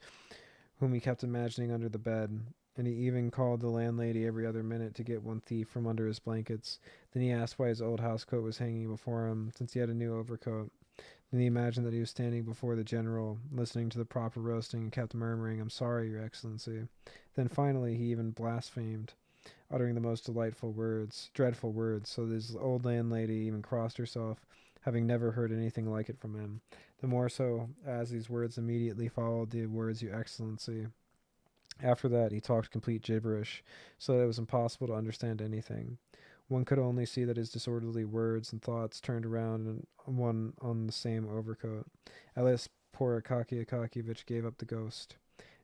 whom he kept imagining under the bed, and he even called the landlady every other minute to get one thief from under his blankets. Then he asked why his old housecoat was hanging before him, since he had a new overcoat. Then he imagined that he was standing before the general, listening to the proper roasting, and kept murmuring, "I'm sorry, your excellency." Then finally he even blasphemed, uttering the most dreadful words, so that his old landlady even crossed herself, having never heard anything like it from him. The more so as these words immediately followed the words, "your excellency." After that, he talked complete gibberish, so that it was impossible to understand anything. One could only see that his disorderly words and thoughts turned around in one on the same overcoat. At last, poor Akaky Akakiyevich gave up the ghost.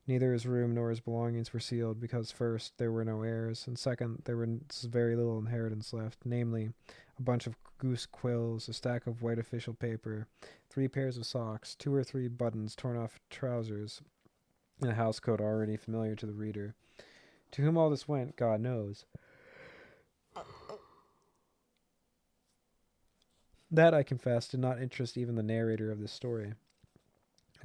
Neither his room nor his belongings were sealed because, first, there were no heirs, and second, there was very little inheritance left, namely, a bunch of goose quills, a stack of white official paper, 3 pairs of socks, 2 or 3 buttons torn off trousers, and a house coat already familiar to the reader. To whom all this went, God knows. That, I confess, did not interest even the narrator of this story.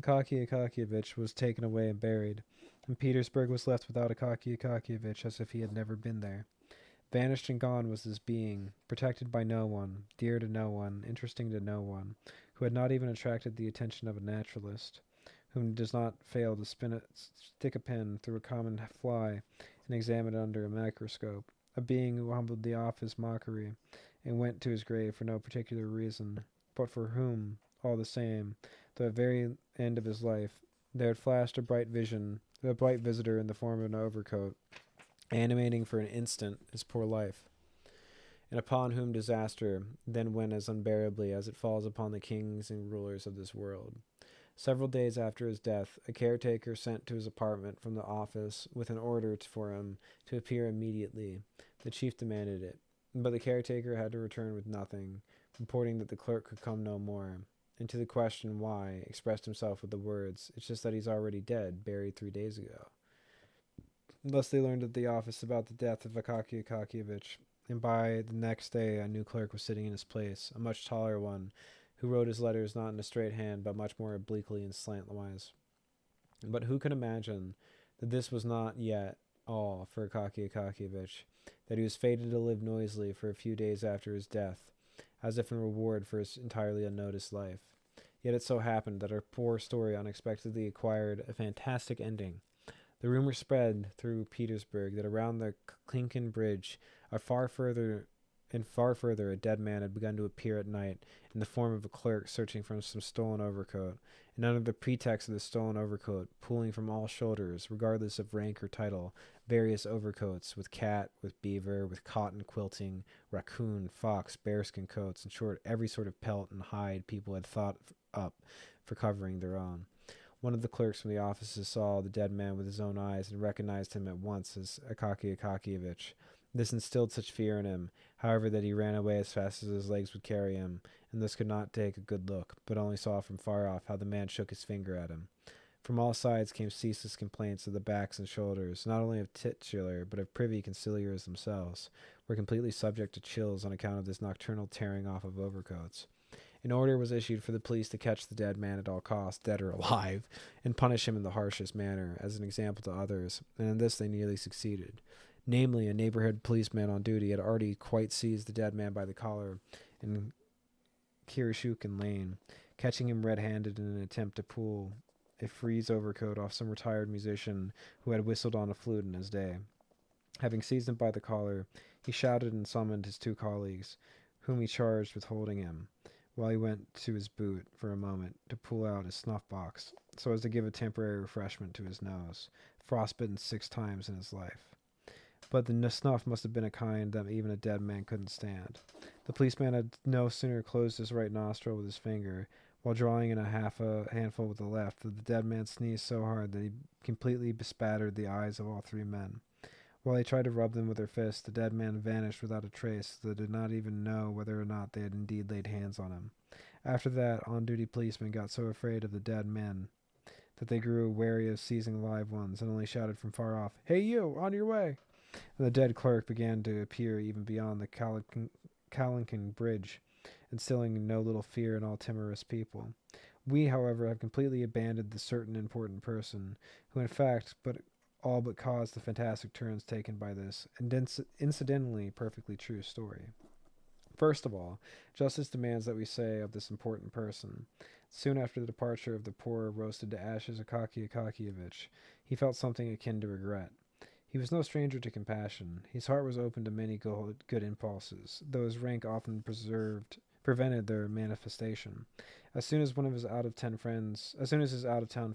Akaky Akakiyevich was taken away and buried, and Petersburg was left without Akaky Akakiyevich as if he had never been there. Vanished and gone was this being, protected by no one, dear to no one, interesting to no one, who had not even attracted the attention of a naturalist, whom does not fail to stick a pen through a common fly and examine it under a microscope, a being who humbled the office mockery and went to his grave for no particular reason, but for whom, all the same, to the very end of his life, there had flashed a bright visitor in the form of an overcoat, animating for an instant his poor life, and upon whom disaster then went as unbearably as it falls upon the kings and rulers of this world. Several days after his death, a caretaker sent to his apartment from the office with an order for him to appear immediately. The chief demanded it, but the caretaker had to return with nothing, reporting that the clerk could come no more, and to the question why, expressed himself with the words, "It's just that he's already dead, buried 3 days ago." Thus they learned at the office about the death of Akaky Akakiyevich, and by the next day a new clerk was sitting in his place, a much taller one, who wrote his letters not in a straight hand, but much more obliquely and slantwise. But who could imagine that this was not yet all for Akaky Akakiyevich, that he was fated to live noisily for a few days after his death, as if in reward for his entirely unnoticed life. Yet it so happened that our poor story unexpectedly acquired a fantastic ending. The rumor spread through Petersburg that around the Klinkin Bridge, far further, a dead man had begun to appear at night in the form of a clerk searching for some stolen overcoat, and under the pretext of the stolen overcoat, pulling from all shoulders, regardless of rank or title, various overcoats with cat, with beaver, with cotton quilting, raccoon, fox, bearskin coats, in short, every sort of pelt and hide people had thought up for covering their own. One of the clerks from the offices saw the dead man with his own eyes and recognized him at once as Akaky Akakiyevich. This instilled such fear in him, however, that he ran away as fast as his legs would carry him, and thus could not take a good look, but only saw from far off how the man shook his finger at him. From all sides came ceaseless complaints of the backs and shoulders, not only of titular, but of privy conciliars themselves, were completely subject to chills on account of this nocturnal tearing off of overcoats. An order was issued for the police to catch the dead man at all costs, dead or alive, and punish him in the harshest manner, as an example to others, and in this they nearly succeeded. Namely, a neighborhood policeman on duty had already quite seized the dead man by the collar in Kirishukin Lane, catching him red-handed in an attempt to pull a frieze overcoat off some retired musician who had whistled on a flute in his day. Having seized him by the collar, he shouted and summoned his 2 colleagues, whom he charged with holding him, while he went to his boot for a moment to pull out his snuff-box, so as to give a temporary refreshment to his nose, frostbitten 6 times in his life. But the snuff must have been a kind that even a dead man couldn't stand. The policeman had no sooner closed his right nostril with his finger, while drawing in a handful with the left, that the dead man sneezed so hard that he completely bespattered the eyes of all 3 men. While they tried to rub them with their fists, the dead man vanished without a trace, so they did not even know whether or not they had indeed laid hands on him. After that, on-duty policemen got so afraid of the dead men that they grew wary of seizing live ones, and only shouted from far off, "Hey you, on your way!" And the dead clerk began to appear even beyond the Kalinkin Bridge, instilling no little fear in all timorous people. We, however, have completely abandoned the certain important person, who in fact all but caused the fantastic turns taken by this, and incidentally perfectly true story. First of all, justice demands that we say of this important person, soon after the departure of the poor roasted to ashes Akaky Akakiyevich, he felt something akin to regret. He was no stranger to compassion. His heart was open to many good impulses, though his rank often prevented their manifestation. As soon as his out-of-town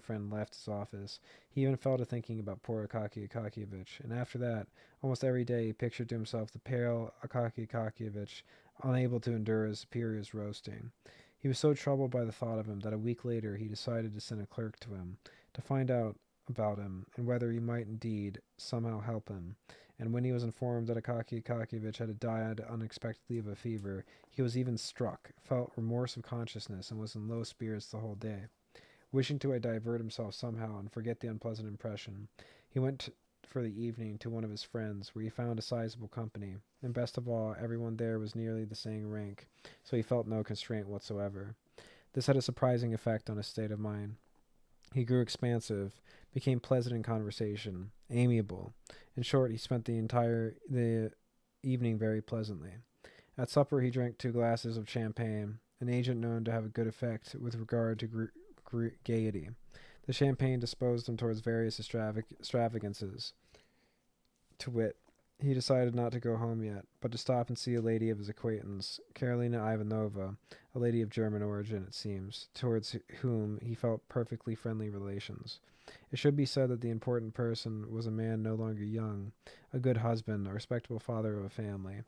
friend left his office, he even fell to thinking about poor Akaki Akakievich, and after that, almost every day he pictured to himself the pale Akaki Akakievich, unable to endure his superior's roasting. He was so troubled by the thought of him that a week later he decided to send a clerk to him to find out about him and whether he might indeed somehow help him. And when he was informed that Akaki Akakievich had died unexpectedly of a fever, he was even struck, felt remorse of consciousness, and was in low spirits the whole day. Wishing to divert himself somehow and forget the unpleasant impression, he went for the evening to one of his friends, where he found a sizable company, and best of all, everyone there was nearly the same rank, so he felt no constraint whatsoever. This had a surprising effect on his state of mind. He grew expansive, became pleasant in conversation, amiable. In short, he spent the evening very pleasantly. At supper, he drank 2 glasses of champagne, an agent known to have a good effect with regard to gaiety. The champagne disposed him towards various extravagances. To wit, he decided not to go home yet, but to stop and see a lady of his acquaintance, Karolina Ivanova, a lady of German origin, it seems, towards whom he felt perfectly friendly relations. It should be said that the important person was a man no longer young, a good husband, a respectable father of a family.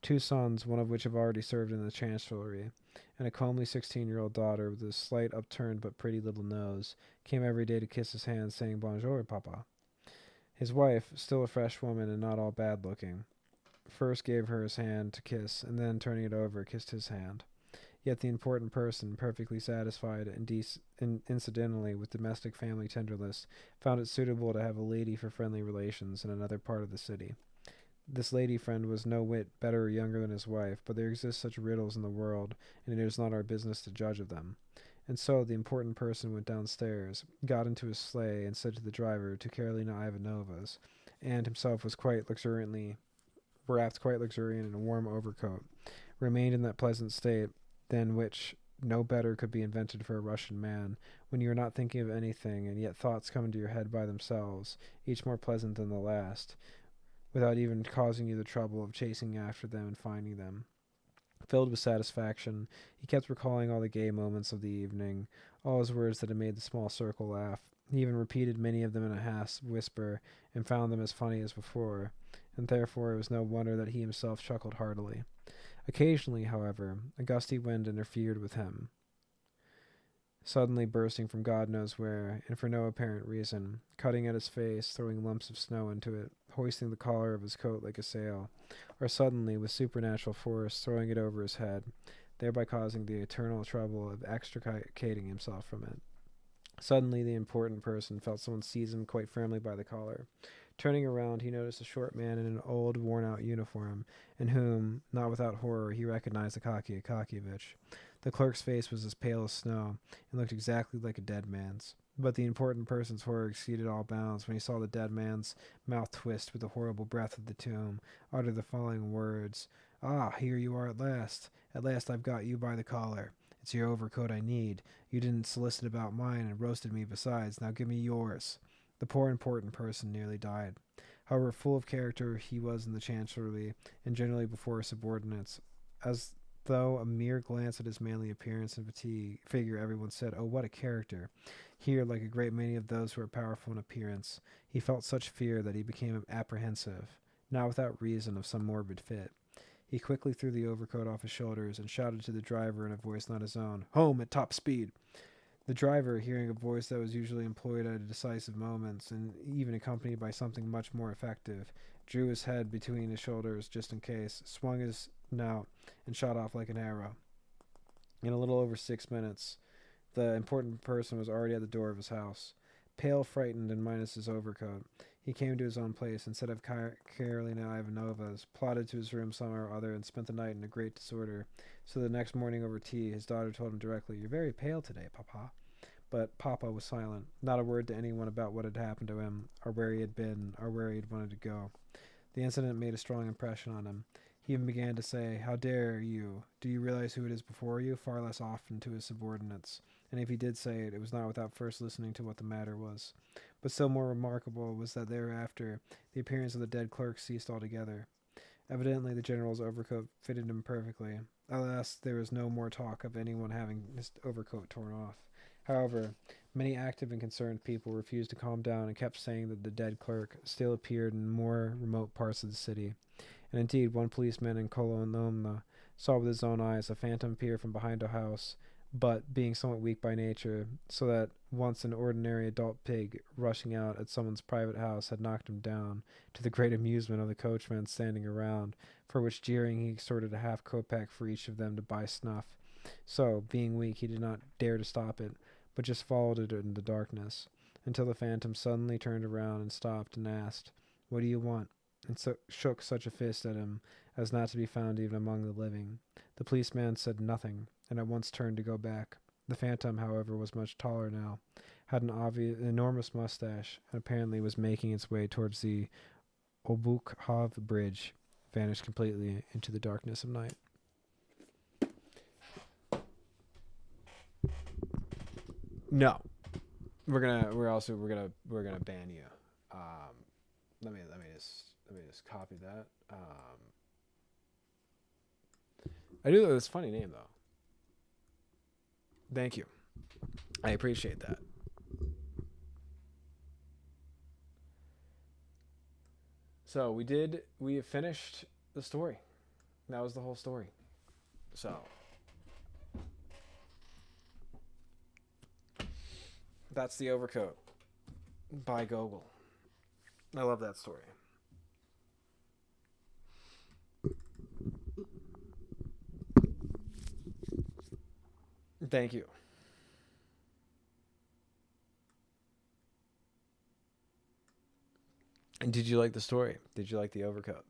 2 sons, one of which have already served in the chancellery, and a comely 16-year-old daughter with a slight upturned but pretty little nose, came every day to kiss his hand, saying, "Bonjour, papa." His wife, still a fresh woman and not all bad-looking, first gave her his hand to kiss, and then, turning it over, kissed his hand. Yet the important person, perfectly satisfied and incidentally with domestic family tenderness, found it suitable to have a lady for friendly relations in another part of the city. This lady friend was no whit better or younger than his wife, but there exist such riddles in the world, and it is not our business to judge of them. And so the important person went downstairs, got into his sleigh, and said to the driver, to Karolina Ivanova's, and himself was wrapped quite luxuriant in a warm overcoat, remained in that pleasant state than which no better could be invented for a Russian man, when you are not thinking of anything, and yet thoughts come into your head by themselves, each more pleasant than the last, without even causing you the trouble of chasing after them and finding them. Filled with satisfaction, he kept recalling all the gay moments of the evening, all his words that had made the small circle laugh. He even repeated many of them in a half whisper, and found them as funny as before, and therefore it was no wonder that he himself chuckled heartily. Occasionally, however, a gusty wind interfered with him, suddenly bursting from God knows where, and for no apparent reason, cutting at his face, throwing lumps of snow into it, hoisting the collar of his coat like a sail, or suddenly, with supernatural force, throwing it over his head, thereby causing the eternal trouble of extricating himself from it. Suddenly, the important person felt someone seize him quite firmly by the collar. Turning around, he noticed a short man in an old, worn-out uniform, in whom, not without horror, he recognized Akaki Akakievich. The clerk's face was as pale as snow, and looked exactly like a dead man's. But the important person's horror exceeded all bounds when he saw the dead man's mouth twist with the horrible breath of the tomb, utter the following words: "Ah, here you are at last. At last I've got you by the collar. It's your overcoat I need. You didn't solicit about mine and roasted me besides. Now give me yours." The poor important person nearly died. However full of character he was in the chancellery, and generally before his subordinates, as though a mere glance at his manly appearance and figure everyone said, "Oh, what a character!" Here, like a great many of those who are powerful in appearance, he felt such fear that he became apprehensive, not without reason of some morbid fit. He quickly threw the overcoat off his shoulders and shouted to the driver in a voice not his own, "Home at top speed!" The driver, hearing a voice that was usually employed at decisive moments, and even accompanied by something much more effective, drew his head between his shoulders just in case, swung his knout, and shot off like an arrow. In a little over 6 minutes, the important person was already at the door of his house. Pale, frightened, and minus his overcoat, he came to his own place instead of Karolina Ivanova's, plodded to his room somewhere or other, and spent the night in a great disorder. So the next morning over tea, his daughter told him directly, "You're very pale today, papa." But papa was silent, not a word to anyone about what had happened to him, or where he had been, or where he had wanted to go. The incident made a strong impression on him. He even began to say, "How dare you? Do you realize who it is before you?" far less often to his subordinates. And if he did say it, it was not without first listening to what the matter was. But still more remarkable was that thereafter the appearance of the dead clerk ceased altogether. Evidently the general's overcoat fitted him perfectly. Alas, there was no more talk of anyone having his overcoat torn off. However, many active and concerned people refused to calm down and kept saying that the dead clerk still appeared in more remote parts of the city. And indeed, one policeman in Colonoma saw with his own eyes a phantom appear from behind a house, but being somewhat weak by nature, so that once an ordinary adult pig rushing out at someone's private house had knocked him down, to the great amusement of the coachmen standing around, for which jeering he extorted a half kopeck for each of them to buy snuff. So, being weak, he did not dare to stop it, but just followed it in the darkness, until the phantom suddenly turned around and stopped and asked, "What do you want?" and shook such a fist at him as not to be found even among the living. The policeman said nothing, and at once turned to go back. The phantom, however, was much taller now, had an enormous mustache, and apparently was making its way towards the Obukhov Bridge, vanished completely into the darkness of night. No, we're gonna ban you. Let me just copy that. I do. It's a funny name though. Thank you. I appreciate that. So we have finished the story. That was the whole story. So that's The Overcoat by Gogol. I love that story. Thank you. And did you like the story? Did you like The Overcoat?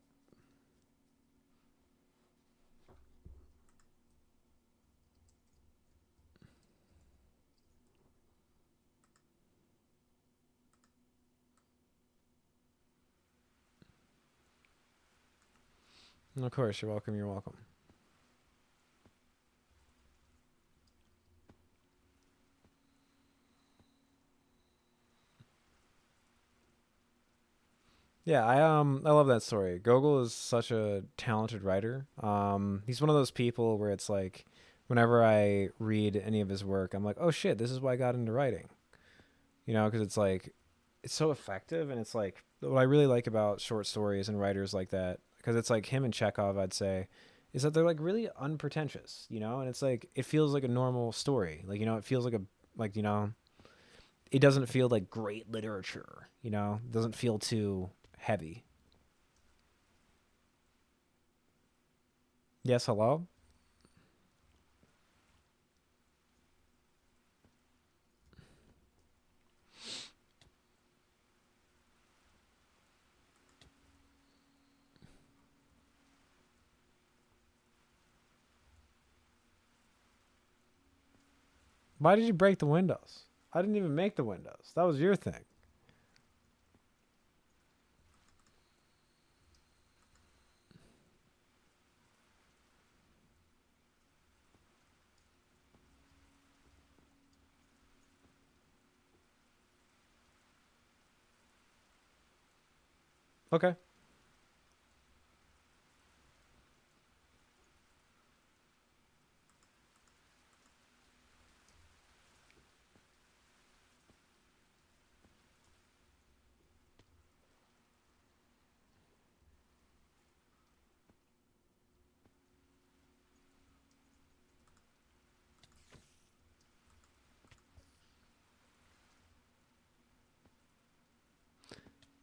Of course, you're welcome. You're welcome. Yeah, I love that story. Gogol is such a talented writer. He's one of those people where it's like, whenever I read any of his work, I'm like, oh shit, this is why I got into writing. You know, because it's like, it's so effective, and it's like what I really like about short stories and writers like that, because it's like him and Chekhov, I'd say, is that they're like really unpretentious, you know, and it's like it feels like a normal story, like, you know, it feels like a, like, you know, it doesn't feel like great literature, you know, it doesn't feel too heavy. Yes, hello. Why did you break the windows? I didn't even make the windows. That was your thing. Okay.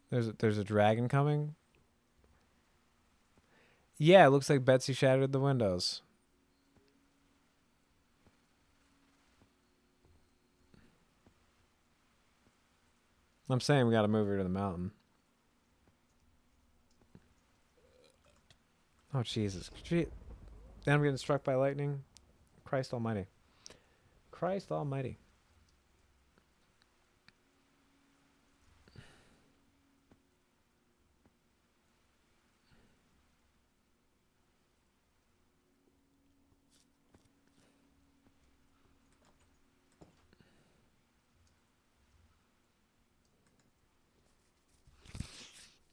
There's a dragon coming. Yeah, it looks like Betsy shattered the windows. I'm saying we gotta move her to the mountain. Oh Jesus! Then I'm getting struck by lightning. Christ Almighty! Christ Almighty!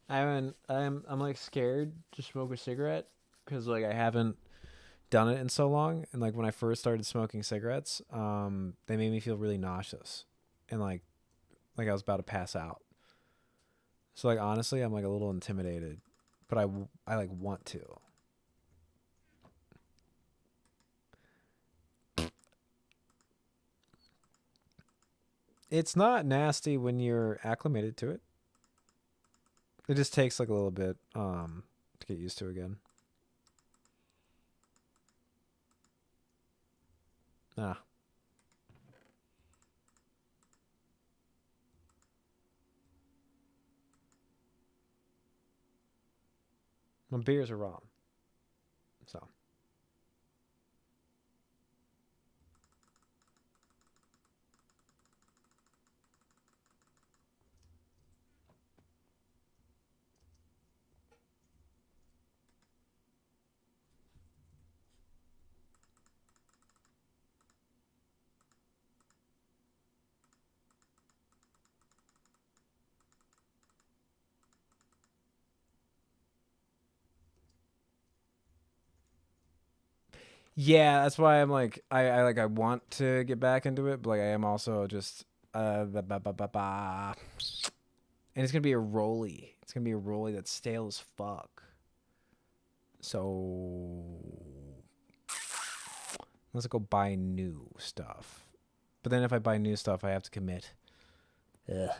I haven't. I'm like scared to smoke a cigarette because like I haven't done it in so long, and like when I first started smoking cigarettes, they made me feel really nauseous, and like I was about to pass out. So like honestly, I'm like a little intimidated, but I like want to. It's not nasty when you're acclimated to it. It just takes like a little bit to get used to again. Ah, my beers are wrong. So yeah, that's why I'm like I like I want to get back into it, but like I am also just and it's gonna be a rolly. It's gonna be a rolly that's stale as fuck. So let's go buy new stuff. But then if I buy new stuff, I have to commit. Ugh.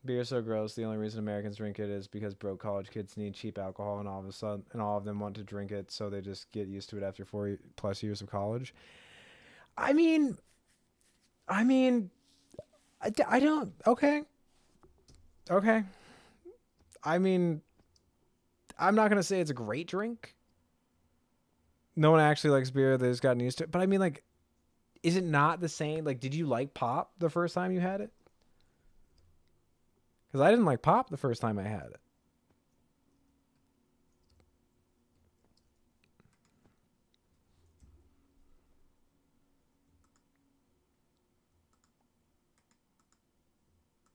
Beer is so gross. The only reason Americans drink it is because broke college kids need cheap alcohol, and all of a sudden, and all of them want to drink it, so they just get used to it after 4+ years of college. I mean, I mean, I don't. Okay, okay. I mean, I'm not gonna say it's a great drink. No one actually likes beer. They just gotten used to it. But I mean, like, is it not the same? Like, did you like pop the first time you had it? Because I didn't like pop the first time I had it.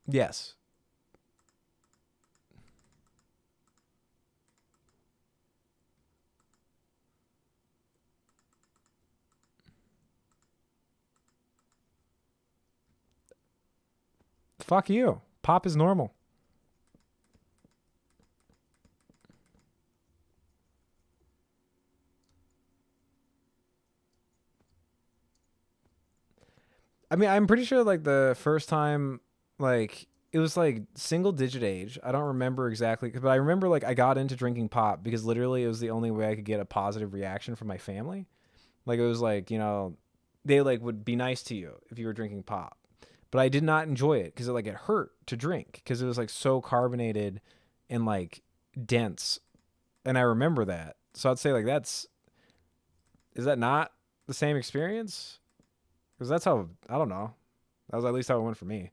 Yes. Fuck you. Pop is normal. I mean, I'm pretty sure like the first time, like it was like single digit age. I don't remember exactly, but I remember like I got into drinking pop because literally it was the only way I could get a positive reaction from my family. Like it was like, they like would be nice to you if you were drinking pop. But I did not enjoy it because it hurt to drink because it was like so carbonated and like dense. And I remember that. So I'd say like is that not the same experience? Because that's how, I don't know. That was at least how it went for me.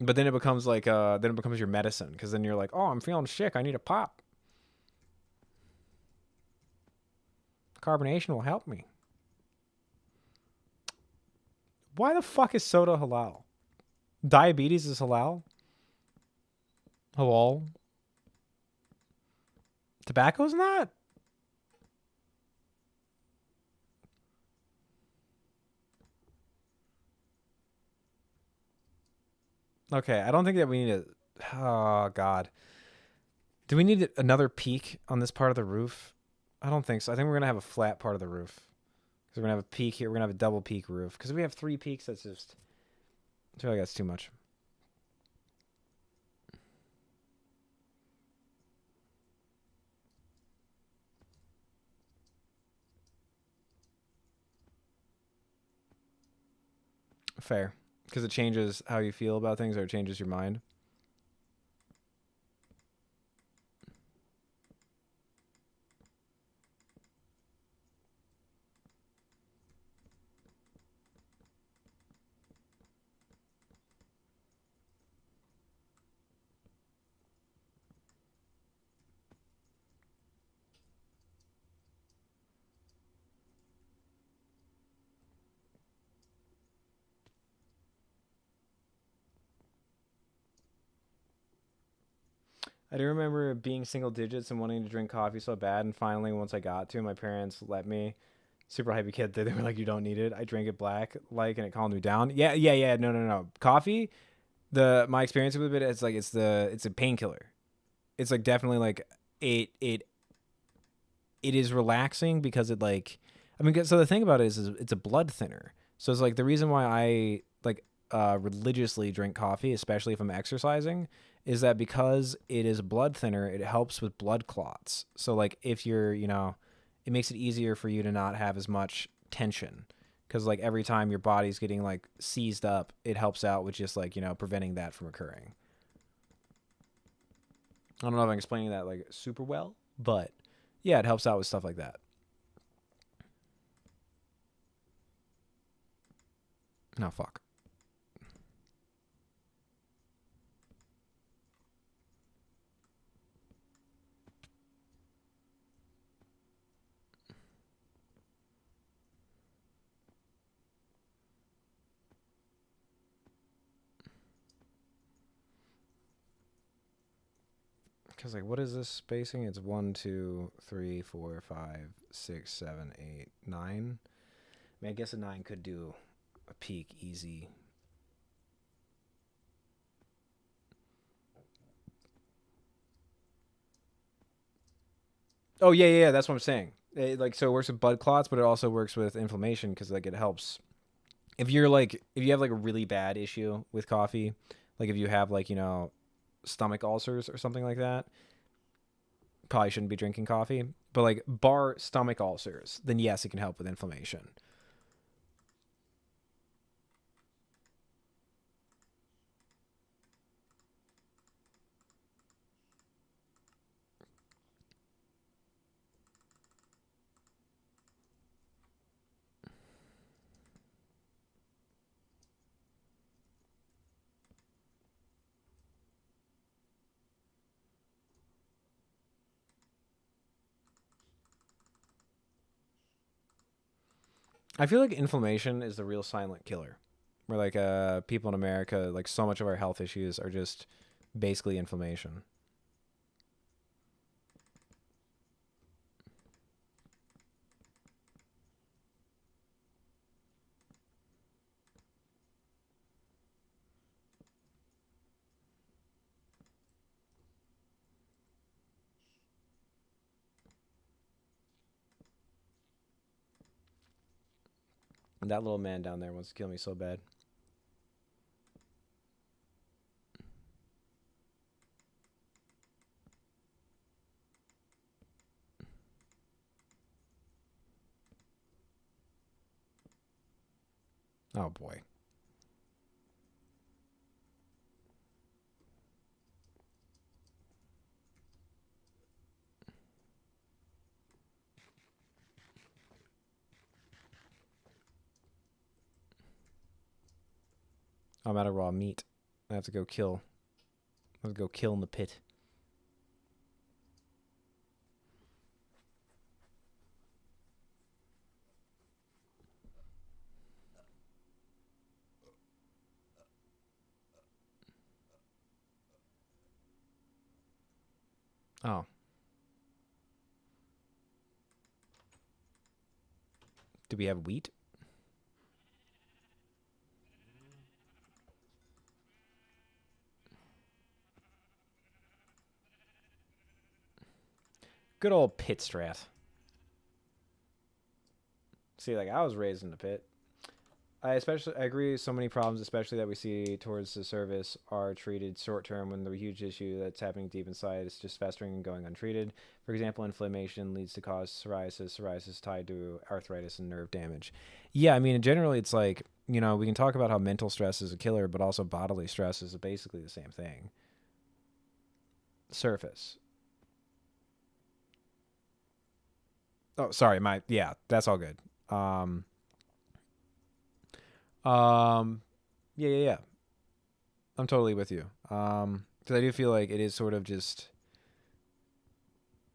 But then it becomes then it becomes your medicine because then you're like, oh, I'm feeling sick. I need a pop. Carbonation will help me. Why the fuck is soda halal? Diabetes is halal? Halal? Tobacco's not? Okay, I don't think that we need to. Oh, God. Do we need another peak on this part of the roof? I don't think so. I think we're going to have a flat part of the roof. Because we're going to have a peak here. We're going to have a double peak roof. Because if we have 3 peaks, that's just. I feel like that's too much. Fair. Because it changes how you feel about things or it changes your mind. I do remember being single digits and wanting to drink coffee so bad, and finally, once I got to, my parents let me. Super hypey kid. They were like, "You don't need it." I drank it black, like, and it calmed me down. Yeah, yeah, yeah. No, no, no. Coffee. My experience with it is like it's a painkiller. It's like definitely like it it is relaxing because it like I mean so the thing about it is it's a blood thinner. So it's like the reason why I like religiously drink coffee, especially if I'm exercising, is that because it is a blood thinner, it helps with blood clots. So like if you're, it makes it easier for you to not have as much tension because like every time your body's getting like seized up, it helps out with just like, preventing that from occurring. I don't know if I'm explaining that like super well, but yeah, it helps out with stuff like that. No, fuck. Because like, what is this spacing? It's 1, 2, 3, 4, 5, 6, 7, 8, 9. I mean, I guess a 9 could do a peak easy. Oh yeah, yeah, that's what I'm saying. So it works with blood clots, but it also works with inflammation because like it helps. If you have like a really bad issue with coffee, like if you have like stomach ulcers or something like that, probably shouldn't be drinking coffee. But like bar stomach ulcers, then yes, it can help with inflammation. I feel like inflammation is the real silent killer. Where like people in America, like so much of our health issues are just basically inflammation. And that little man down there wants to kill me so bad. Oh boy. I'm out of raw meat. I have to go kill. I have to go kill in the pit. Oh. Do we have wheat? Good old pit strat. See, like I was raised in the pit. I agree. So many problems, especially that we see towards the service, are treated short term when the huge issue that's happening deep inside is just festering and going untreated. For example, inflammation leads to cause psoriasis. Psoriasis tied to arthritis and nerve damage. Yeah, I mean, generally, it's like we can talk about how mental stress is a killer, but also bodily stress is basically the same thing. Surface. Oh, sorry, that's all good. Um, yeah, yeah, yeah. I'm totally with you. Because I do feel like it is sort of just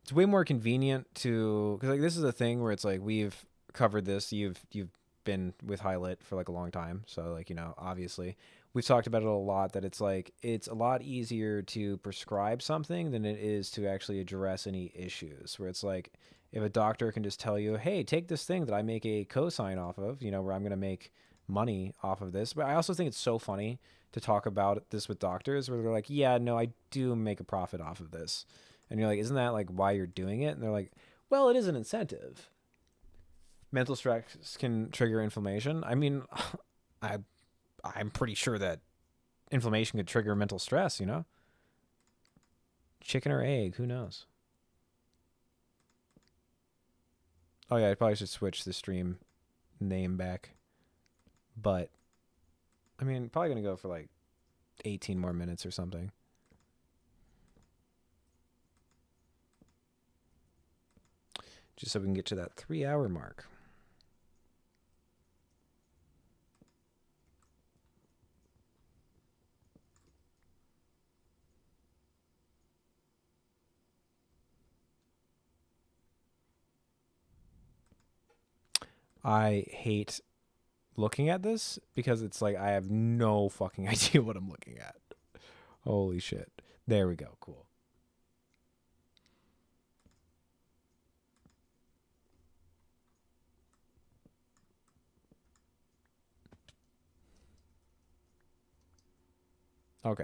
it's way more convenient to because like this is a thing where it's like we've covered this. You've been with high lit for like a long time, so like, you know, obviously we've talked about it a lot, that it's like it's a lot easier to prescribe something than it is to actually address any issues, where it's like if a doctor can just tell you, hey, take this thing that I make a cosine off of, you know, where I'm going to make money off of this. But I also think it's so funny to talk about this with doctors where they're like, yeah, no, I do make a profit off of this. And you're like, isn't that like why you're doing it? And they're like, well, it is an incentive. Mental stress can trigger inflammation. I mean, I I'm pretty sure that inflammation could trigger mental stress, you know? Chicken or egg, who knows? Oh yeah, I probably should switch the stream name back. But I mean, probably going to go for like 18 more minutes or something. Just so we can get to that 3-hour mark. I hate looking at this because it's like I have no fucking idea what I'm looking at. Holy shit. There we go. Cool. Okay.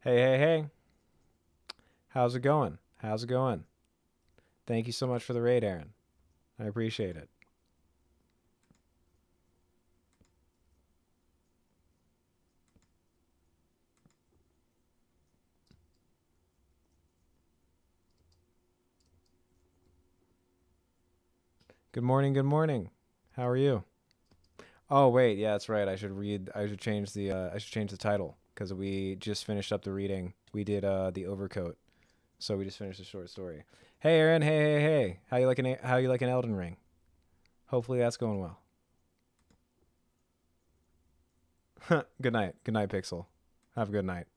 Hey, hey, hey. How's it going? How's it going? Thank you so much for the raid, Aaron. I appreciate it. Good morning, good morning. How are you? Oh, wait, yeah, that's right. I should change the title because we just finished up the reading. We did the Overcoat. So we just finished a short story. Hey Aaron, hey, hey, hey. How you liking Elden Ring? Hopefully that's going well. Good night. Good night, Pixel. Have a good night.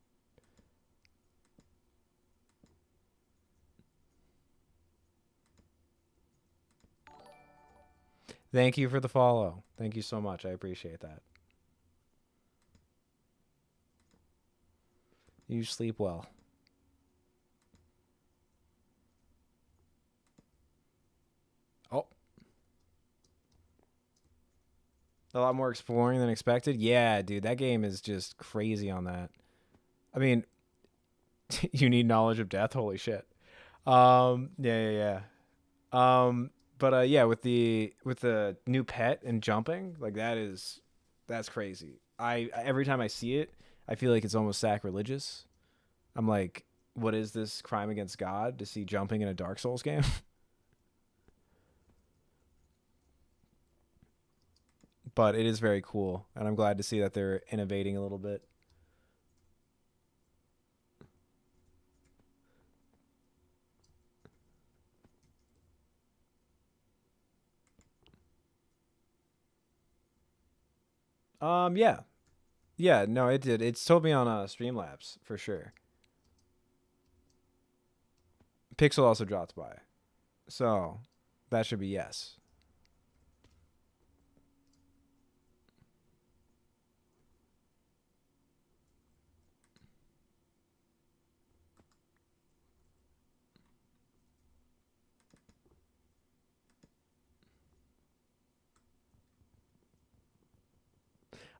Thank you for the follow. Thank you so much. I appreciate that. You sleep well. Oh. A lot more exploring than expected. Yeah, dude, that game is just crazy on that. I mean, you need knowledge of death. Holy shit. Yeah. Yeah, with the new pet and jumping, like that's crazy. I every time I see it, I feel like it's almost sacrilegious. I'm like, what is this crime against God to see jumping in a Dark Souls game? But it is very cool, and I'm glad to see that they're innovating a little bit. Yeah. Yeah, no, it did. It's told me on Streamlabs for sure. Pixel also dropped by. So, that should be yes.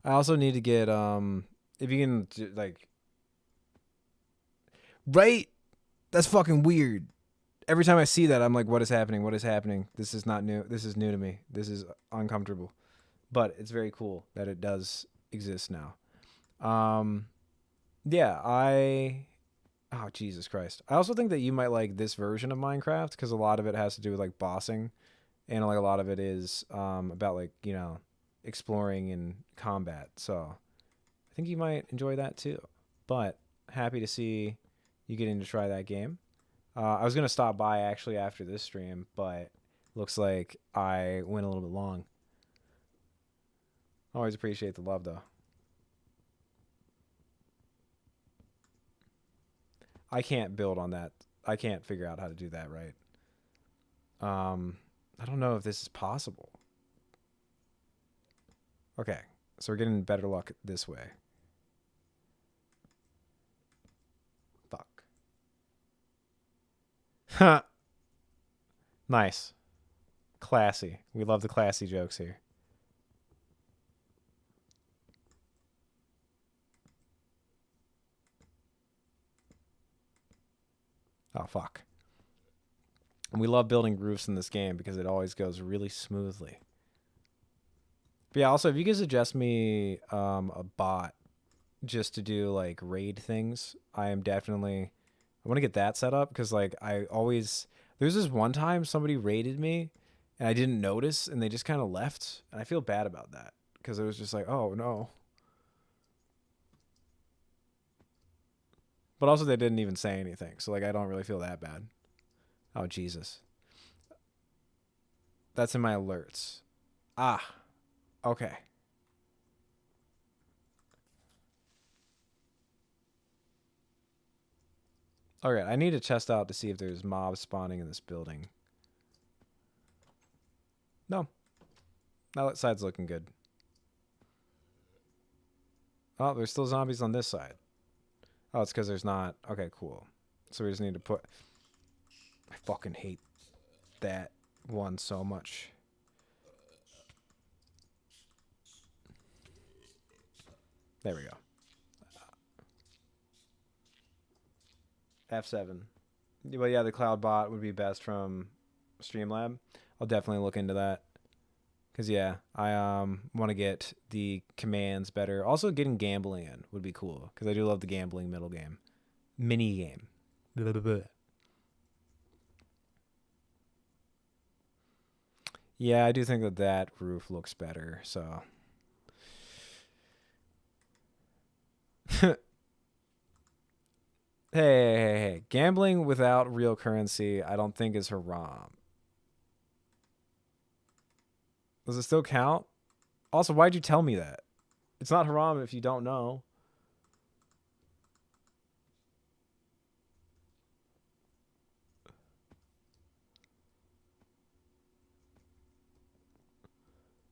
I also need to get if you can like right, that's fucking weird. Every time I see that, I'm like, what is happening? What is happening? This is not new. This is new to me. This is uncomfortable. But it's very cool that it does exist now. Um yeah, oh Jesus Christ. I also think that you might like this version of Minecraft because a lot of it has to do with like bossing, and like a lot of it is about like, you know, exploring and combat. So I think you might enjoy that too. But happy to see you getting to try that game. I was gonna stop by actually after this stream, but looks like I went a little bit long. Always appreciate the love, though. I can't build on that. I can't figure out how to do that right. I don't know if this is possible. Okay, so we're getting better luck this way. Fuck. Huh. Nice. Classy. We love the classy jokes here. Oh, fuck. And we love building roofs in this game because it always goes really smoothly. But yeah, also, if you could suggest me a bot just to do like raid things, I am definitely... I want to get that set up because like I always... There's this one time somebody raided me and I didn't notice and they just kind of left. And I feel bad about that because it was just like, oh, no. But also they didn't even say anything. So like I don't really feel that bad. Oh, Jesus. That's in my alerts. Ah, okay. Alright, I need to test out to see if there's mobs spawning in this building. No. Now that side's looking good. Oh, there's still zombies on this side. Oh, it's because there's not. Okay, cool. So we just need to put... I fucking hate that one so much. There we go. F7. Well, yeah, the cloud bot would be best from Streamlab. I'll definitely look into that. Because, yeah, I want to get the commands better. Also, getting gambling in would be cool. Because I do love the gambling middle game. Mini game. Blah, blah, blah. Yeah, I do think that that roof looks better, so... Hey. Gambling without real currency, I don't think is haram. Does it still count? Also, why'd you tell me that? It's not haram if you don't know.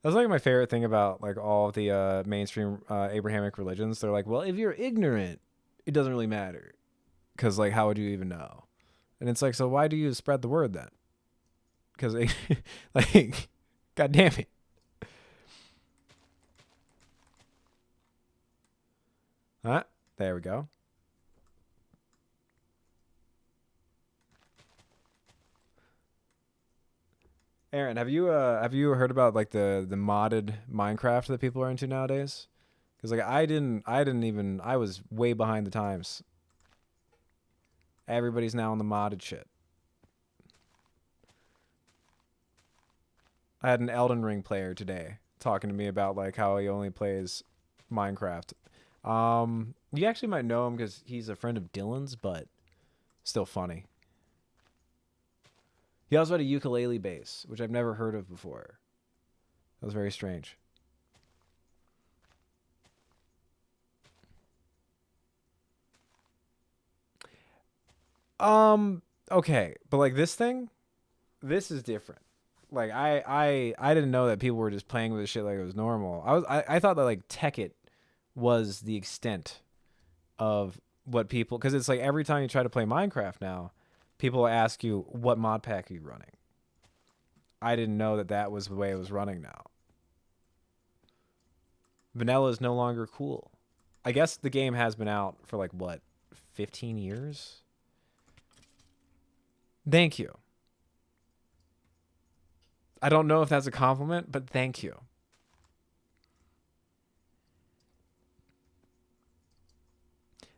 That's like my favorite thing about like all of the mainstream Abrahamic religions. They're like, well, if you're ignorant, it doesn't really matter. Because like, how would you even know? And it's like, so why do you spread the word then? Because like, god damn it. Huh? There we go. Aaron, have you heard about like the modded Minecraft that people are into nowadays? Because like I was way behind the times. Everybody's now on the modded shit. I had an Elden Ring player today talking to me about like how he only plays Minecraft. You actually might know him because he's a friend of Dylan's, but still funny. He also had a ukulele bass, which I've never heard of before. That was very strange. Okay, but like this thing, this is different. Like I didn't know that people were just playing with this shit like it was normal. I thought that like Tekkit was the extent of what people, because it's like every time you try to play Minecraft now, people ask you what mod pack are you running. I didn't know that that was the way it was running now. Vanilla is no longer cool. I guess the game has been out for like what, 15 years? Thank you. I don't know if that's a compliment, but thank you.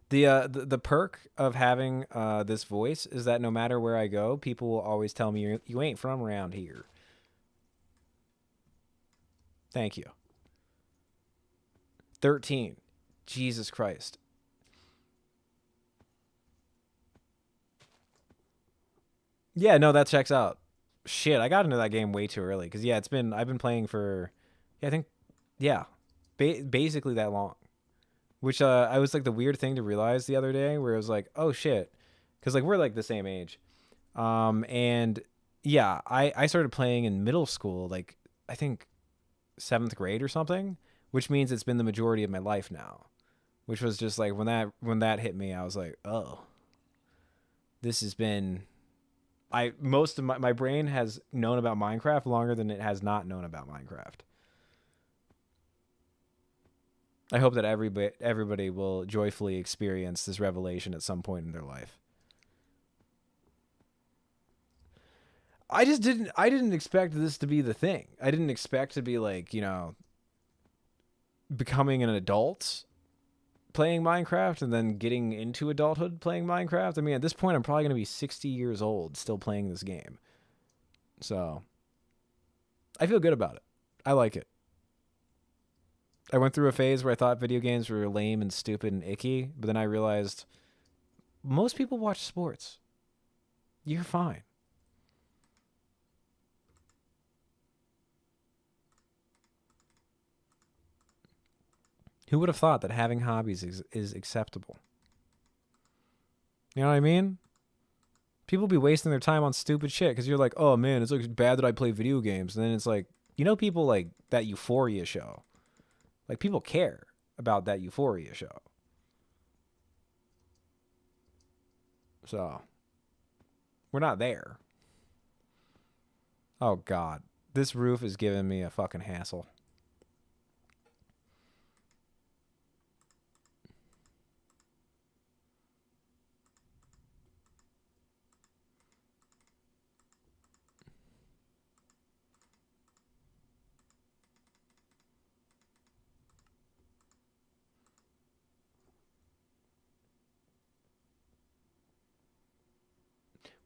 The perk of having this voice is that no matter where I go, people will always tell me you ain't from around here. Thank you. 13. Jesus Christ. Yeah, no, that checks out. Shit, I got into that game way too early because yeah, I've been playing for, yeah, I think, yeah, basically that long. Which I was like the weird thing to realize the other day where it was like, oh shit, because like we're like the same age, and yeah, I started playing in middle school, like I think 7th grade or something, which means it's been the majority of my life now. Which was just like when that hit me, I was like, oh, this has been most of my brain has known about Minecraft longer than it has not known about Minecraft. I hope that everybody will joyfully experience this revelation at some point in their life. I didn't expect this to be the thing. I didn't expect to be like, becoming an adult playing Minecraft and then getting into adulthood playing Minecraft. I mean, at this point I'm probably going to be 60 years old still playing this game. So, I feel good about it. I like it. I went through a phase where I thought video games were lame and stupid and icky, but then I realized most people watch sports. You're fine. Who would have thought that having hobbies is acceptable? You know what I mean? People be wasting their time on stupid shit because you're like, oh man, it's like bad that I play video games. And then it's like, people like that Euphoria show. Like people care about that Euphoria show. So we're not there. Oh God, this roof is giving me a fucking hassle.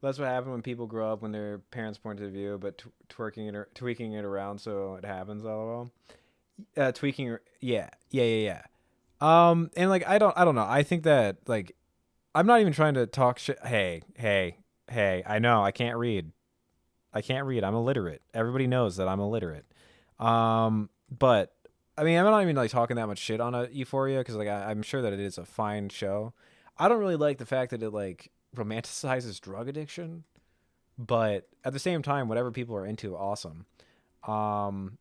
Well, that's what happened when people grow up when their parents' point of view, but tweaking it around so it happens. LOL. Tweaking. Yeah. And like I don't know. I think that like I'm not even trying to talk shit. Hey. I know I can't read. I can't read. I'm illiterate. Everybody knows that I'm illiterate. But I mean, I'm not even like talking that much shit on a Euphoria because like I'm sure that it is a fine show. I don't really like the fact that it like romanticizes drug addiction, but at the same time, whatever people are into, awesome.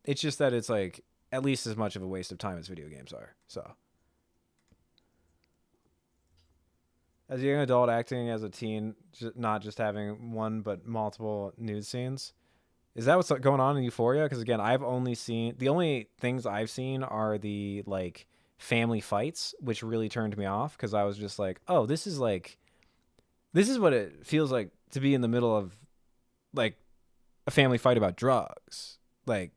It's just that it's like at least as much of a waste of time as video games are. So, as a young adult acting as a teen, not just having one but multiple nude scenes. Is that what's going on in Euphoria? Because again, I've only seen the only things I've seen are the like family fights, which really turned me off because I was just like, oh, this is what it feels like to be in the middle of like a family fight about drugs. Like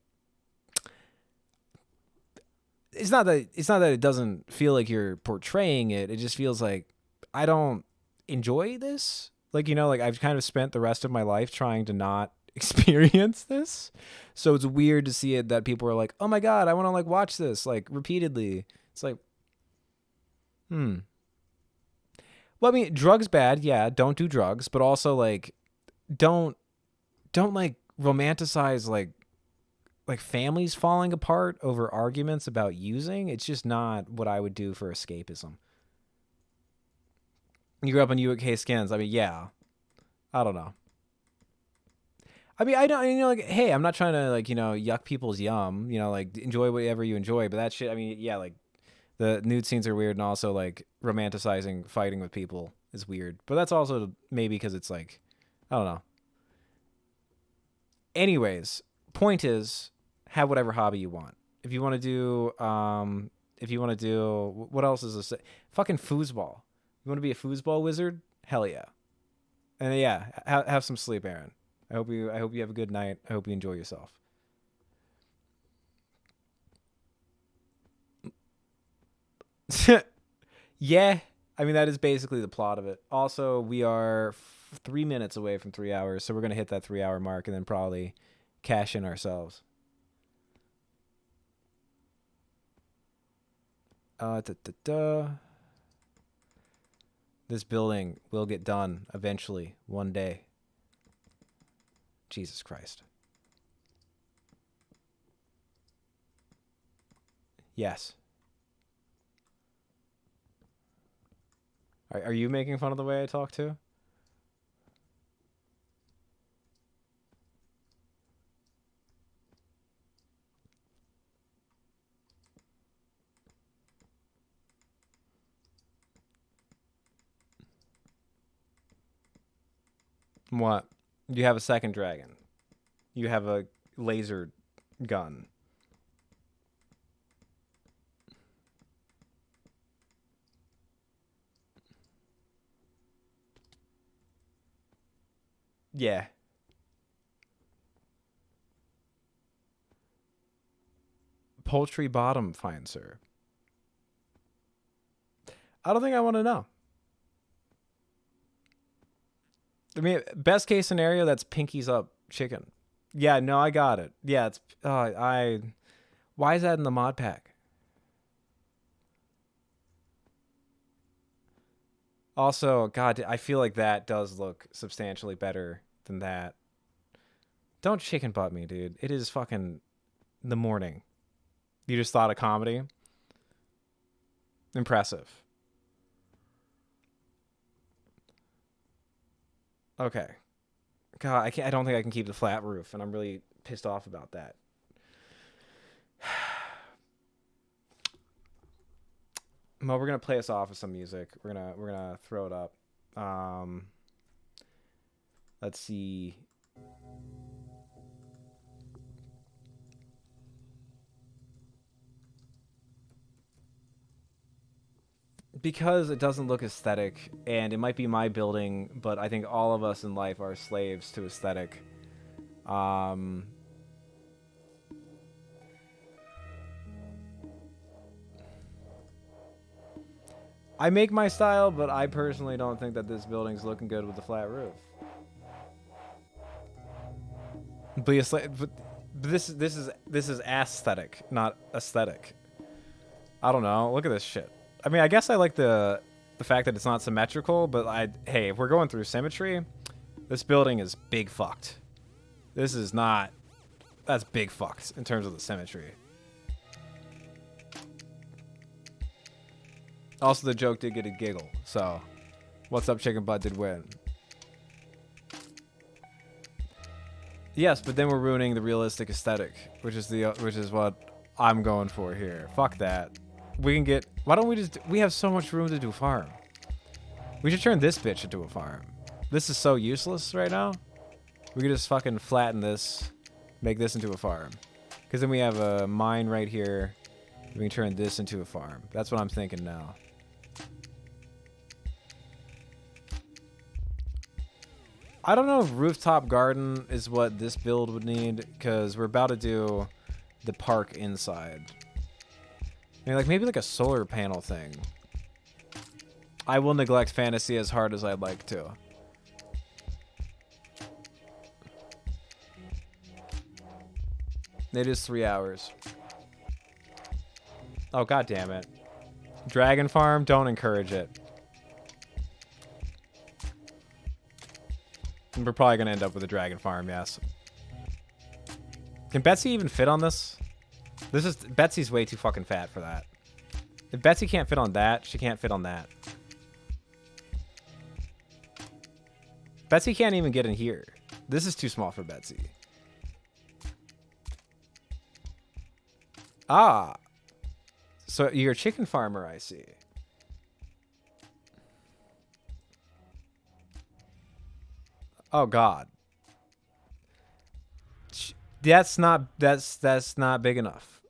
it's not that it doesn't feel like you're portraying it. It just feels like I don't enjoy this. Like like I've kind of spent the rest of my life trying to not experience this. So it's weird to see it that people are like, "Oh my god, I want to like watch this like repeatedly." It's like well, I mean, drugs bad, yeah, don't do drugs, but also like don't like romanticize like families falling apart over arguments about using. It's just not what I would do for escapism. You grew up on UK skins. I mean, yeah. I don't know. I mean, I don't, like, hey, I'm not trying to, like, yuck people's yum, like, enjoy whatever you enjoy, but that shit, I mean, yeah, like, the nude scenes are weird, and also, like, romanticizing fighting with people is weird. But that's also maybe because it's, like, I don't know. Anyways, point is, have whatever hobby you want. If you want to do, what else is this? Fucking foosball. You want to be a foosball wizard? Hell yeah. And yeah, have some sleep, Aaron. I hope you have a good night. I hope you enjoy yourself. Yeah, I mean that is basically the plot of it. Also, we are 3 minutes away from 3 hours, so we're gonna hit that 3 hour mark and then probably cash in ourselves. Da, da, da. This building will get done eventually, one day. Jesus Christ. Yes. Are you making fun of the way I talk too? What? You have a second dragon. You have a laser gun. Yeah. Poultry bottom, fine sir. I don't think I want to know. I mean, best case scenario, that's pinkies up chicken. Yeah, no, I got it. Yeah, it's why is that in the mod pack? Also, God, I feel like that does look substantially better than that. Don't chicken butt me, dude. It is fucking the morning. You just thought of comedy? Impressive. Okay. God, I don't think I can keep the flat roof, and I'm really pissed off about that. Well, we're gonna play us off with some music. We're gonna throw it up. Let's see. Because it doesn't look aesthetic, and it might be my building, but I think all of us in life are slaves to aesthetic. I make my style, but I personally don't think that this building's looking good with the flat roof. But this is aesthetic, not aesthetic. I don't know. Look at this shit. I mean, I guess I like the fact that it's not symmetrical, but hey, if we're going through symmetry, this building is big fucked. This is not. That's big fucked in terms of the symmetry. Also, the joke did get a giggle, so what's up, chicken butt did win. Yes, but then we're ruining the realistic aesthetic, which is what I'm going for here. Fuck that. We can get. Why don't we just? We have so much room to do farm. We should turn this bitch into a farm. This is so useless right now. We could just fucking flatten this, make this into a farm, because then we have a mine right here. We can turn this into a farm. That's what I'm thinking now. I don't know if rooftop garden is what this build would need, because we're about to do the park inside. I mean, like maybe like a solar panel thing. I will neglect fantasy as hard as I'd like to. It is 3 hours. Oh, god damn it. Dragon farm, don't encourage it. We're probably gonna end up with a dragon farm, yes. Can Betsy even fit on this? Betsy's way too fucking fat for that. If Betsy can't fit on that, she can't fit on that. Betsy can't even get in here. This is too small for Betsy. Ah. So you're a chicken farmer, I see. Oh god. That's not big enough.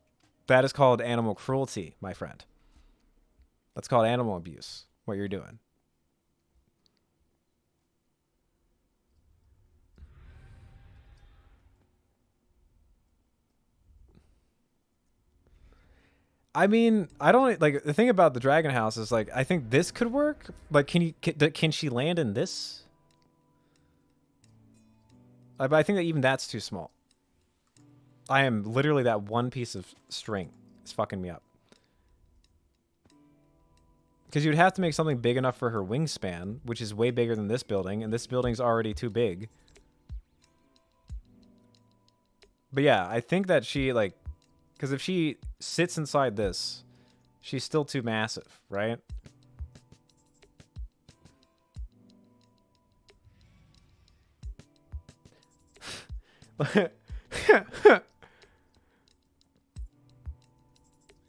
That is called animal cruelty, my friend. That's called animal abuse, what you're doing. I mean, I don't like the thing about the dragon house is like I think this could work. Like, can she land in this? But I think that even that's too small. I am literally that one piece of string. It's fucking me up. Because you'd have to make something big enough for her wingspan, which is way bigger than this building, and this building's already too big. But yeah, I think that she, like, because if she sits inside this, she's still too massive, right?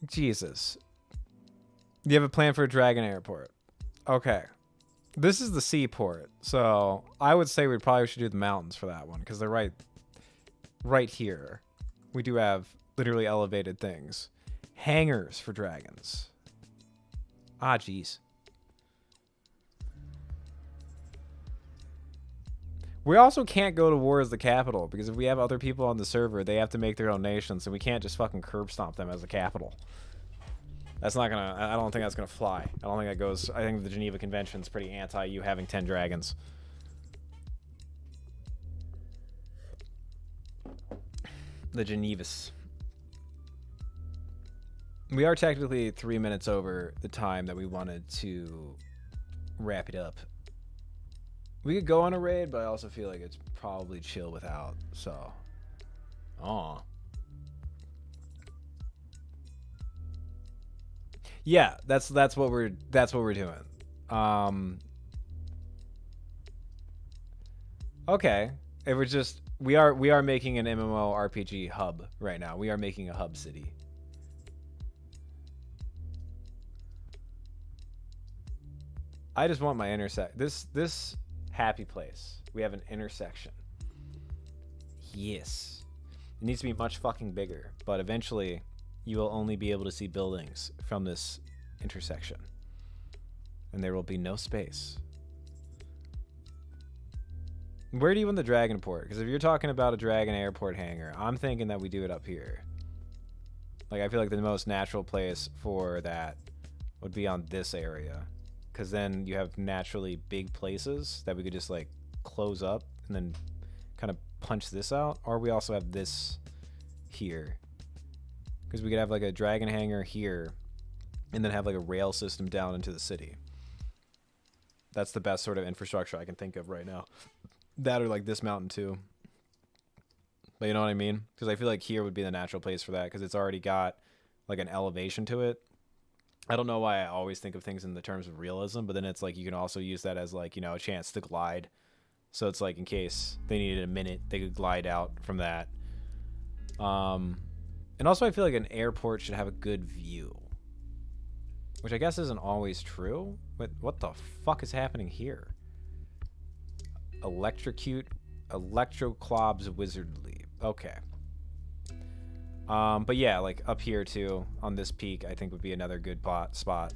Jesus. You have a plan for a dragon airport. Okay. This is the seaport, so I would say we probably should do the mountains for that one, because they're right here. We do have literally elevated things. Hangars for dragons. Ah, jeez. We also can't go to war as the capital, because if we have other people on the server, they have to make their own nations, and we can't just fucking curb stomp them as the capital. That's not gonna, I don't think that's gonna fly. I don't think that goes, I think the Geneva Convention's pretty anti you having 10 dragons. The Genevas. We are technically 3 minutes over the time that we wanted to wrap it up. We could go on a raid, but I also feel like it's probably chill without, so. Aw. Yeah, that's what we're doing. Okay. It was just we are making an MMORPG hub right now. We are making a hub city. I just want my this happy place. We have an intersection. Yes. It needs to be much fucking bigger, but eventually you will only be able to see buildings from this intersection. And there will be no space. Where do you want the dragon port? Because if you're talking about a dragon airport hangar, I'm thinking that we do it up here. Like, I feel like the most natural place for that would be on this area. Because then you have naturally big places that we could just, like, close up and then kind of punch this out. Or we also have this here. Because we could have, like, a dragon hangar here and then have, like, a rail system down into the city. That's the best sort of infrastructure I can think of right now. That or, like, this mountain, too. But you know what I mean? Because I feel like here would be the natural place for that because it's already got, like, an elevation to it. I don't know why I always think of things in the terms of realism, but then it's like you can also use that as, like, you know, a chance to glide. So it's like in case they needed a minute, they could glide out from that. And also I feel like an airport should have a good view. Which I guess isn't always true. But what the fuck is happening here? Electroclobs Wizardly. Okay. But yeah, like up here too, on this peak, I think would be another good spot.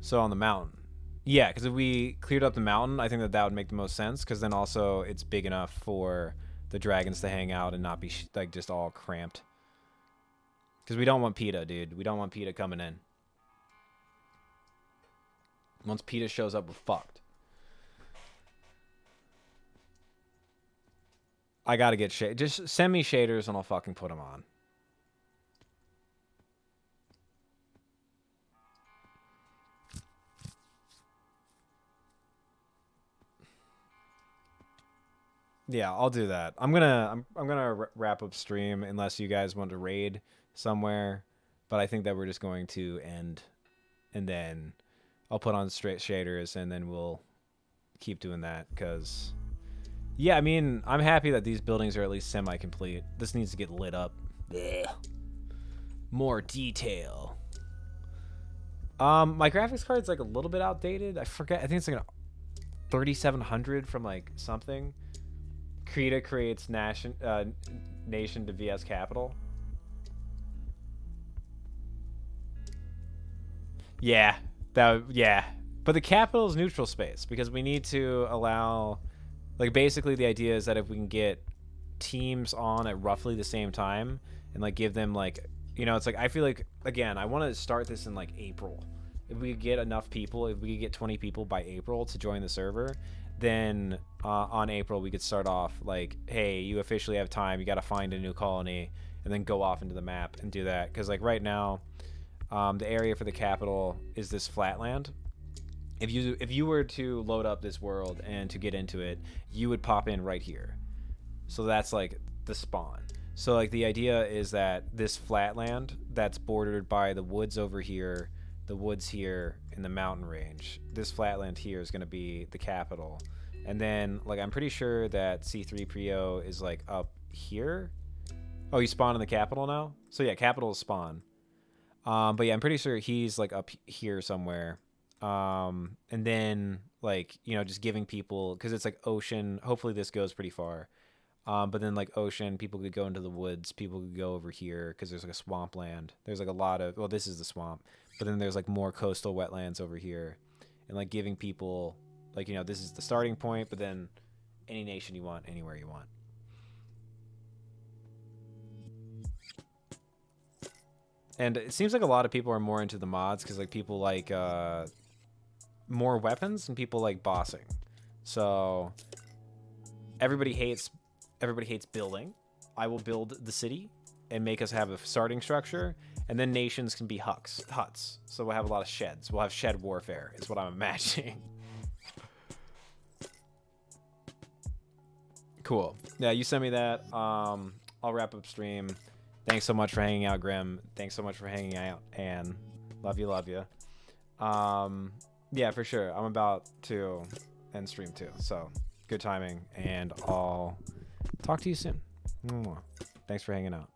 So on the mountain. Yeah, because if we cleared up the mountain, I think that would make the most sense, because then also it's big enough for the dragons to hang out and not be like just all cramped. Because we don't want PETA, dude. We don't want PETA coming in. Once PETA shows up, we're fucked. I gotta get shade. Just send me shaders and I'll fucking put them on. Yeah, I'll do that. I'm gonna wrap up stream unless you guys want to raid somewhere, but I think that we're just going to end, and then I'll put on straight shaders, and then we'll keep doing that. Because, yeah, I mean, I'm happy that these buildings are at least semi-complete. This needs to get lit up. Blech. More detail. My graphics card's like a little bit outdated. I forget. I think it's like a 3700 from like something. Krita creates nation to VS Capital. Yeah, yeah. But the capital is neutral space because we need to allow, like, basically the idea is that if we can get teams on at roughly the same time and like give them, like, you know, it's like I feel like, again, I want to start this in like April. If we get enough people, if we could get 20 people by April to join the server, then on April we could start off like, hey, you officially have time, you got to find a new colony, and then go off into the map and do that. Because like right now the area for the capital is this flatland, if you were to load up this world and to get into it, you would pop in right here. So that's like the spawn. So like the idea is that this flatland that's bordered by the woods over here, the woods here, and the mountain range, this flatland here is going to be the capital. And then like I'm pretty sure that C3PO is like up here. Oh, you spawn in the capital now? So yeah, capital is spawn. But yeah, I'm pretty sure he's like up here somewhere. And then like, you know, just giving people, because it's like ocean. Hopefully this goes pretty far. But then like ocean, people could go into the woods. People could go over here because there's like a swampland. There's like a lot of, well, this is the swamp, but then there's like more coastal wetlands over here, and like giving people like, you know, this is the starting point, but then any nation you want, anywhere you want. And it seems like a lot of people are more into the mods because like people like more weapons and people like bossing. So everybody hates building. I will build the city and make us have a starting structure, and then nations can be huts. So we'll have a lot of sheds. We'll have shed warfare is what I'm imagining. Cool. Yeah, you send me that. I'll wrap up stream. Thanks so much for hanging out, Grim. Thanks so much for hanging out, Anne. Love you, love you. Yeah, for sure. I'm about to end stream too, so good timing, and I'll talk to you soon. Thanks for hanging out.